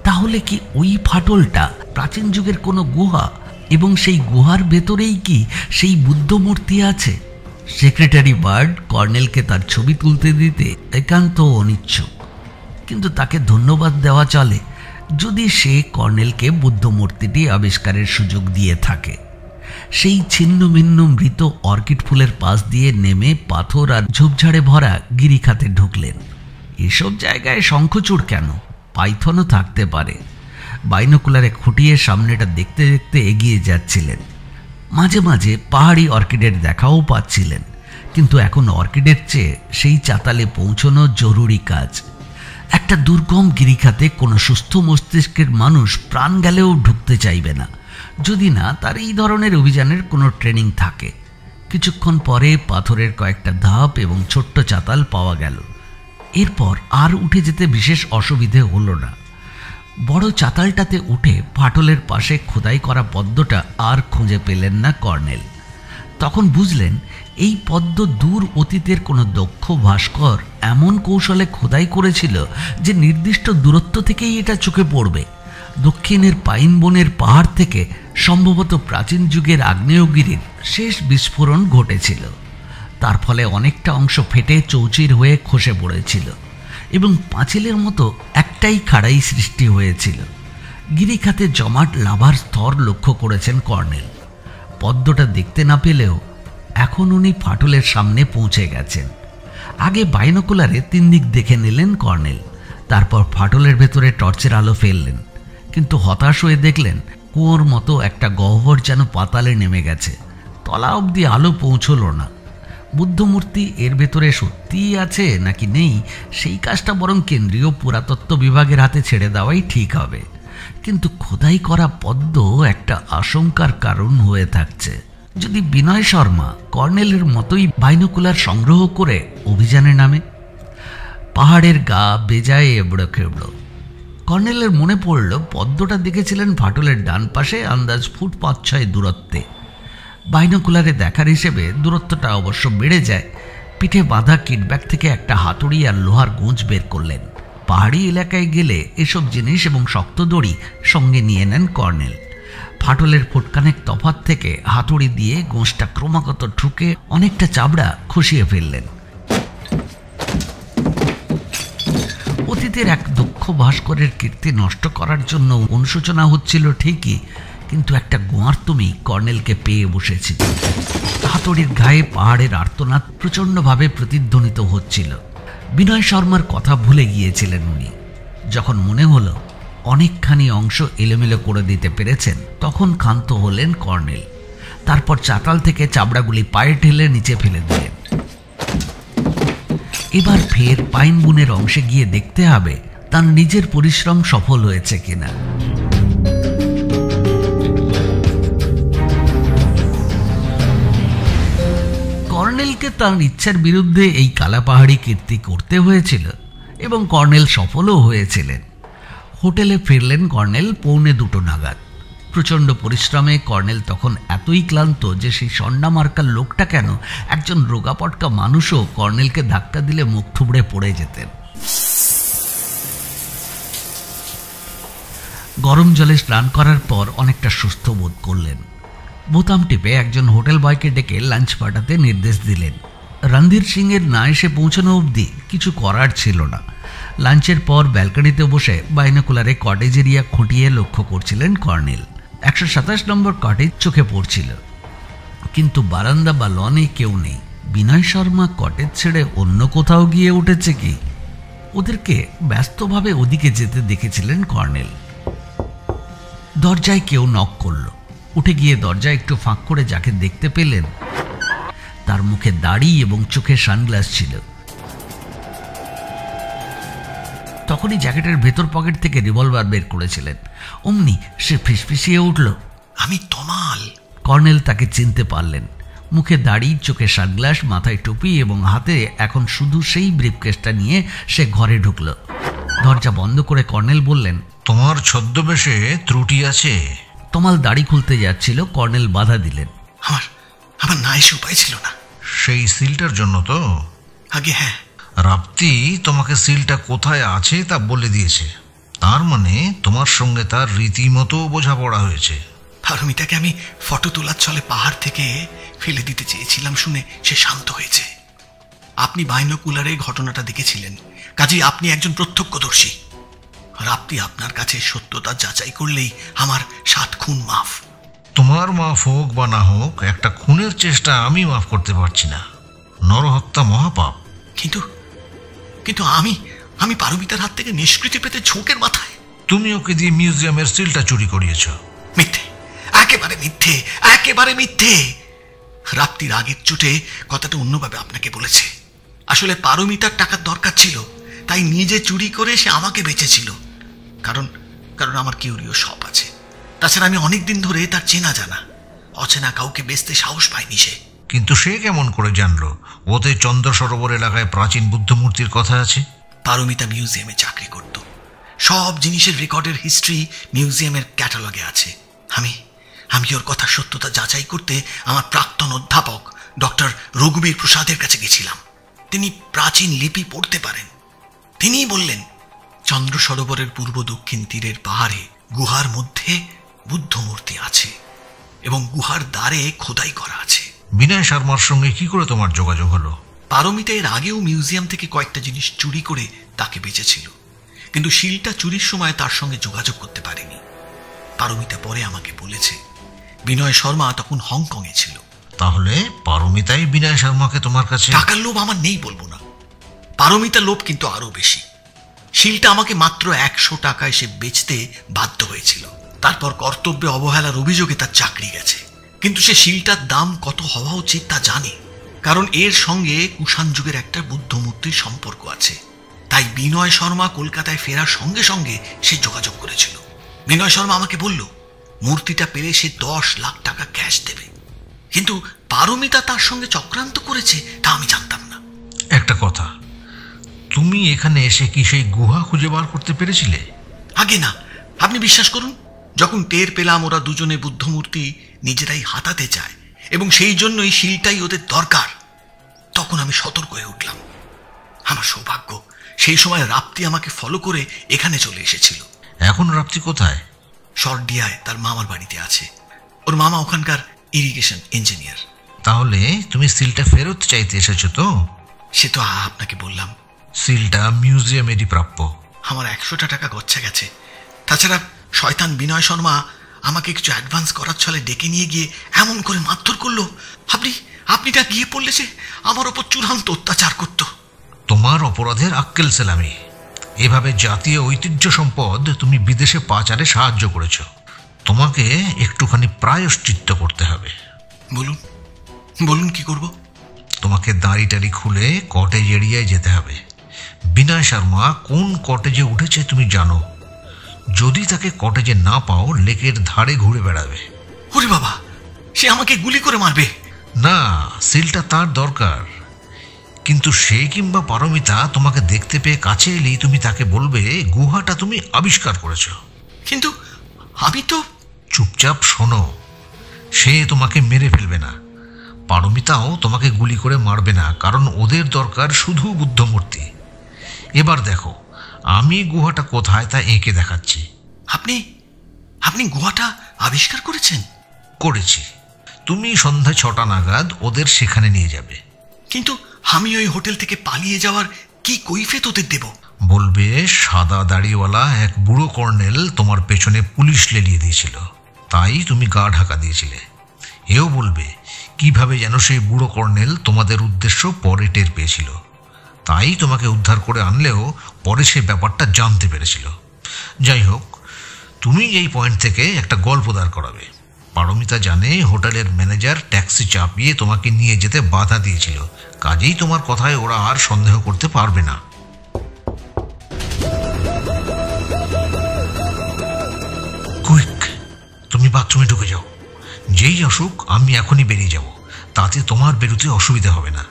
S1: তাহলে কি ওই ফাটলটা প্রাচীন যুগের কোনো গুহা, এবং সেই গুহার ভেতরেই কি সেই বুদ্ধ মূর্তি আছে? সেক্রেটারি বার্ড কর্নেলকে তার ছবি তুলতে দিতে একান্ত অনিচ্ছুক। কিন্তু তাকে ধন্যবাদ দেওয়া চলে যদি সে কর্নেলকে বুদ্ধ মূর্তিটি আবিষ্কারের সুযোগ দিয়ে থাকে। সেই ছিন্ন ভিন্ন মৃত অর্কিড ফুলের পাশ দিয়ে নেমে পাথর আর ঝোপঝাড়ে ভরা গিরিখাতে ঢুকলেন। এসব জায়গায় শঙ্খচূড় কেন, পাইথনও থাকতে পারে। বাইনোকুলারে খুঁটিয়ে সামনেটা দেখতে দেখতে এগিয়ে যাচ্ছিলেন। মাঝে মাঝে পাহাড়ি অর্কিডের দেখাও পাচ্ছিলেন। কিন্তু এখন অর্কিডের চেয়ে সেই চাতালে পৌঁছানো জরুরি কাজ। একটা দুর্গম গিরিখাতে কোনো সুস্থ মস্তিষ্কের মানুষ প্রাণ গেলেও ঢুকতে চাইবে না, যদি না তার এই ধরনের অভিযানের কোনো ট্রেনিং থাকে। কিছুক্ষণ পরে পাথরের কয়েকটা ধাপ এবং ছোট্ট চাতাল পাওয়া গেল। এরপর আর উঠে যেতে বিশেষ অসুবিধে হলো না। বড় চাতালটাতে উঠে ফাটলের পাশে খোদাই করা পদ্মটা আর খুঁজে পেলেন না কর্নেল। তখন বুঝলেন এই পদ্ম দূর অতীতের কোনো দক্ষ ভাস্কর এমন কৌশলে খোদাই করেছিল যে নির্দিষ্ট দূরত্ব থেকেই এটা চোখে পড়বে। দক্ষিণের পাইন বনের পাহাড় থেকে সম্ভবত প্রাচীন যুগের আগ্নেয়গিরির শেষ বিস্ফোরণ ঘটেছিল। তার ফলে অনেকটা অংশ ফেটে চৌচির হয়ে খসে পড়েছিল এবং পাঁচিলের মতো একটাই খাড়াই সৃষ্টি হয়েছিল। গিরিখাতে জমাট লাভার স্তর লক্ষ্য করেছেন কর্নেল। পদ্মটা দেখতে না পেলেও এখন উনি ফাটলের সামনে পৌঁছে গেছেন। আগে বাইনোকুলারে 3 দিক দেখে নিলেন কর্নেল, তারপর ফাটলের ভেতরে টর্চের আলো ফেললেন, কিন্তু হতাশ হয়ে দেখলেন কুয়োর মতো একটা গহ্বর যেন পাতালে নেমে গেছে, তলা অবধি আলো পৌঁছল না। বুদ্ধমূর্তি এর ভেতরে সত্যিই আছে নাকি নেই, সেই কাজটা বরং কেন্দ্রীয় পুরাতত্ত্ব বিভাগের হাতে ছেড়ে দেওয়াই ঠিক হবে। কিন্তু খোদাই করা পদ্ম একটা আশঙ্কার কারণ হয়ে থাকছে। যদি বিনয় শর্মা কর্নেলের মতোই বাইনোকুলার সংগ্রহ করে অভিযানে নামে, পাহাড়ের গা বেজায় এবড়ো খেবড়ো। কর্নেলের মনে পড়ল পদ্মটা দেখেছিলেন ফাটলের ডান পাশে আন্দাজ ফুট 5-6 দূরত্বে। বাইনোকুলারে দেখার হিসেবে দূরত্বটা অবশ্য বেড়ে যায়। পিঠে বাঁধা কিটব্যাগ থেকে একটা হাতুড়ি আর লোহার গোঁজ বের করলেন। পাহাড়ি এলাকায় গেলে এসব জিনিস এবং শক্ত দড়ি সঙ্গে নিয়ে নেন কর্নেল। ফাটলের ফুটকানেক তফাৎ থেকে হাতুড়ি দিয়ে গোঁজটা ক্রমাগত ঠুকে অনেকটা চাবড়া খসিয়ে ফেললেন। অতীতের এক দক্ষ ভাস্করের কীর্তি নষ্ট করার জন্য অনুশোচনা হচ্ছিল ঠিকই, কিন্তু একটা গোয়ার্তুমি কর্নেলকে পেয়ে বসেছিল। হাতুড়ির গায়ে পাহাড়ের আর্তনাদ প্রচণ্ডভাবে প্রতিধ্বনিত হচ্ছিল। বিনয় শর্মার কথা ভুলে গিয়েছিলেন উনি। যখন মনে হলো অনেকখানি অংশ এলোমেলো করে দিতে পেরেছেন, তখন ক্ষান্ত হলেন কর্নেল। তারপর চাতাল থেকে চাবড়াগুলি পায়ে ঠেলে নিচে ফেলে দিলেন। এবার ফের পাইন বুনের অংশে গিয়ে দেখতে হবে তার নিজের পরিশ্রম সফল হয়েছে কিনা। কর্নেলকে তার ইচ্ছার বিরুদ্ধে এই কালাপাহাড়ি কীর্তি করতে হয়েছিল এবং কর্নেল সফলও হয়েছিলেন। হোটেলে ফিরলেন কর্নেল 1:45 নাগাদ। প্রচণ্ড পরিশ্রমে কর্নেল তখন এতই ক্লান্ত যে সেই সন্না মার্কার লোকটা কেন, একজন রোগাপটকা মানুষও কর্নেলকে ধাক্কা দিলে মুখ থুবড়ে পড়ে যেতেন। গরম জলে স্নান করার পর অনেকটা সুস্থ বোধ করলেন। বোতাম টিপে একজন হোটেল বয়কে ডেকে লাঞ্চ পাঠাতে নির্দেশ দিলেন। রণধীর সিংয়ের না এসে পৌঁছানো অবধি কিছু করার ছিল না। লাঞ্চের পর ব্যালকনিতে বসে বাইনোকুলারে কটেজ এরিয়া খুঁটিয়ে লক্ষ্য করছিলেন কর্নেল। 127 নম্বর কটেজ চোখে পড়ছিল, কিন্তু বারান্দা বা লনে কেউ নেই। বিনয় শর্মা কটেজ ছেড়ে অন্য কোথাও গিয়ে উঠেছে কি? ওদেরকে ব্যস্তভাবে ওদিকে যেতে দেখেছিলেন কর্নেল। দরজায় কেউ নক করল। উঠে গিয়ে দরজা একটু ফাঁক করে যাকে দেখতে পেলেন, তার মুখে দাড়ি এবং চোখে সানগ্লাস ছিল। তখনই জ্যাকেটের ভেতর পকেট থেকে রিভলভার বের করেছিলেন। অমনি সে ফিসফিসিয়ে উঠল,
S5: আমি তমাল।
S1: কর্নেল তাকে চিনতে পারলেন। মুখে দাড়ি, চোখে সানগ্লাস, মাথায় টুপি এবং হাতে এখন শুধু সেই ব্রিফকেসটা নিয়ে সে ঘরে ঢুকল। দরজা বন্ধ করে কর্নেল বললেন,
S2: তোমার ছদ্মবেশে ত্রুটি আছে।
S1: তমাল দাড়ি খুলতে যাচ্ছিল, কর্নেল বাধা দিলেন।
S5: আমার না এসে উপায় ছিল না।
S2: সেই সিলটার জন্য তো?
S5: আগে হ্যাঁ।
S2: রাপ্তি তোমাকে সিলটা কোথায় আছে তা বলে দিয়েছে। তার মানে তোমার সঙ্গে তার রীতিমতো বোঝাপড়া হয়েছে।
S5: পারমিতাকে আমি ফটো তোলার ছলে পাহাড় থেকে ফেলে দিতে চেয়েছিলাম শুনে সে শান্ত হয়েছে। আপনি বাইনোকুলারে ঘটনাটা দেখেছিলেন, কাজেই আপনি একজন প্রত্যক্ষদর্শী। রাপ্তি আপনার কাছে সত্যতা যাচাই করলেই আমার 7 খুন মাফ।
S2: তোমার মাফ হোক বা না হোক, একটা খুনের চেষ্টা আমি মাফ করতে পারছি না। নরহত্যা মহাপাপ।
S5: কিন্তু আমি পারমিতার হাত থেকে নিষ্কৃতি পেতে ঝোঁকের মাথায়।
S2: তুমি ওকে দিয়ে মিউজিয়ামের সিলটা চুরি করিয়েছ।
S5: মিথ্যে, একেবারে মিথ্যে, একেবারে মিথ্যে। রাপ্তির আগের চোটে কথাটা অন্যভাবে আপনাকে বলেছে। আসলে পারমিতার টাকার দরকার ছিল, তাই নিজে চুরি করে সে আমাকে বেচেছিল। কারণ আমার কিউরিও শপ আছে। তাছাড়া আমি অনেকদিন ধরে তার চেনা জানা। অচেনা কাউকে বেচতে সাহস পায়নি সে।
S2: কিন্তু সে কেমন করে জানলো ওতে চন্দ্র সরোবর এলাকায় প্রাচীন বুদ্ধমূর্তির কথা আছে?
S5: পারমিতা মিউজিয়ামে চাকরি করত। সব জিনিসের রেকর্ডের হিস্ট্রি মিউজিয়ামের ক্যাটালগে আছে। আমি ওর কথা সত্যতা যাচাই করতে আমার প্রাক্তন অধ্যাপক ডক্টর রঘুবীর প্রসাদের কাছে গেছিলাম। তিনি প্রাচীন লিপি পড়তে পারেন। তিনিই বললেন চন্দ্র সরোবরের পূর্ব দক্ষিণ তীরের পাহাড়ে গুহার মধ্যে বুদ্ধমূর্তি আছে এবং গুহার দ্বারে খোদাই করা আছে।
S2: বিনয় শর্মার সঙ্গে কি করে তোমার যোগাযোগ হলো?
S5: পারমিতা এর আগেও মিউজিয়াম থেকে কয়েকটা জিনিস চুরি করে তাকে বেচেছিল, কিন্তু শিলটা চুরির সময় তার সঙ্গে যোগাযোগ করতে পারেনি। পারমিতা পরে আমাকে বলেছে বিনয় শর্মা তখন হংকংয়ে ছিল।
S2: তাহলে পারমিতাই বিনয় শর্মাকে তোমার কাছে?
S5: টাকার লোভ আমার নেই বলবো না, পারমিতার লোভ কিন্তু আরো বেশি। শিলটা আমাকে মাত্র 100 টাকায় সে বেচতে বাধ্য হয়েছিল। তারপর কর্তব্যে অবহেলার অভিযোগে তার চাকরি গেছে। কিন্তু সে শিলটার দাম কত হওয়া উচিত তা জানে, কারণ এর সঙ্গে কুষাণ যুগের একটা বুদ্ধ মূর্তির সম্পর্ক আছে। তাই বিনয় শর্মা কলকাতায় ফেরার সঙ্গে সঙ্গে সে যোগাযোগ করেছিল। বিনয় শর্মা আমাকে বলল মূর্তিটা পেলে সে 10 লাখ টাকা ক্যাশ দেবে। কিন্তু পারমিতা তার সঙ্গে চক্রান্ত করেছে তা আমি জানতাম না।
S2: একটা কথা, তুমি এখানে এসে কি সেই গুহা খুঁজে বার করতে পেরেছিলে?
S5: আগে না, আপনি বিশ্বাস করুন, যখন টের পেলাম ওরা দুজনে বুদ্ধমূর্তি নিজেরাই হাতাতে চায় এবং সেই জন্যই শিলটাই ওদের দরকার, তখন আমি সতর্ক হয়ে উঠলাম। আমার সৌভাগ্য, সেই সময় রাপ্তি আমাকে ফলো করে এখানে চলে এসেছিল।
S2: এখন রাপ্তি কোথায়?
S5: শর্টডিয়ায় তার মামার বাড়িতে আছে। ওর মামা ওখানকার ইরিগেশন ইঞ্জিনিয়ার।
S2: তাহলে তুমি সিলটা ফেরত চাইতে এসেছো তো?
S5: সে তো আপনাকে বললাম।
S2: সিলটা মিউজিয়ামেরই প্রাপ্য।
S5: আমার 100 টাকা গচ্ছা গেছে। তাছাড়া শয়তান বিনয় শর্মা আমাকে কিছু অ্যাডভান্স করার ছলে ডেকে নিয়ে গিয়ে এমন করে মারধর করলো, আপনি তা গিয়ে পড়লে সে আমার ওপর চূড়ান্ত অত্যাচার করত।
S2: তোমার অপরাধের আক্কেল সেলামি। এভাবে জাতীয় ঐতিহ্য সম্পদ তুমি বিদেশে পাচারে সাহায্য করেছ। তোমাকে একটুখানি প্রায়শ্চিত্ত করতে হবে।
S5: বলুন কি করব?
S2: তোমাকে দাড়ি টাড়ি খুলে কটেজ এরিয়ায় যেতে হবে। বিনয় শর্মা কোন কটেজে উঠেছে তুমি জানো। যদি তাকে কটেজে না পাও, লেকের ধারে ঘুরে বেড়াবে।
S5: ওরে বাবা, সে আমাকে গুলি করে মারবে।
S2: না, সিলটা তার দরকার। কিন্তু সে কিংবা পারমিতা তোমাকে দেখতে পেয়ে কাছে এলেই তুমি তাকে বলবে গুহাটা তুমি আবিষ্কার করেছ।
S5: কিন্তু আমি তো...
S2: চুপচাপ শোনো, সে তোমাকে মেরে ফেলবে না। পারমিতাও তোমাকে গুলি করে মারবে না, কারণ ওদের দরকার শুধু বুদ্ধমূর্তি। এবার দেখো, আমি গুহাটা কোথায় তা এঁকে দেখাচ্ছি।
S5: আপনি গুহাটা আবিষ্কার করেছেন?
S2: করেছি। তুমি সন্ধ্যা 6টা নাগাদ ওদের সেখানে নিয়ে যাবে।
S5: কিন্তু আমি ওই হোটেল থেকে পালিয়ে যাওয়ার কি কৈফিয়ত ওদের দেব?
S2: বলবে সাদা দাড়িওয়ালা এক বুড়ো কর্নেল তোমার পেছনে পুলিশ লেলিয়ে দিয়েছিল, তাই তুমি গা ঢাকা দিয়েছিলে। এও বলবে কিভাবে যেন সেই বুড়ো কর্নেল তোমাদের উদ্দেশ্য পরে টের পেয়েছিল, তাই তোমাকে উদ্ধার করে আনলেও পরে সে ব্যাপারটা জানতে পেরেছিল। যাই হোক, তুমি এই পয়েন্ট থেকে একটা গল্প দাঁড় করাবে। পারমিতা জানে হোটেলের ম্যানেজার ট্যাক্সি চাপিয়ে তোমাকে নিয়ে যেতে বাধা দিয়েছিল, কাজেই তোমার কথায় ওরা আর সন্দেহ করতে পারবে না। কুইক, তুমি বাথরুমে ঢুকে যাও। যেই আসুক আমি এখনই বেরিয়ে যাব, তাতে তোমার বেরোতে অসুবিধা হবে না।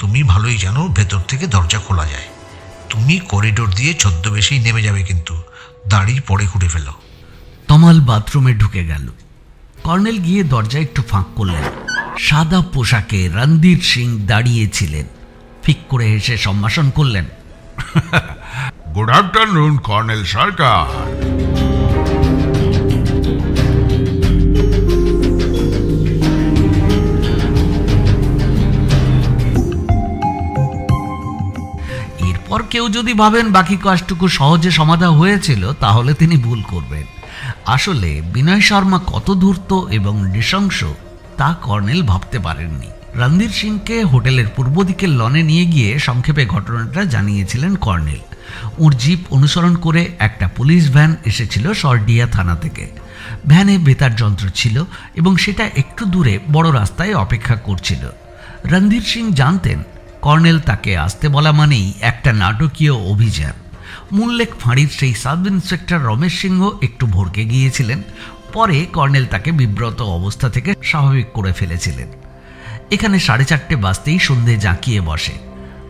S2: তুমি ভালোই জানো ভেতর থেকে দরজা খোলা যায়। তুমি করিডোর দিয়ে ছদ্মবেশেই নেমে যাবে, কিন্তু দাড়ি পরে খুঁটে ফেলো।
S1: তমাল বাথরুমে ঢুকে গেল। কর্নেল গিয়ে দরজা একটু ফাঁক করলেন। সাদা পোশাকে রণধীর সিং দাঁড়িয়েছিলেন। ফিক করে হেসে সম্ভাষণ করলেন,
S8: গুড আফটারনুন কর্নেল সরকার।
S1: এরপর কেউ যদি ভাবেন বাকি কাজটুকু সহজে সমাধা হয়েছিল, তাহলে তিনি ভুল করবেন। আসলে বিনয় শর্মা কত ধূর্ত এবং নৃশংস তা কর্নেল ভাবতে পারেননি। রণধীর সিংকে হোটেলের পূর্ব দিকের লনে নিয়ে গিয়ে সংক্ষেপে ঘটনাটা জানিয়েছিলেন কর্নেল। ওর জিপ অনুসরণ করে একটা পুলিশ ভ্যান এসেছিল শর্টডিয়া থানা থেকে। ভ্যানে বেতার যন্ত্র ছিল এবং সেটা একটু দূরে বড় রাস্তায় অপেক্ষা করছিল। রণধীর সিং জানতেন কর্নেল তাকে আসতে বলা মানেই একটা নাটকীয় অভিযান। মূল্যেক ফাঁড়ির সেই সাব ইন্সপেক্টর রমেশ সিংহ একটু ভড়কে গিয়েছিলেন। পরে কর্নেল তাকে বিব্রত অবস্থা থেকে স্বাভাবিক করে ফেলেছিলেন। এখানে 4:30 বাজতেই সন্ধে জাঁকিয়ে বসে।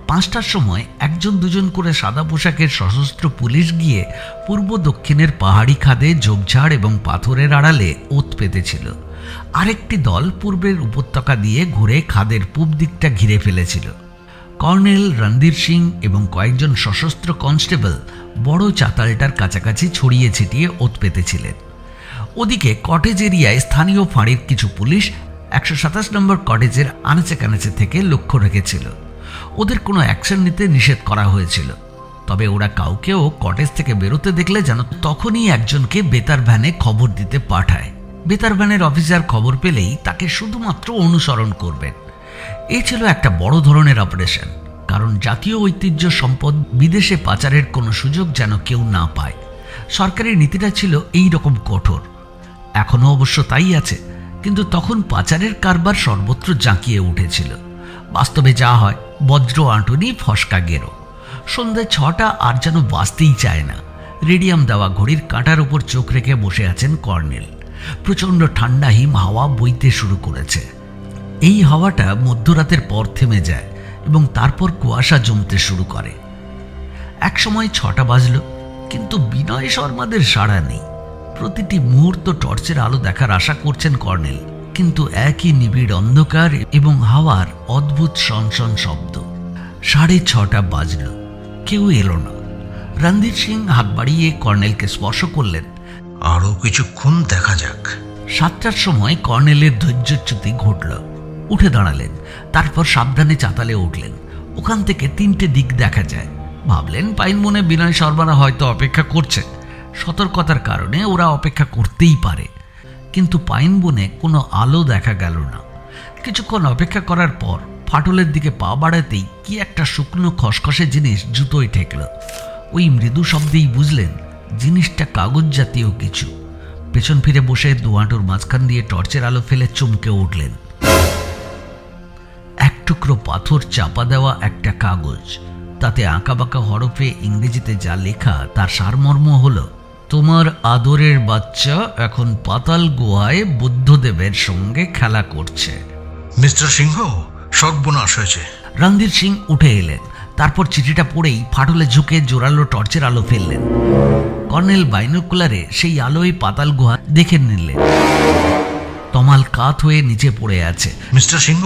S1: 5টার সময় একজন দুজন করে সাদা পোশাকের সশস্ত্র পুলিশ গিয়ে পূর্ব দক্ষিণের পাহাড়ি খাদে ঝোপঝাড় এবং পাথরের আড়ালে ওত পেতেছিল। আরেকটি দল পূর্বের উপত্যকা দিয়ে ঘুরে খাদের পূব দিকটা ঘিরে ফেলেছিল। কর্নেল, রণধীর সিং এবং কয়েকজন সশস্ত্র কনস্টেবল বড় চাতালটার কাছাকাছি ছড়িয়ে ছিটিয়ে ওত পেতেছিলেন। ওদিকে কটেজ এরিয়ায় স্থানীয় ফাঁড়ির কিছু পুলিশ 127 নম্বর কটেজের আনাচে কানাচে থেকে লক্ষ্য রেখেছিল। ওদের কোনো অ্যাকশন নিতে নিষেধ করা হয়েছিল, তবে ওরা কাউকেও কটেজ থেকে বেরোতে দেখলে যেন তখনই একজনকে বেতার ভ্যানে খবর দিতে পাঠায়। বেতারবানের অফিসার খবর পেলেই তাকে শুধুমাত্র অনুসরণ করবেন। এই ছিল একটা বড় ধরনের অপারেশন, কারণ জাতীয় ঐতিহ্য সম্পদ বিদেশে পাচারের কোনো সুযোগ যেন কেউ না পায়। সরকারি নীতিটা ছিল এই রকম কঠোর, এখনও অবশ্য তাই আছে, কিন্তু তখন পাচারের কারবার সর্বত্র জাঁকিয়ে উঠেছিল। বাস্তবে যা হয়, বজ্র আঁটুনি ফসকা গেরো। সন্ধ্যে 6টা আর যেন বাঁচতেই চায় না। রেডিয়াম দেওয়া ঘড়ির কাঁটার উপর চোখ রেখে বসে আছেন কর্নেল। প্রচণ্ড ঠান্ডা হিম হাওয়া বইতে শুরু করেছে। এই হাওয়াটা মধ্যরাতের পর থেমে যায় এবং তারপর কুয়াশা জমতে শুরু করে। একসময় 6টা বাজল, কিন্তু বিনয় শর্মাদের সাড়া নেই। প্রতিটি মুহূর্ত টর্চের আলো দেখার আশা করছেন কর্নেল, কিন্তু একই নিবিড় অন্ধকার এবং হাওয়ার অদ্ভুত সনসন শব্দ। 6:30 বাজল, কেউ এলো না। রণধীর সিং হাত বাড়িয়ে কর্নেলকে স্পর্শ করলেন।
S2: আরো কিছুক্ষণ দেখা যাক।
S1: 7টার সময় কর্নেলের ধৈর্যচ্যুতি ঘটল। উঠে দাঁড়ালেন, তারপর সাবধানে চাতালে উঠলেন। ওখান থেকে 3টে দিক দেখা যায়। ভাবলেন পাইন মনে বিনয় শর্মারা হয়তো অপেক্ষা করছে, সতর্কতার কারণে ওরা অপেক্ষা করতেই পারে। কিন্তু পাইন বনে কোনো আলো দেখা গেল না। কিছুক্ষণ অপেক্ষা করার পর ফাটলের দিকে পা বাড়াতেই কি একটা শুকনো খসখসে জিনিস জুতোয় ঠেকল। ওই মৃদু শব্দেই বুঝলেন জিনিসটা কাগজ জাতীয় কিছু। পেছন ফিরে বসে দুহাঁটুর মাঝখান দিয়ে টর্চের আলো ফেলে চমকে উঠলেন। এক টুকরো পাথর চাপা দেওয়া একটা কাগজ, তাতে আঁকাবাঁকা হরফে ইংরেজিতে যা লেখা তার সারমর্ম হলো, তোমার আদরের বাচ্চা এখন পাতাল গুহায় বুদ্ধদেবের সঙ্গে খেলা করছে।
S2: মিস্টার সিংহ, সর্বনাশ হয়েছে।
S1: রণধীর সিং উঠে এলেন, তারপর চিঠিটা পড়েই ফাটলে ঝুঁকে জোরালো টর্চের আলো ফেললেন। কর্নেল বাইনোকুলারে সেই আলোয় পাতাল গুহা দেখে নিলেন। তমাল কাত হয়ে নিচে পড়ে আছে।
S2: মিস্টার সিংহ,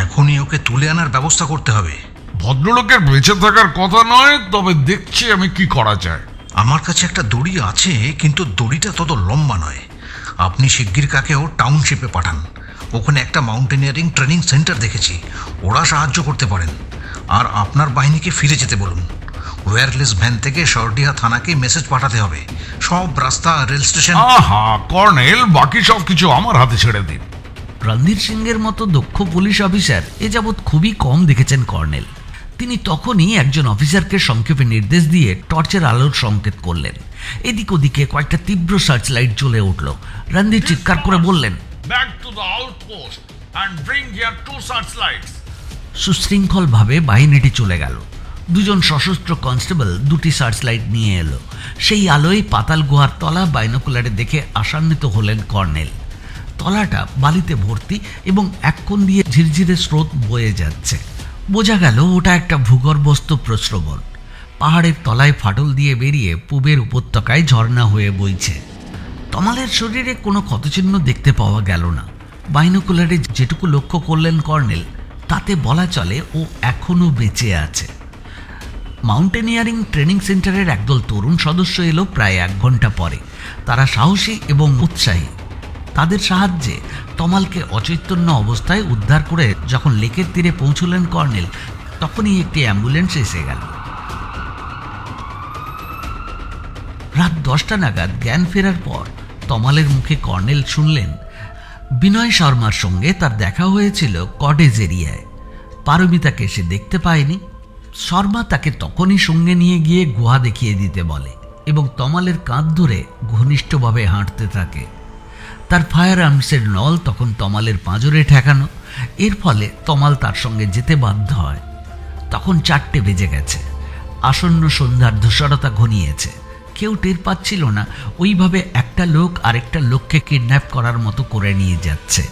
S2: এখনই ওকে তুলে আনার ব্যবস্থা করতে হবে।
S6: ভদ্রলোকের বেঁচে থাকার কথা নয়, তবে দেখছি আমি কি করা যায়।
S2: আমার কাছে একটা দড়ি আছে, কিন্তু দড়িটা তত লম্বা নয়। আপনি শিগগির কাকেও টাউনশিপে পাঠান। ওখানে একটা মাউন্টেনিয়ারিং ট্রেনিং সেন্টার দেখেছি, ওরা সাহায্য করতে পারেন। আর আপনার বাহিনীকে ফিরে যেতে বলুন। ওয়্যারলেস ভ্যান থেকে সরডিহা থানাকে মেসেজ পাঠাতে হবে। সব রাস্তা, রেল স্টেশন।
S6: কর্নেল, বাকি সব কিছু আমার হাতে ছেড়ে দিন।
S1: রণধীর সিংয়ের মতো দক্ষ পুলিশ অফিসার এ যাবৎ খুবই কম দেখেছেন কর্নেল। তিনি তখনই একজন অফিসারকে সংক্ষেপে নির্দেশ দিয়ে টর্চের আলোর সংকেত করলেন। এদিক ওদিকে কয়েকটা তীব্র সার্চ লাইট জ্বলে উঠল। রণধীর চিৎকার করে বললেন,
S6: back to the outpost and bring here 2 search lights.
S1: সুশৃঙ্খলভাবে বাহিনীটি চলে গেল। 2জন সশস্ত্র কনস্টেবল 2টি সার্চ লাইট নিয়ে এলো। সেই আলোয় পাতাল গুহার তলা বাইনোকুলারে দেখে আশান্বিত হলেন কর্নেল। তলাটা বালিতে ভর্তি এবং এক কোণ দিয়ে ঝিরঝিরে স্রোত বয়ে যাচ্ছে। বোঝা গেল ওটা একটা ভূগর্ভস্থ প্রস্রবণ। পাহাড়ের তলায় ফাটল দিয়ে বেরিয়ে পূবের উপত্যকায় ঝর্ণা হয়ে বইছে। তমালের শরীরে কোনো ক্ষতচিহ্ন দেখতে পাওয়া গেল না। বাইনোকুলারে যেটুকু লক্ষ্য করলেন কর্নেল, তাতে বলা চলে ও এখনও বেঁচে আছে। মাউন্টেনিয়ারিং ট্রেনিং সেন্টারের একদল তরুণ সদস্য এলো প্রায় 1 ঘন্টা পরে। তারা সাহসী এবং উৎসাহী। তাদের সাহায্যে তমালকে অচৈতন্য অবস্থায় উদ্ধার করে যখন লেকের তীরে পৌঁছলেন কর্নেল, তখনই একটি অ্যাম্বুলেন্স এসে গেল। রাত 10টা নাগাদ জ্ঞান ফেরার পর তমালের মুখে কর্নেল শুনলেন বিনয় শর্মার সঙ্গে তার দেখা হয়েছিল কটেজ এরিয়ায়। পারমিতাকে সে দেখতে পায়নি। শর্মা তাকে তখনই সঙ্গে নিয়ে গিয়ে গুহা দেখিয়ে দিতে বলে এবং তমালের কাঁধ ধরে ঘনিষ্ঠভাবে হাঁটতে থাকে। তার ফায়ার আর্মসের নল তখন তমালের পাঁজরে ঠেকানো। এর ফলে তমাল তার সঙ্গে যেতে বাধ্য হয়। তখন 4টে বেজে গেছে। আসন্ন সন্ধ্যার ধূসরতা ঘনিয়েছে। কেউ টের পাচ্ছিল না ওইভাবে একটা লোক আরেকটা লোককে কিডন্যাপ করার মতো করে নিয়ে যাচ্ছে।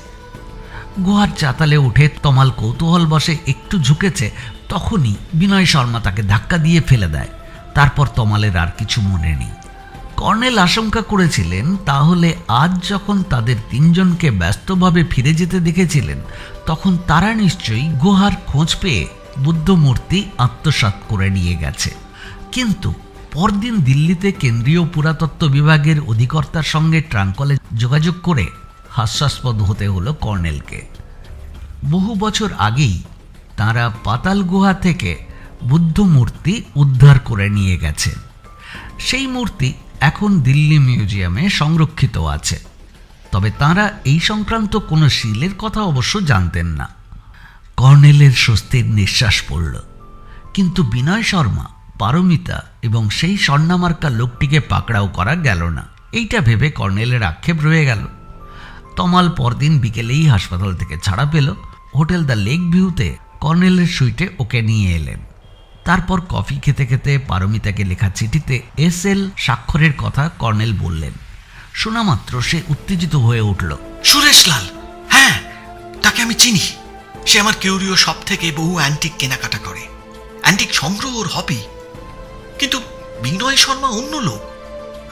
S1: গুহার চাতালে উঠে তমাল কৌতূহল বসে একটু ঝুঁকেছে, তখনই বিনয় শর্মা তাকে ধাক্কা দিয়ে ফেলে দেয়। তারপর তমালের আর কিছু মনে নেই। কর্নেল আশঙ্কা করেছিলেন তাহলে আজ যখন তাদের 3জনকে ব্যস্তভাবে ফিরে যেতে দেখেছিলেন, তখন তারা নিশ্চয়ই গুহার খোঁজ পেয়ে বুদ্ধমূর্তি আত্মসাৎ করে নিয়ে গেছে। কিন্তু পরদিন দিল্লিতে কেন্দ্রীয় পুরাতত্ত্ব বিভাগের অধিকর্তার সঙ্গে ট্রাঙ্কলে যোগাযোগ করে হাস্যাস্পদ হতে হলো কর্নেলকে। বহু বছর আগেই তারা পাতাল গুহা থেকে বুদ্ধমূর্তি উদ্ধার করে নিয়ে গেছে। সেই মূর্তি এখন দিল্লি মিউজিয়ামে সংরক্ষিত আছে। তবে তাঁরা এই সংক্রান্ত কোনো সিলের কথা অবশ্য জানতেন না। কর্নেলের স্বস্তির নিঃশ্বাস পড়ল, কিন্তু বিনয় শর্মা, পারমিতা এবং সেই স্বর্ণামার্কা লোকটিকে পাকড়াও করা গেল না। এইটা ভেবে কর্নেলের আক্ষেপ রয়ে গেল। তমাল পরদিন বিকেলেই হাসপাতাল থেকে ছাড়া পেল। হোটেল দ্য লেক ভিউতে কর্নেলের সুইটে ওকে নিয়ে এলেন। তারপর কফি খেতে খেতে পারমিতাকে লেখা চিঠিতে SL স্বাক্ষরের কথা কর্নেল বললেন। শোনা মাত্র সে উত্তেজিত হয়ে উঠল।
S5: সুরেশলাল, হ্যাঁ, তাকে আমি চিনি। সে আমার কিউরিও শপ থেকে বহু অ্যান্টিক কেনাকাটা করে। অ্যান্টিক সংগ্রহ ওর হবি। কিন্তু বিনয় শর্মা অন্য লোক।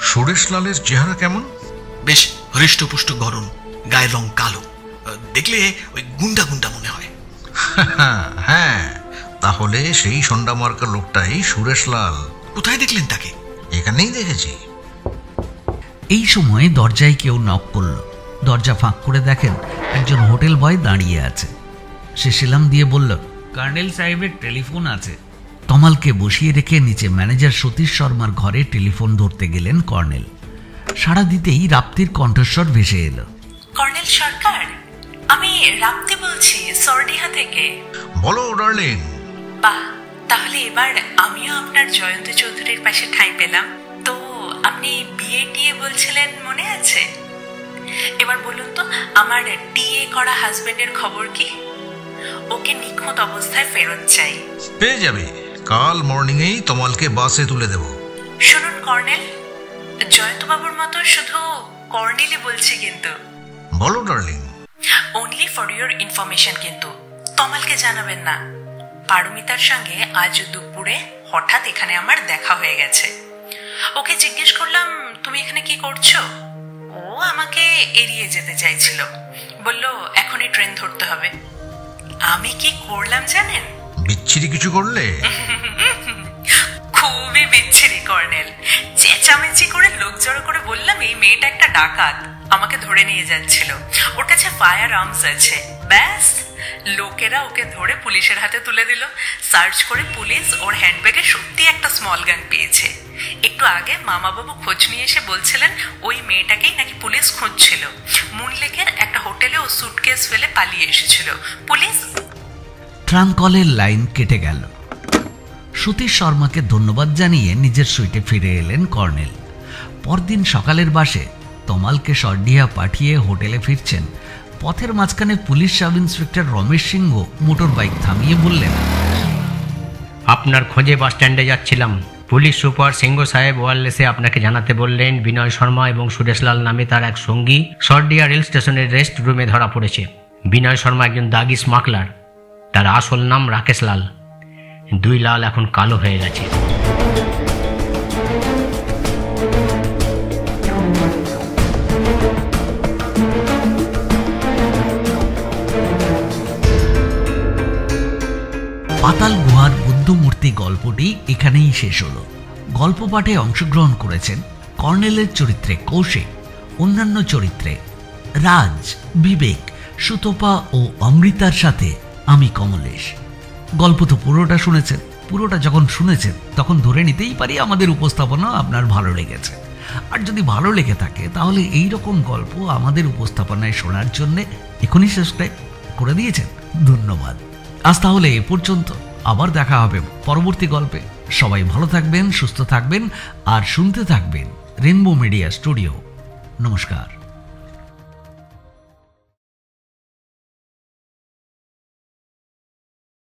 S2: সুরেশলালের চেহারা কেমন?
S5: বেশ হৃষ্টপুষ্ট, গরম, গায়ের রং কালো, দেখলে ওই গুন্ডা গুন্ডা মনে হয়।
S2: হ্যাঁ, তাহলে সেই সন্ডামার্কা লোকটাই সুরেশলাল।
S5: কোথায় দেখলেন তাকে?
S2: এখানেই দেখেছি।
S1: এই সময় দরজায় কেউ নক করল। দরজা ফাঁক করে দেখেন একজন হোটেল বয় দাঁড়িয়ে আছে। সে সেলাম দিয়ে বলল, কর্নেল সাহেবের টেলিফোন আছে। তমালকে বসিয়ে রেখে নিচে ম্যানেজার সতীশ শর্মার ঘরে টেলিফোন ধরতে গেলেন কর্নেল। সাড়া দিতেই রাপ্তির কণ্ঠস্বর ভেসে এলো।
S7: কর্নেল সরকার, আমি রাপ্তি বলছি, সরডিহা থেকে।
S2: বলো ডার্লিং।
S7: বাহ, তাহলে এবার আমিও আপনার জয়ন্ত চৌধুরীর পাশে ঠাঁই পেলাম। তো আপনি বিয়ে বলছিলেন, মনে আছে? এবার বলুন তো, আমার টিএ করা হাজবেন্ডের খবর কি? ওকে নিখুঁত অবস্থায় ফেরত চাই।
S2: পেয়ে যাবে, কাল মর্নিংয়েই তমালকে বাসে তুলে দেব।
S7: শুনুন কর্নেল, জয়ন্তবাবুর মতো শুধু কর্নেলই বলছি কিন্তু।
S2: বলো darling.
S7: Only for your information, কিন্তু তমালকে জানাবেন না। পারমিতার সঙ্গে আজ দুপুরে হঠাৎ এখানে আমার দেখা হয়ে গেছে। ওকে জিজ্ঞেস করলাম, তুমি এখানে কি করছো? ও আমাকে এড়িয়ে যেতে চাইছিল, বলল এখনই ট্রেন ধরতে হবে। আমি কি করলাম জানেন?
S2: বিচ্ছিরি কিছু করলে?
S7: খুবই বিচ্ছিরি কর্নেল। চেঁচামেচি করে লোক জড়ো করে বললাম এই মেয়েটা একটা ডাকাত, আমাকে ধরে নিয়ে যাচ্ছিল, ওর কাছে ফায়ার আর্মস আছে। ব্যাস, লোকেরা ওকে ধরে পুলিশের হাতে তুলে দিল। সার্চ করে পুলিশ ওর হ্যান্ডব্যাগে সত্যি একটা স্মল গান পেয়েছে। একটু আগে মামাবাবু খোঁজ নিয়ে এসে বলছিলেন ওই মেয়েটাকেই নাকি পুলিশ খুঁজছিল। মুনলেকের একটা হোটেলে ও সুটকেস ফেলে পালিয়ে এসেছিল। পুলিশ
S1: ট্রাঙ্কলের লাইন কেটে গেল। সতীশ শর্মাকে ধন্যবাদ জানিয়ে নিজের সুইটে ফিরে এলেন কর্নেল। পরদিন সকালের বাসে তমালকে সরডিহা পাঠিয়ে হোটেলে ফিরছেন। পথের মাঝখানে পুলিশ সাব ইন্সপেক্টর রমেশ সিংহ মোটর বাইক থামিয়ে বললেন,
S4: আপনার খোঁজে বাস স্ট্যান্ডে যাচ্ছিলাম। পুলিশ সুপার সিংহ সাহেব ওয়ারলেসে আপনাকে জানাতে বললেন বিনয় শর্মা এবং সুরেশলাল নামে তার এক সঙ্গী সরডিহা রেল স্টেশনের রেস্ট রুমে ধরা পড়েছে। বিনয় শর্মা একজন দাগি স্মাগলার। তার আসল নাম রাকেশ লাল। 2 লাল এখন কালো হয়ে গেছে।
S1: পাতাল গুহার বুদ্ধমূর্তি গল্পটি এখানেই শেষ হলো। গল্প পাঠে অংশগ্রহণ করেছেন কর্নেলের চরিত্রে কৌশিক, অন্যান্য চরিত্রে রাজ, বিবেক, সুতপা ও অমৃতার সাথে আমি কমলেশ। গল্প তো পুরোটা শুনেছেন। পুরোটা যখন শুনেছেন তখন ধরে নিতেই পারি আমাদের উপস্থাপনা আপনার ভালো লেগেছে। আর যদি ভালো লেগে থাকে তাহলে এই রকম গল্প আমাদের উপস্থাপনায় শোনার জন্য এখনই সাবস্ক্রাইব করে দিয়েছেন। ধন্যবাদ। আজ তাহলে এ পর্যন্ত। আবার দেখা হবে পরবর্তী গল্পে। সবাই ভালো থাকবেন, সুস্থ থাকবেন আর শুনতে থাকবেন রেনবো মিডিয়া স্টুডিও। নমস্কার।